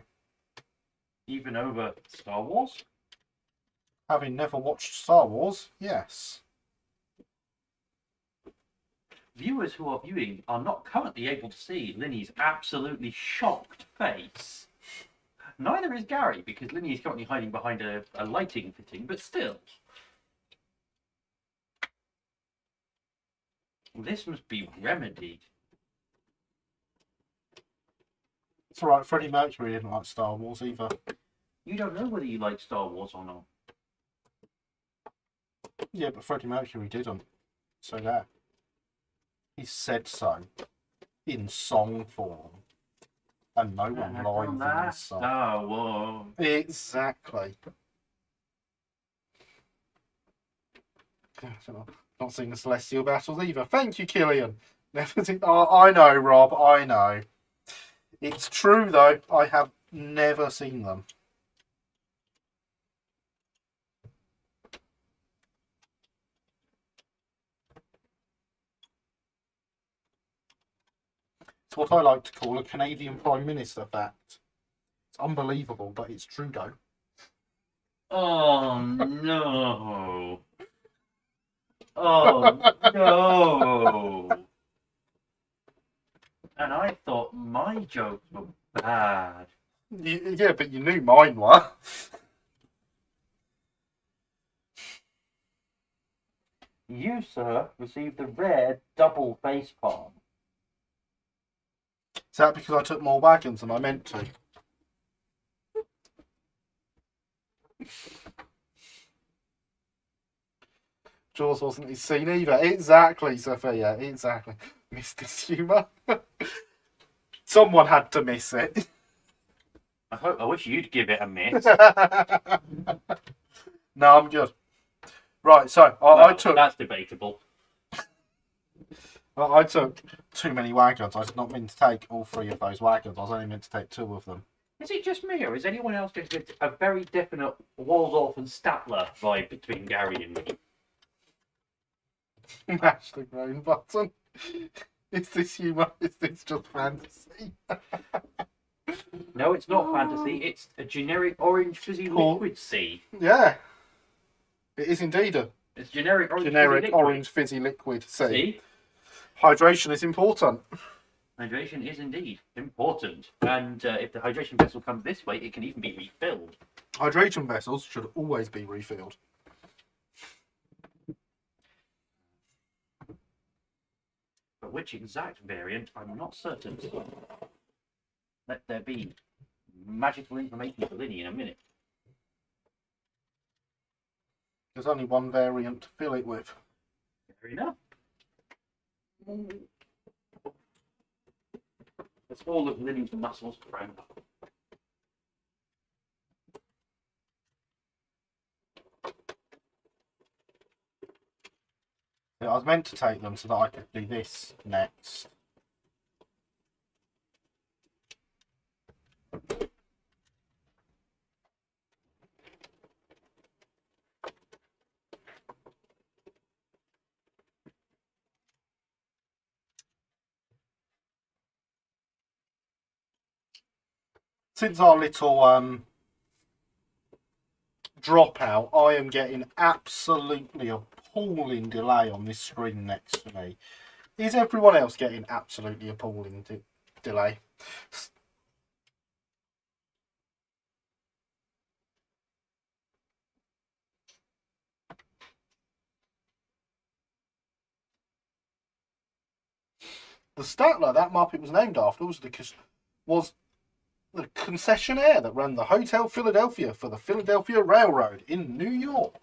Even over Star Wars? Having never watched Star Wars, yes. Viewers who are viewing are not currently able to see Linny's absolutely shocked face. Neither is Gary, because Linny is currently hiding behind a lighting fitting, but still. This must be remedied. It's alright, Freddie Mercury didn't like Star Wars either. You don't know whether you like Star Wars or not. Yeah, but Freddie Mercury didn't. So there. He said so. In song form. And no one lied in this song. Star Wars. Exactly. Not seen the Celestial Battles either. Thank you, Killian. Never seen. Oh, I know, Rob. I know. It's true though. I have never seen them. It's what I like to call a Canadian Prime Minister fact. It's unbelievable, but it's Trudeau. Oh no. Oh no. And I thought my jokes were bad. Yeah, but you knew mine were. You, sir, received the rare double face palm. Is that because I took more wagons than I meant to? Jaws wasn't his scene either. Exactly, Sophia. Exactly. Missed this humour. Someone had to miss it. I wish you'd give it a miss. No, I'm good. Right, so I took. That's debatable. I took too many wagons. I did not mean to take all 3 of those wagons. I was only meant to take 2 of them. Is it just me, or is anyone else just get a very definite Waldorf and Statler vibe between Gary and me? Mash the groan button. Is this humour? Is this just fantasy? No, it's not fantasy. It's a generic orange fizzy liquid sea. Yeah. It is indeed a It's generic orange generic fizzy liquid. orange fizzy liquid sea. See? Hydration is important. Hydration is indeed important. And if the hydration vessel comes this way, it can even be refilled. Hydration vessels should always be refilled. But which exact variant, I'm not certain. Let there be magical information for Linny in a minute. There's only one variant to fill it with. Fair enough. It's all of Linny's muscles crammed up. I was meant to take them so that I could do this next. Since our little dropout, I am getting absolutely appalling delay on this screen next to me. Is everyone else getting absolutely appalling delay? The Statler that Muppet was named after was the concessionaire that ran the Hotel Philadelphia for the Philadelphia Railroad in New York.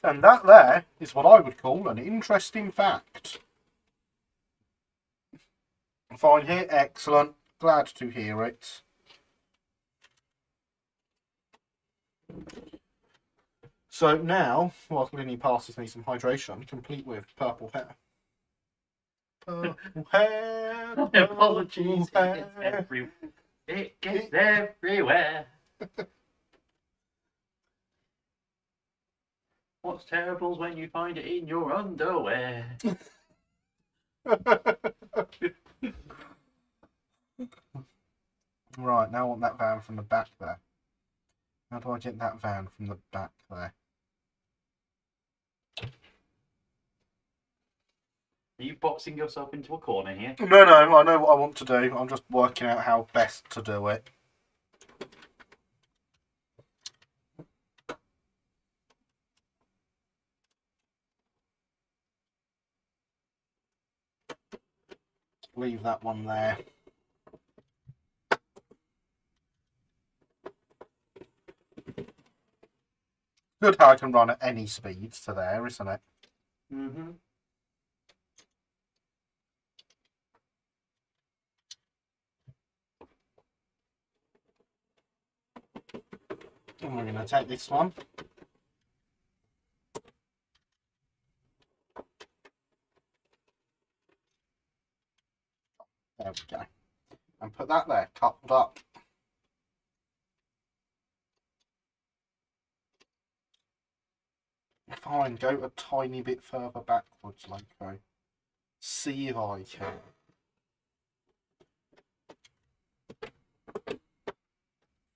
And that there is what I would call an interesting fact. Fine here, excellent. Glad to hear it. So now, whilst Linny passes me some hydration, complete with purple hair. Purple hair. Apologies. Hair. It gets everywhere. What's terrible is when you find it in your underwear. Right, now I want that van from the back there. How do I get that van from the back there? Are you boxing yourself into a corner here? No, I know what I want to do. I'm just working out how best to do it. Leave that one there. Good how I can run at any speeds to there, isn't it? Mm-hmm. And we're going to take this one. There we go. And put that there, coupled up. Fine, go a tiny bit further backwards, Loco. See if I can.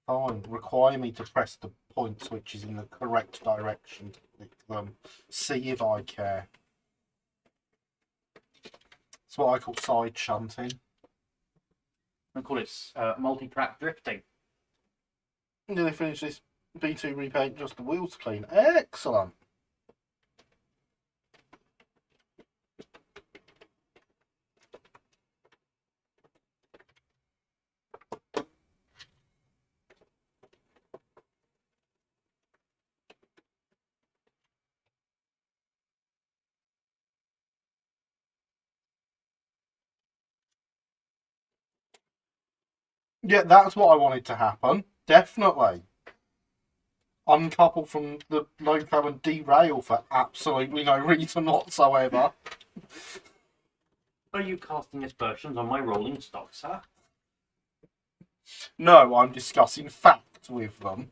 Fine, require me to press the point switches in the correct direction to click them. See if I care. It's what I call side shunting. I call it multi-track drifting. Nearly finished this B2 repaint, just the wheels clean. Excellent. Yeah, that's what I wanted to happen. Definitely. Uncouple from the loco and derail for absolutely no reason whatsoever. Are you casting aspersions on my rolling stock, sir? No, I'm discussing facts with them.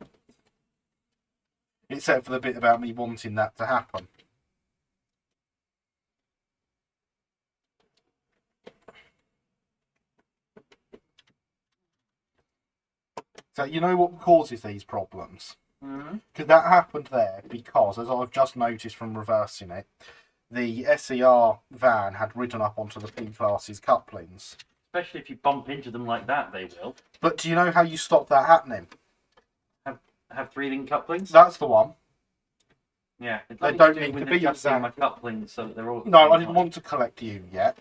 Except for the bit about me wanting that to happen. So you know what causes these problems? Because that happened there because, as I've just noticed from reversing it, the SER van had ridden up onto the P-Class's couplings. Especially if you bump into them like that, they will. But do you know how you stop that happening? Have 3-link couplings? That's the one. Yeah. They don't need to be adjusting my exact. couplings so that they're all... No, I didn't want to collect you yet.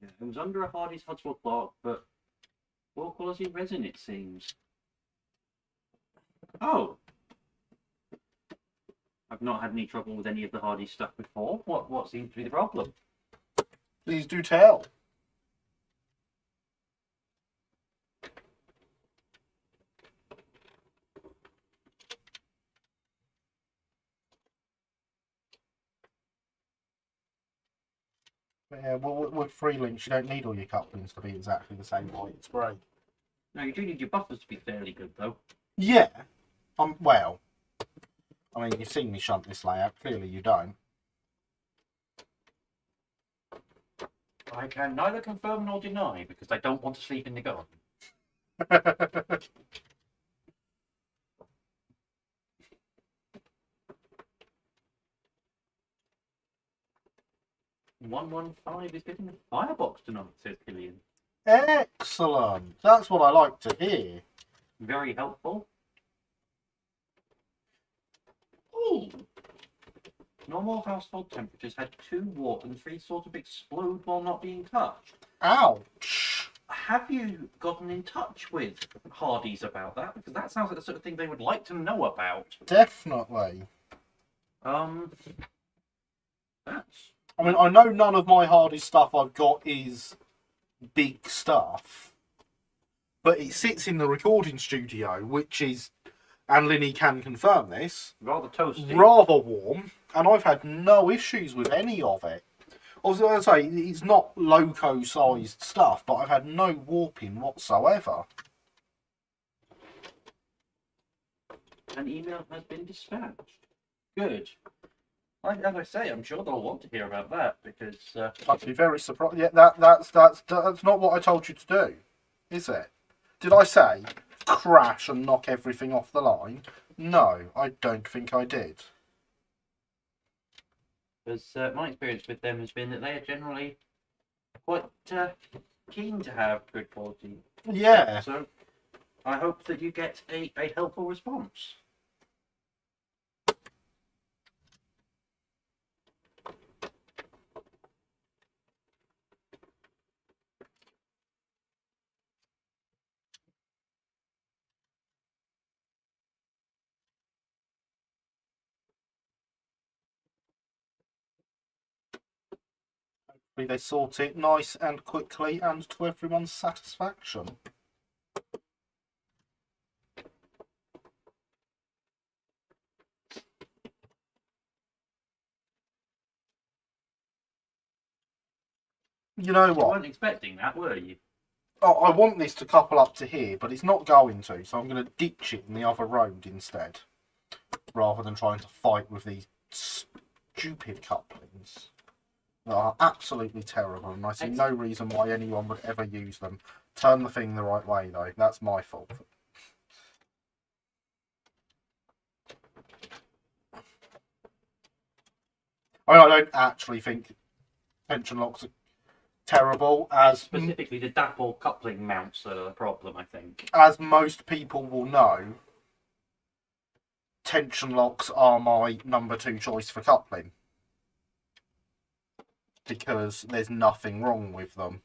Yeah, it was under a Hardy's hotspot block, but poor quality resin, it seems. Oh. I've not had any trouble with any of the Hardy stuff before. What seems to be the problem? Please do tell. Yeah, well, with free links, you don't need all your couplings to be exactly the same height. It's great. No, you do need your buffers to be fairly good, though. Yeah. Well, I mean, you've seen me shunt this layout. Clearly, you don't. I can neither confirm nor deny because I don't want to sleep in the garden. "115 is getting a firebox tonight," says Killian. Excellent. That's what I like to hear. Very helpful. Ooh. Normal household temperatures had 2 warp and 3 sort of explode while not being touched. Ouch. Have you gotten in touch with Hardy's about that? Because that sounds like the sort of thing they would like to know about. Definitely. That's... I mean, I know none of my hardest stuff I've got is big stuff, but it sits in the recording studio, which is, and Linny can confirm this, rather toasty. rather warm, and I've had no issues with any of it. I was going to say, it's not loco-sized stuff, but I've had no warping whatsoever. An email has been dispatched. Good. As I say, I'm sure they'll want to hear about that because... I'd be very surprised. Yeah, that's not what I told you to do, is it? Did I say crash and knock everything off the line? No, I don't think I did. Because my experience with them has been that they are generally quite keen to have good quality. Yeah. So I hope that you get a helpful response. Hopefully they sort it nice and quickly and to everyone's satisfaction. You know You what? weren't expecting that, were you? Oh, I want this to couple up to here, but it's not going to, so I'm going to ditch it in the other road instead, rather than trying to fight with these stupid couplings that are absolutely terrible, and I see no reason why anyone would ever use them. Turn the thing the right way, though. That's my fault. I don't actually think tension locks are terrible, as Specifically, the dapple coupling mounts are the problem, I think. as most people will know. Tension locks are my number 2 choice for coupling because there's nothing wrong with them.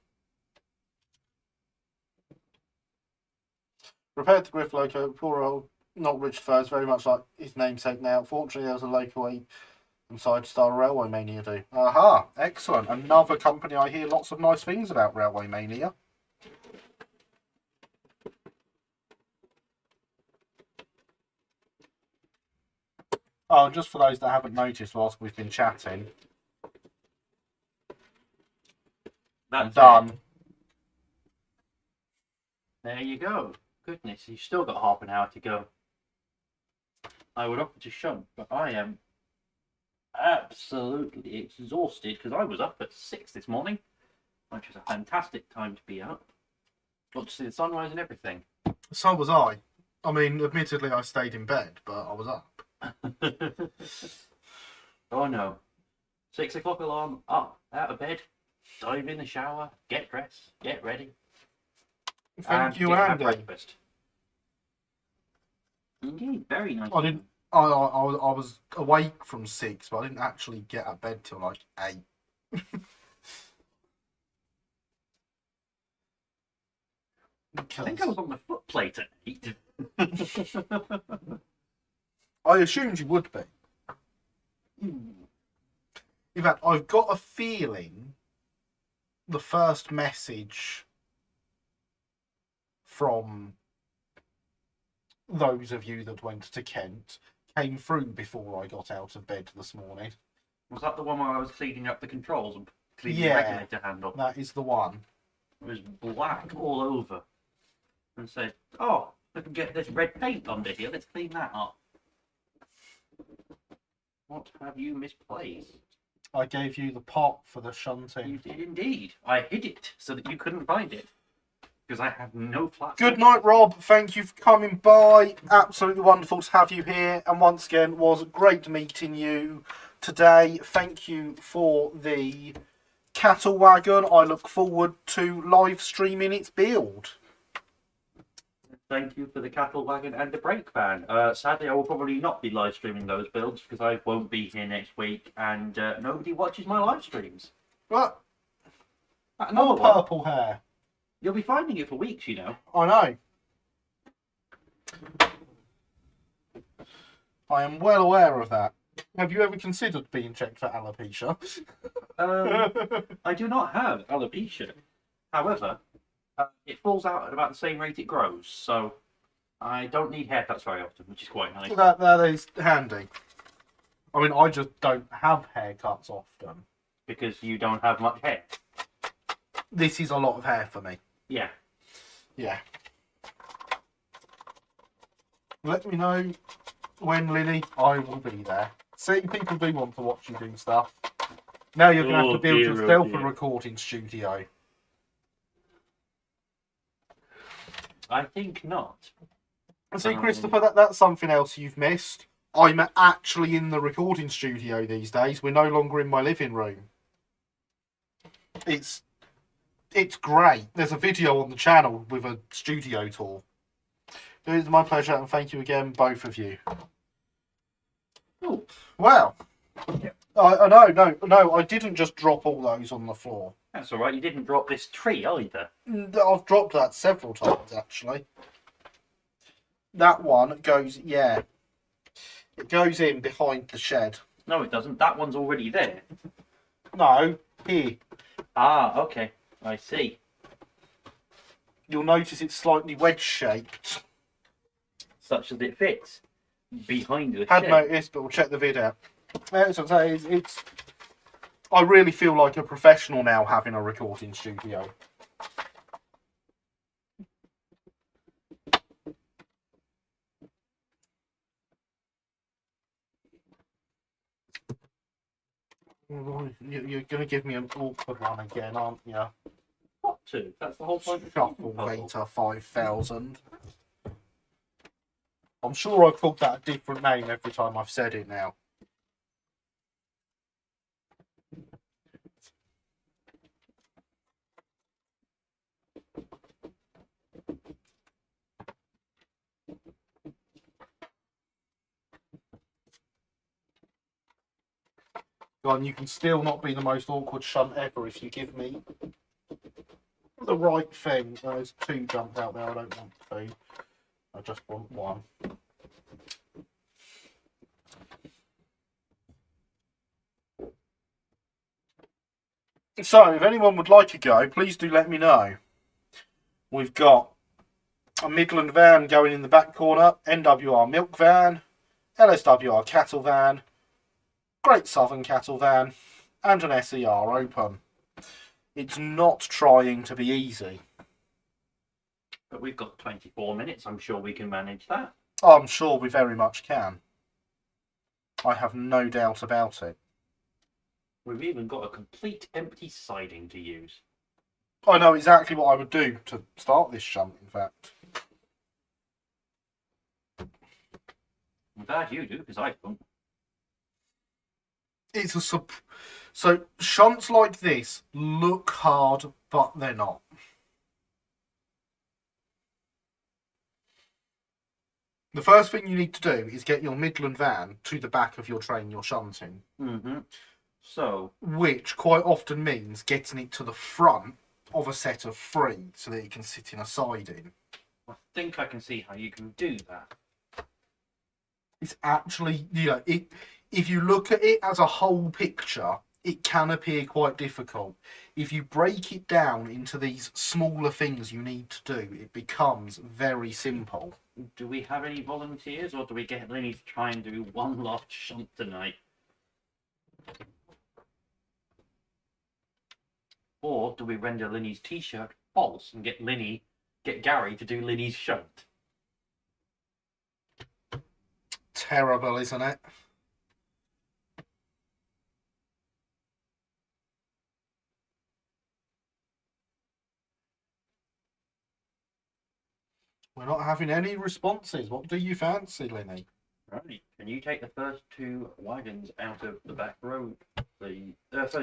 Repaired the Griff loco, poor old, not Richard Furs, very much like his namesake now. Fortunately, there was a loco inside Star Railway Mania do. Aha, excellent. Another company I hear lots of nice things about, Railway Mania. Oh, just for those that haven't noticed whilst we've been chatting, I'm done. It. There you go. Goodness, you've still got half an hour to go. I would offer to shunt, but I am absolutely exhausted because I was up at 6 this morning, which was a fantastic time to be up. Got to see the sunrise and everything. So was I. I mean, admittedly, I stayed in bed, but I was up. Oh no. 6 o'clock alarm, up, out of bed, dive in the shower, get dressed, get ready. Thank you, have Andy. breakfast. Indeed, very nice. I didn't. I was awake from 6, but I didn't actually get out of bed till like 8. I think I was on my foot plate at 8. I assumed you would be. In fact, I've got a feeling the first message from those of you that went to Kent came through before I got out of bed this morning. Was that the one where I was cleaning up the controls and cleaning the Yeah. regulator handle? That is the one. It was black all over. And said, oh, I can get this red paint under here, let's clean that up. What have you misplaced? I gave you the pot for the You shunting. did indeed. I hid it so that you couldn't find it. Because I have no platform. Good night, Rob. Thank you for coming by. Absolutely wonderful to have you here. And once again, was great meeting you today. Thank you for the cattle wagon. I look forward to live streaming its build. Thank you for the cattle wagon and the brake van. Sadly, I will probably not be live streaming those builds because I won't be here next week and nobody watches my live streams. What? Another More one. purple hair. You'll be finding it for weeks, you know. I know. I am well aware of that. Have you ever considered being checked for alopecia? I do not have alopecia. However, it falls out at about the same rate it grows, so I don't need haircuts very often, which is quite nice. That is handy. I mean, I just don't have haircuts often. Because you don't have much hair. This is a lot of hair for me. Yeah. Yeah. Let me know when, Linny. I will be there. See, people do want to watch you do stuff. Now you're going to have to build yourself a recording studio. I think not. See, Christopher, that's something else you've missed. I'm actually in the recording studio these days. We're no longer in my living room. It's great. There's a video on the channel with a studio tour. It is my pleasure, and thank you again, both of you. Oh. Well, no, I didn't just drop all those on the floor. That's alright, you didn't drop this tree either. I've dropped that several times, actually. That one goes, yeah. It goes in behind the shed. No, it doesn't. That one's already there. No, here. Ah, okay. I see. You'll notice it's slightly wedge-shaped. Such as it fits behind the Had shed. noticed, but we'll check the vid out. As I say, it's. I really feel like a professional now having a recording studio. You're going to give me an awkward one again, aren't you? What to? That's the whole point of the Shuffle puzzle. Beta 5000. I'm sure I've called that a different name every time I've said it now. And you can still not be the most awkward shunt ever if you give me the right thing. There's two jumped out there. I don't want two. I just want one. So, if anyone would like a go, please do let me know. We've got a Midland van going in the back corner, NWR milk van, LSWR cattle van, Great Southern cattle van, and an SER open. It's not trying to be easy. But we've got 24 minutes. I'm sure we can manage that. I'm sure we very much can. I have no doubt about it. We've even got a complete empty siding to use. I know exactly what I would do to start this shunt, in fact. I'm glad you do, because I don't. It's a so shunts like this look hard, but they're not. The first thing you need to do is get your Midland van to the back of your train you're shunting. Mm-hmm. So, Which quite often means getting it to the front of a set of three so that it can sit in a siding. I think I can see how you can do that. It's actually, if you look at it as a whole picture, it can appear quite difficult. If you break it down into these smaller things you need to do, it becomes very simple. Do we have any volunteers, or do we get Linny to try and do one last shunt tonight? Or do we render Linny's t-shirt false and get Gary to do Linny's shunt? Terrible, isn't it? We're not having any responses. What do you fancy, Linny? Right. Can you take the first 2 wagons out of the back road? First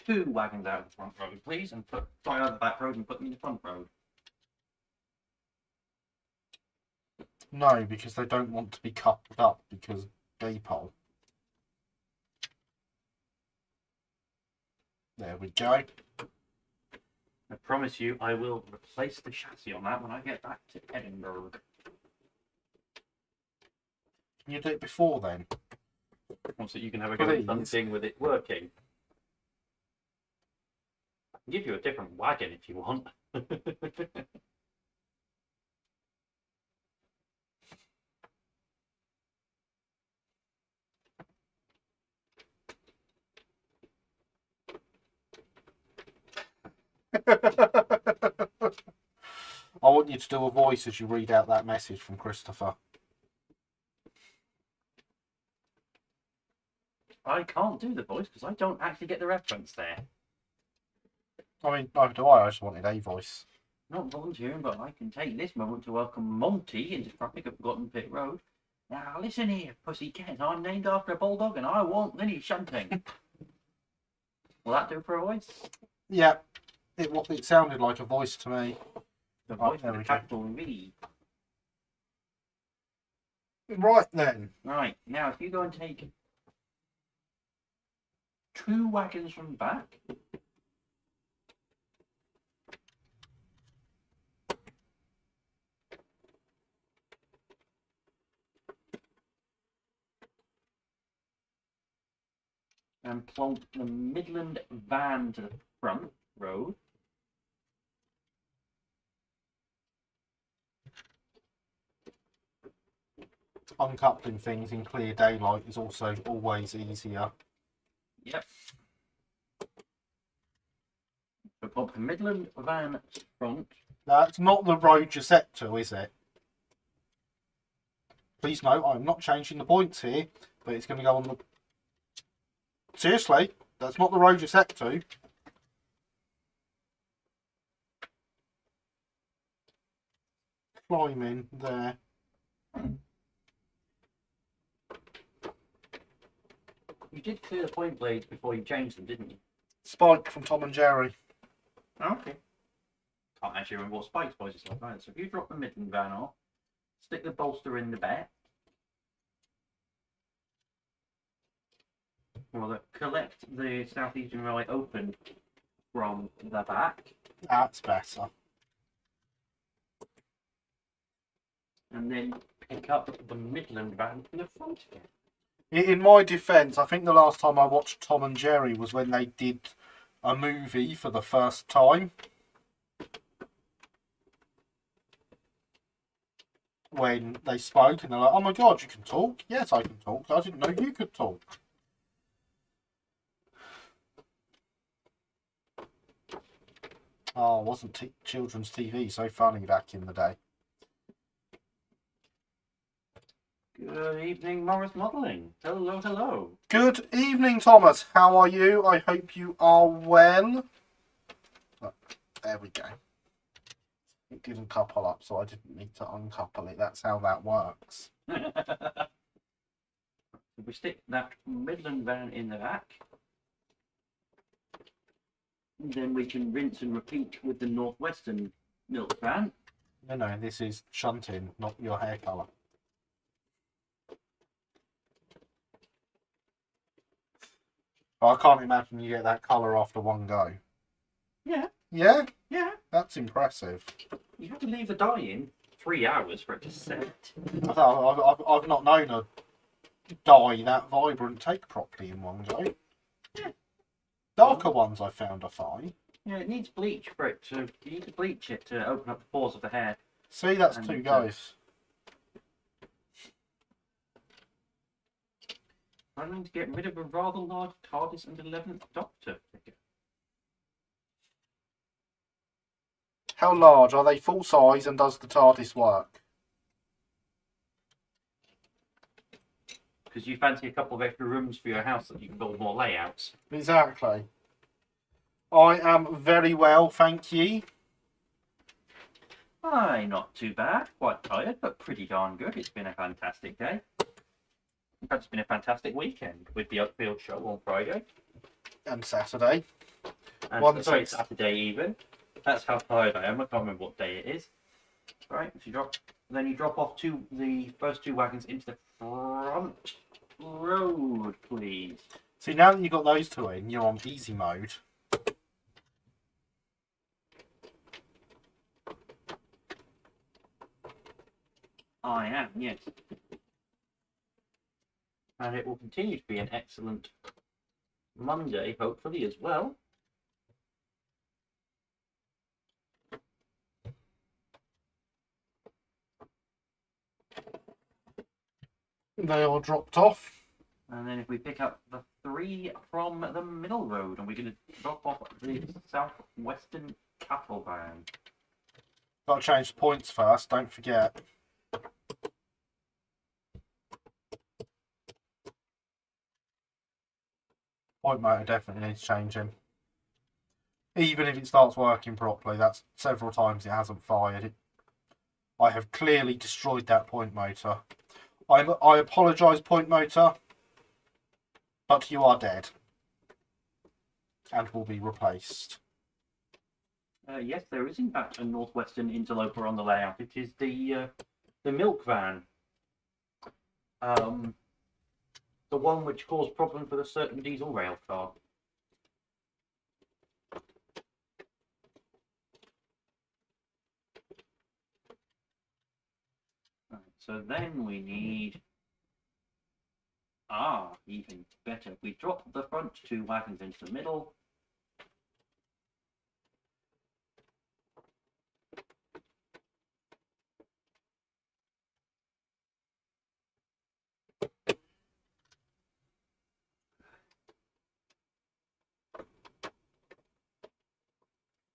2 wagons out of the front road, please, and out of the back road and put them in the front road. No, because they don't want to be coupled up because daypole. There we go. I promise you, I will replace the chassis on that when I get back to Edinburgh. Can you do it before then? So you can have a go at something with it working. I can give you a different wagon if you want. I want you to do a voice as you read out that message from Christopher. I can't do the voice because I don't actually get the reference there. I mean, neither do I just wanted a voice. Not volunteering, but I can take this moment to welcome Monty into traffic at Forgotten Pit Road. Now listen here, pussycat. I'm named after a bulldog and I want Linny Shunting. Will that do for a voice? Yeah, it sounded like a voice to me. The voice with a capital V. Right then. Right, now if you go and take 2 wagons from the back. And plonk the Midland van to the front road. Uncoupling things in clear daylight is also always easier. Yep. So pop the Midland van to the front. That's not the road Giuseppe, is it? Please note, I'm not changing the points here, but it's going to go on the... Seriously, that's not the road Giuseppe. Climbing there. You did clear the point blades before you changed them, didn't you? Spike from Tom and Jerry. Oh, okay. Can't actually remember what Spike's voice is like either. So if you drop the Midland van off, stick the bolster in the back. Well, collect the Southeastern Railway open from the back. That's better. And then pick up the Midland van from the front again. In my defence, I think the last time I watched Tom and Jerry was when they did a movie for the first time. When they spoke and they're like, oh my god, you can talk? Yes, I can talk. I didn't know you could talk. Oh, wasn't children's TV so funny back in the day? Good evening, Morris Modelling. Hello, hello. Good evening, Thomas. How are you? I hope you are well. Oh, there we go. It didn't couple up, so I didn't need to uncouple it. That's how that works. We stick that Midland van in the back. Then we can rinse and repeat with the Northwestern milk van. No, this is shunting, not your hair colour. I can't imagine you get that colour after one go. Yeah. Yeah? Yeah. That's impressive. You have to leave the dye in 3 hours for it to set. I've not known a dye that vibrant take properly in one go. Yeah. Darker ones I found are fine. Yeah, it needs bleach for it to. You need to bleach it to open up the pores of the hair. See, that's And, 2 goes. I'm going to get rid of a rather large TARDIS and 11th Doctor figure. How large are they? Full size, and does the TARDIS work? Because you fancy a couple of extra rooms for your house that you can build more layouts. Exactly. I am very well, thank you. Aye, not too bad. Quite tired, but pretty darn good. It's been a fantastic day. In fact, it's been a fantastic weekend with the Upfield show on Friday. And Saturday. And sorry, Saturday even. That's how tired I am. I can't remember what day it is. Right, so then you drop off the first 2 wagons into the front road, please. See, now that you've got those 2 in, you're on easy mode. I am, yes. And it will continue to be an excellent Monday, hopefully, as well. They are dropped off. And then if we pick up the 3 from the middle road, and we're going to drop off the southwestern cattle van. Got to change the points first, don't forget. Point motor definitely needs changing. Even if it starts working properly, that's several times it hasn't fired. I have clearly destroyed that point motor. I apologise, point motor, but you are dead and will be replaced. Yes, there is in fact a northwestern interloper on the layout. It is the milk van. The one which caused problems with a certain diesel rail car. Right, so then we need... even better. We drop the front 2 wagons into the middle.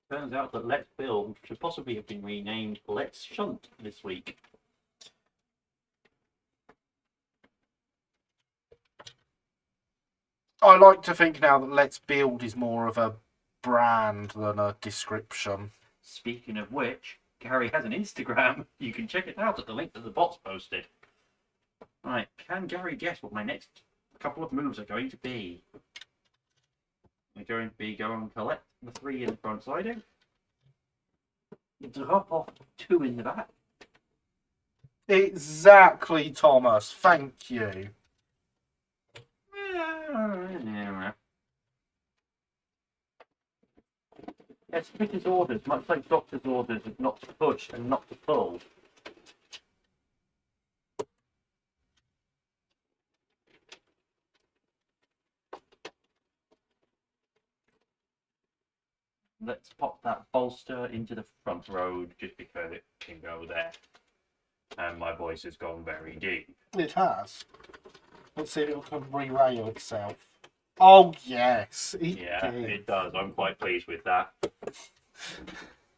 Turns out that Let's Build should possibly have been renamed Let's Shunt this week. I like to think now that Let's Build is more of a brand than a description. Speaking of which, Gary has an Instagram. You can check it out at the link that the bot's posted. Right, can Gary guess what my next couple of moves are going to be? We're going to be going to collect the 3 in the front siding. Drop off 2 in the back. Exactly, Thomas. Thank you. It's Fitter's orders, much like Doctor's orders of not to push and not to pull. Let's pop that bolster into the front road just because it can go there. And my voice has gone very deep. It has. Let's see if it can re-rail itself. Oh, yes. It does. I'm quite pleased with that.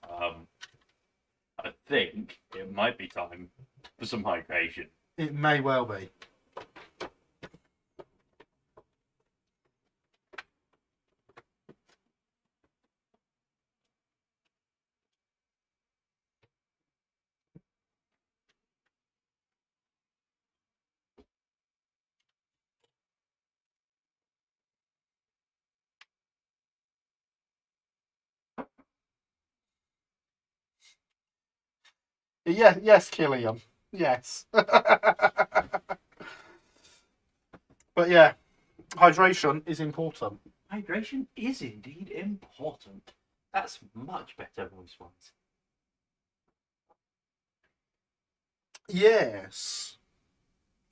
I think it might be time for some hydration. It may well be. Yes, Killian. Yes. But yeah, hydration is important. Hydration is indeed important. That's much better voice-wise. Yes,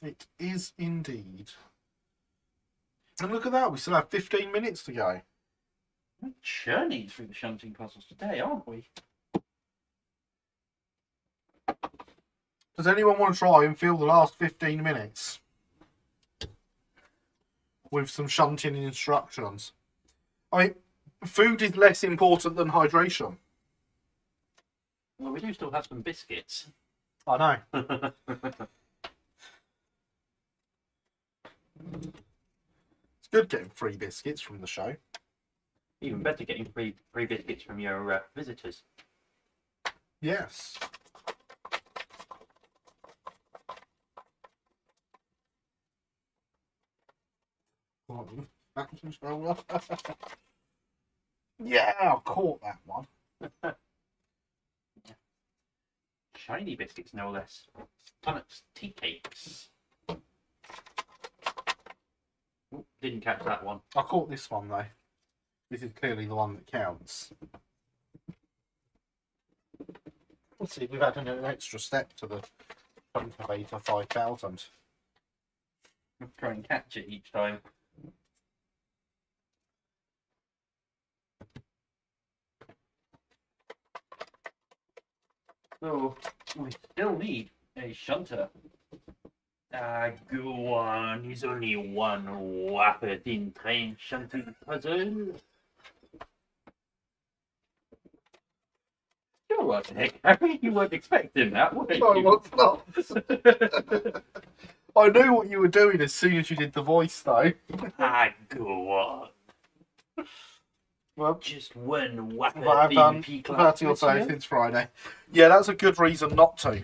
it is indeed. And look at that, we still have 15 minutes to go. We're churning through the shunting puzzles today, aren't we? Does anyone want to try and fill the last 15 minutes with some shunting instructions? I mean, food is less important than hydration. Well, we do still have some biscuits. I know. It's good getting free biscuits from the show. Even better getting free biscuits from your visitors. Yes. Yeah, I caught that one. Shiny biscuits, no less. Stomach's tea cakes. Ooh, didn't catch that one. I caught this one though. This is clearly the one that counts. Let's see, we've added an extra step to the Cultivator 5000. I'll try and catch it each time. So, we still need a shunter. Go on, he's only one whapper thin train shunting puzzle. Sure, what the heck, Harry? You weren't expecting that, were you? I was not. I knew what you were doing as soon as you did the voice though. Go on. Well, Just one whapper but I've thin done peacock 30 or so this year. since Friday. Yeah, that's a good reason not to.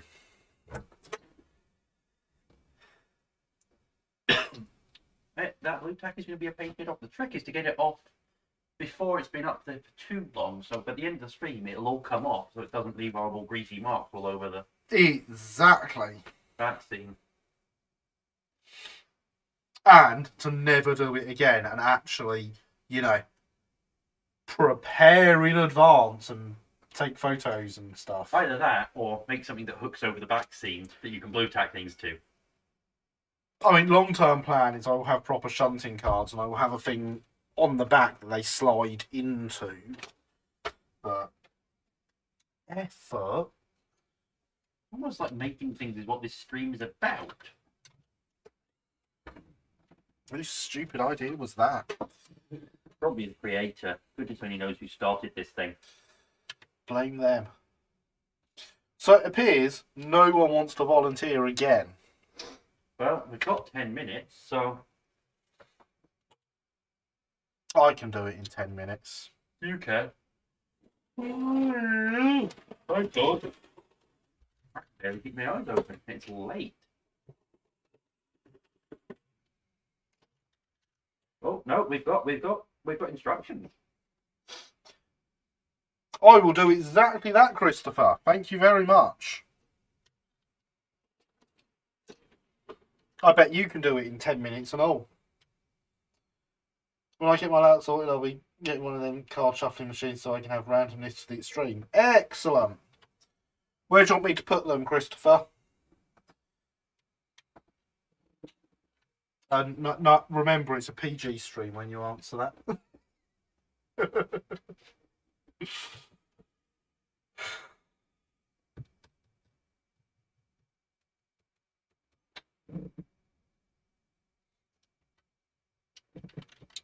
That blue tack is going to be a pain to get off. The trick is to get it off before it's been up there for too long, so by the end of the stream it'll all come off, so it doesn't leave horrible greasy marks all over the Exactly. vaccine. And to never do it again and actually, you know, prepare in advance and take photos and stuff. Either that, or make something that hooks over the back seam that you can blue tack things to. I mean, long-term plan is I will have proper shunting cards and I will have a thing on the back that they slide into. But effort. Almost like making things is what this stream is about. Whose stupid idea was that? Probably the creator. Goodness only knows who started this thing. Blame them. So it appears no one wants to volunteer again. Well, we've got 10 minutes, so I can do it in 10 minutes. you can. I thought. I can barely keep my eyes open. It's late. Oh no, we've got instructions. I will do exactly that, Christopher. Thank you very much. I bet you can do it in 10 minutes and all. When I get my layout sorted, I'll be getting one of them card shuffling machines so I can have randomness to the extreme. Excellent. Where do you want me to put them, Christopher? And remember, it's a PG stream when you answer that.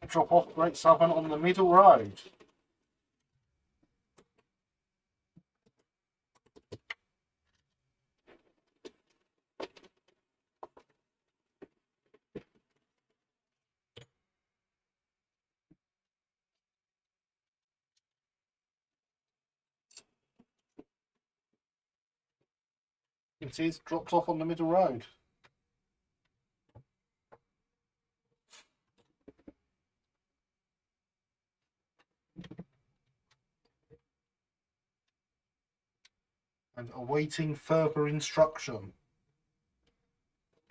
Drop off Great Southern on the middle road. It is dropped off on the middle road. And awaiting further instruction.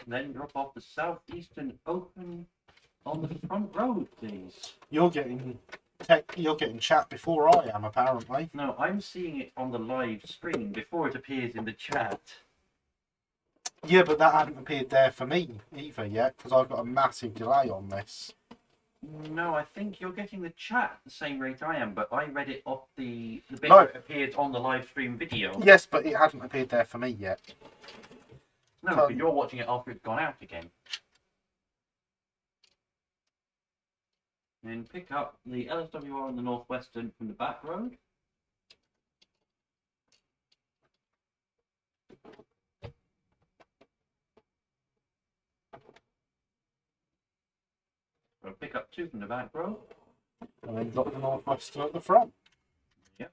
Then drop off the southeastern open on the front road, please. You're getting chat before I am, apparently. No, I'm seeing it on the live stream before it appears in the chat. Yeah, but that hadn't appeared there for me either yet, because I've got a massive delay on this. No, I think you're getting the chat at the same rate I am, but I read it off the bit No. where it appeared on the live stream video. Yes, but it hadn't appeared there for me yet. No, because you're watching it after it's gone out again. And pick up the LSWR on the Northwestern from the back road. So pick up 2 from the back row. And then drop the Northwestern at the front. Yep.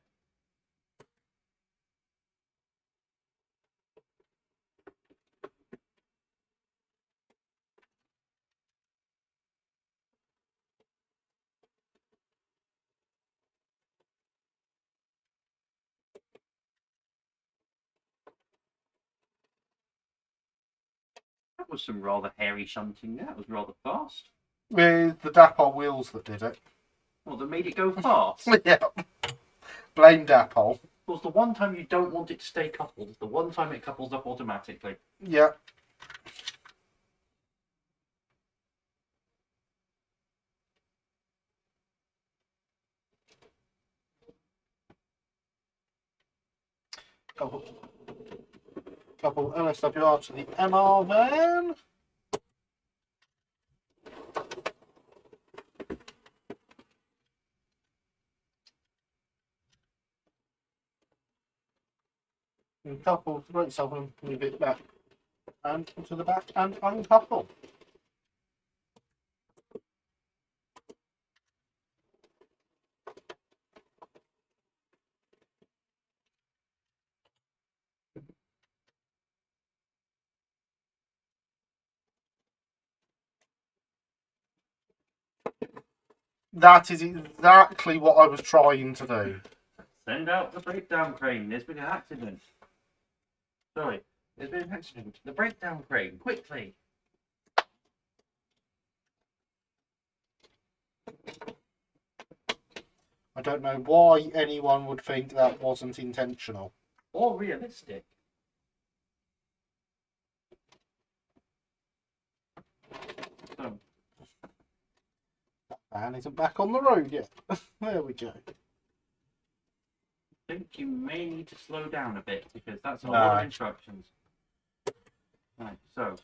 That was some rather hairy shunting there. That was rather fast. With the Dapol wheels that did it. Well, that made it go fast. Yeah. Blame Dapol. Well, the one time you don't want it to stay coupled, the one time it couples up automatically. Yeah. Couple LSWR to the MR van. And couple to break yourself and move it back and to the back and uncouple. That is exactly what I was trying to do. Send out the breakdown crane. There's been an accident. Sorry, there's been an accident. The breakdown crane, quickly. I don't know why anyone would think that wasn't intentional. Or realistic. So, That van isn't back on the road yet. There we go. I think you may need to slow down a bit because that's a No. lot of instructions. Right, so.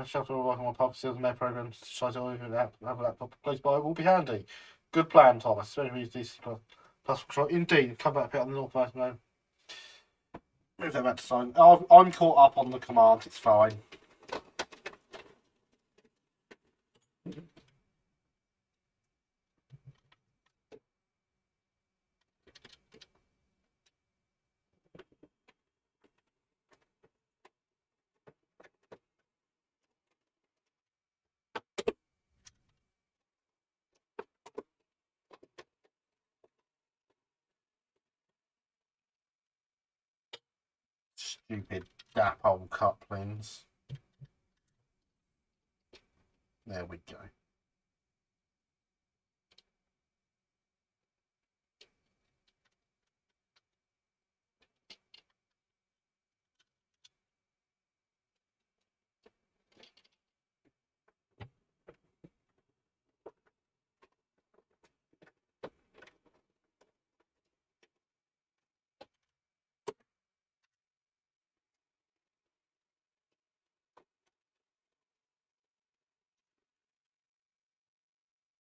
Shelter will work on my pub skills and their programs to try to have a laptop close by will be handy. Good plan, Thomas. Especially with these plus control. Indeed, come back a bit on the northwest now. Move that back to sign. I'm caught up on the command, it's fine. Stupid dapole couplings. There we go.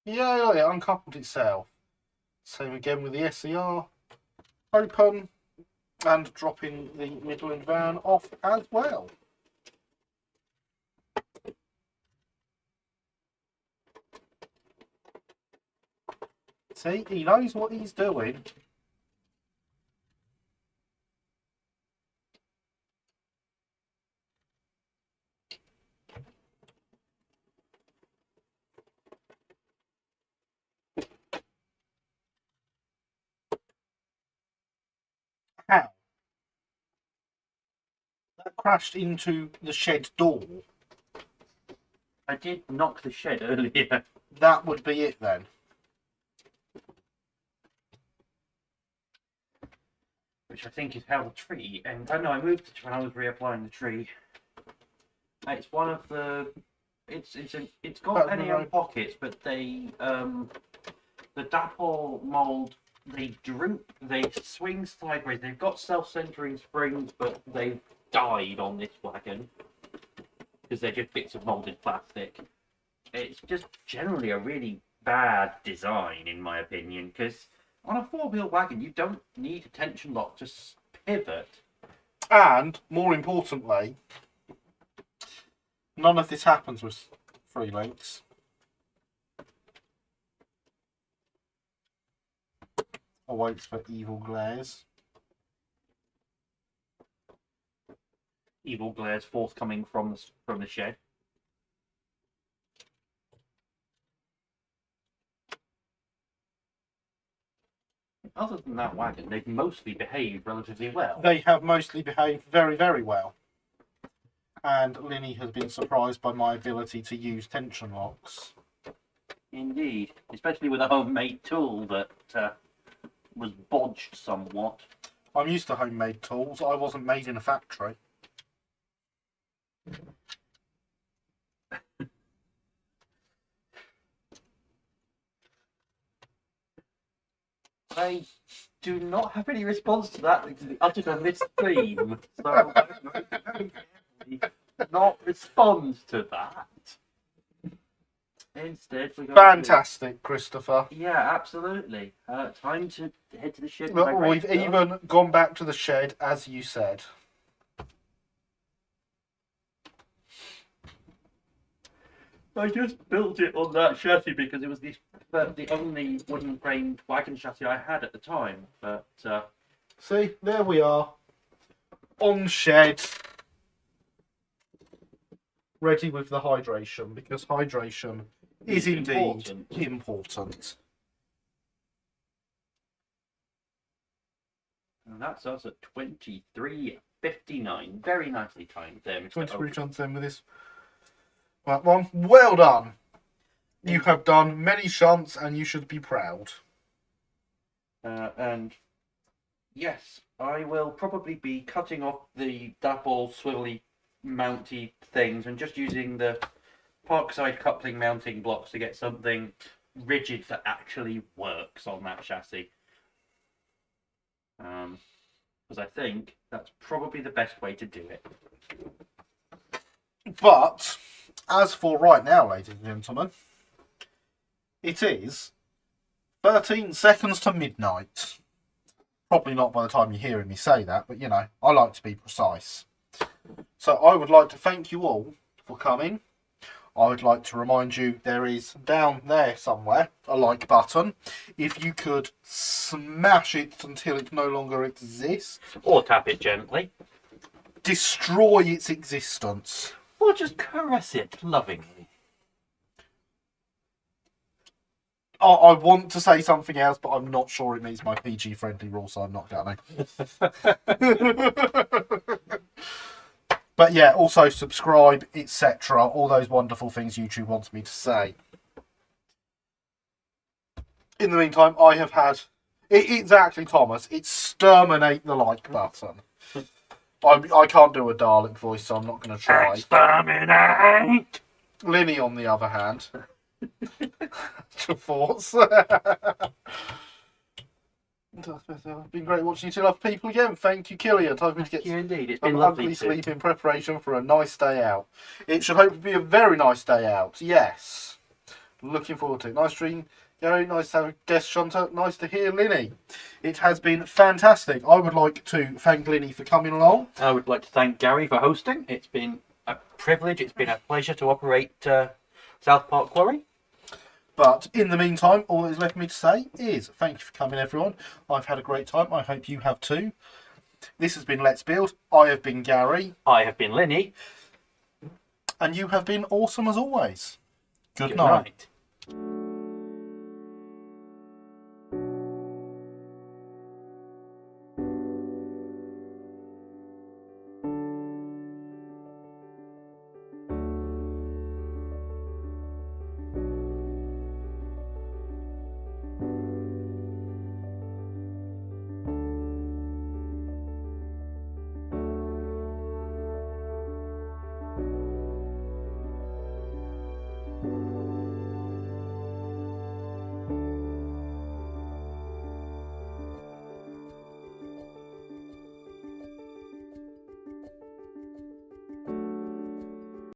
Yeah, it uncoupled itself. Same again with the SER. Open and dropping the Midland van off as well. See, he knows what he's doing. How? That crashed into the shed door. I did knock the shed earlier. That would be it then. which I think is how the tree. And I know I moved it when I was reapplying the tree. It's one of the. It's got NEM pockets, but they the dapple mold they swing sideways. They've got self-centering springs, but they've died on this wagon because they're just bits of molded plastic. It's just generally a really bad design, in my opinion, because on a four-wheel wagon you don't need a tension lock to pivot. And more importantly, none of this happens with 3 links. Awaits for evil glares. Evil glares forthcoming from the shed. Other than that wagon, they've mostly behaved relatively well. They have mostly behaved very, very well. And Linny has been surprised by my ability to use tension locks. Indeed, especially with a homemade tool that was bodged somewhat. I'm used to homemade tools. I wasn't made in a factory. I do not have any response to that because it uttered a misstream, so I will not respond to that. Instead, we're going Fantastic, Christopher. Yeah, absolutely. Time to head to the shed. Look, we've even gone back to the shed, as you said. I just built it on that chassis because it was the only wooden framed wagon chassis I had at the time. But see, there we are, on shed, ready with the hydration, because hydration is indeed important. And that's us at 23:59. Very nicely timed there, Mr. 23 shunts in with this. That one, well done. You have done many shunts, and you should be proud. And yes, I will probably be cutting off the dapple swivelly mounty things and just using the parkside coupling mounting blocks to get something rigid that actually works on that chassis. Because I think that's probably the best way to do it. But as for right now, ladies and gentlemen, it is 13 seconds to midnight. Probably not by the time you're hearing me say that, but you know, I like to be precise. So I would like to thank you all for coming. I would like to remind you there is down there somewhere a like button. If you could smash it until it no longer exists. Or tap it gently. Destroy its existence. Or just caress it lovingly. I want to say something else, but I'm not sure it meets my PG-friendly rule, so I'm not going to. But yeah, also subscribe, etc. All those wonderful things YouTube wants me to say. In the meantime, I have had... Exactly, Thomas. Exterminate the like button. I can't do a Dalek voice, so I'm not going to try. Exterminate! Linny, on the other hand. Your thoughts? It's been great watching you two love people again. Thank you, Killian. Time for me to get indeed. It's some been lovely ugly sleep in preparation for a nice day out. It should hopefully be a very nice day out. Yes. Looking forward to it. Nice stream, Gary. Nice to have a guest, Shunter. Nice to hear Linny. It has been fantastic. I would like to thank Linny for coming along. I would like to thank Gary for hosting. It's been a privilege. It's been a pleasure to operate South Park Quarry. But in the meantime, all that is left for me to say is thank you for coming, everyone. I've had a great time. I hope you have too. This has been Let's Build. I have been Gary. I have been Linny. And you have been awesome as always. Good night.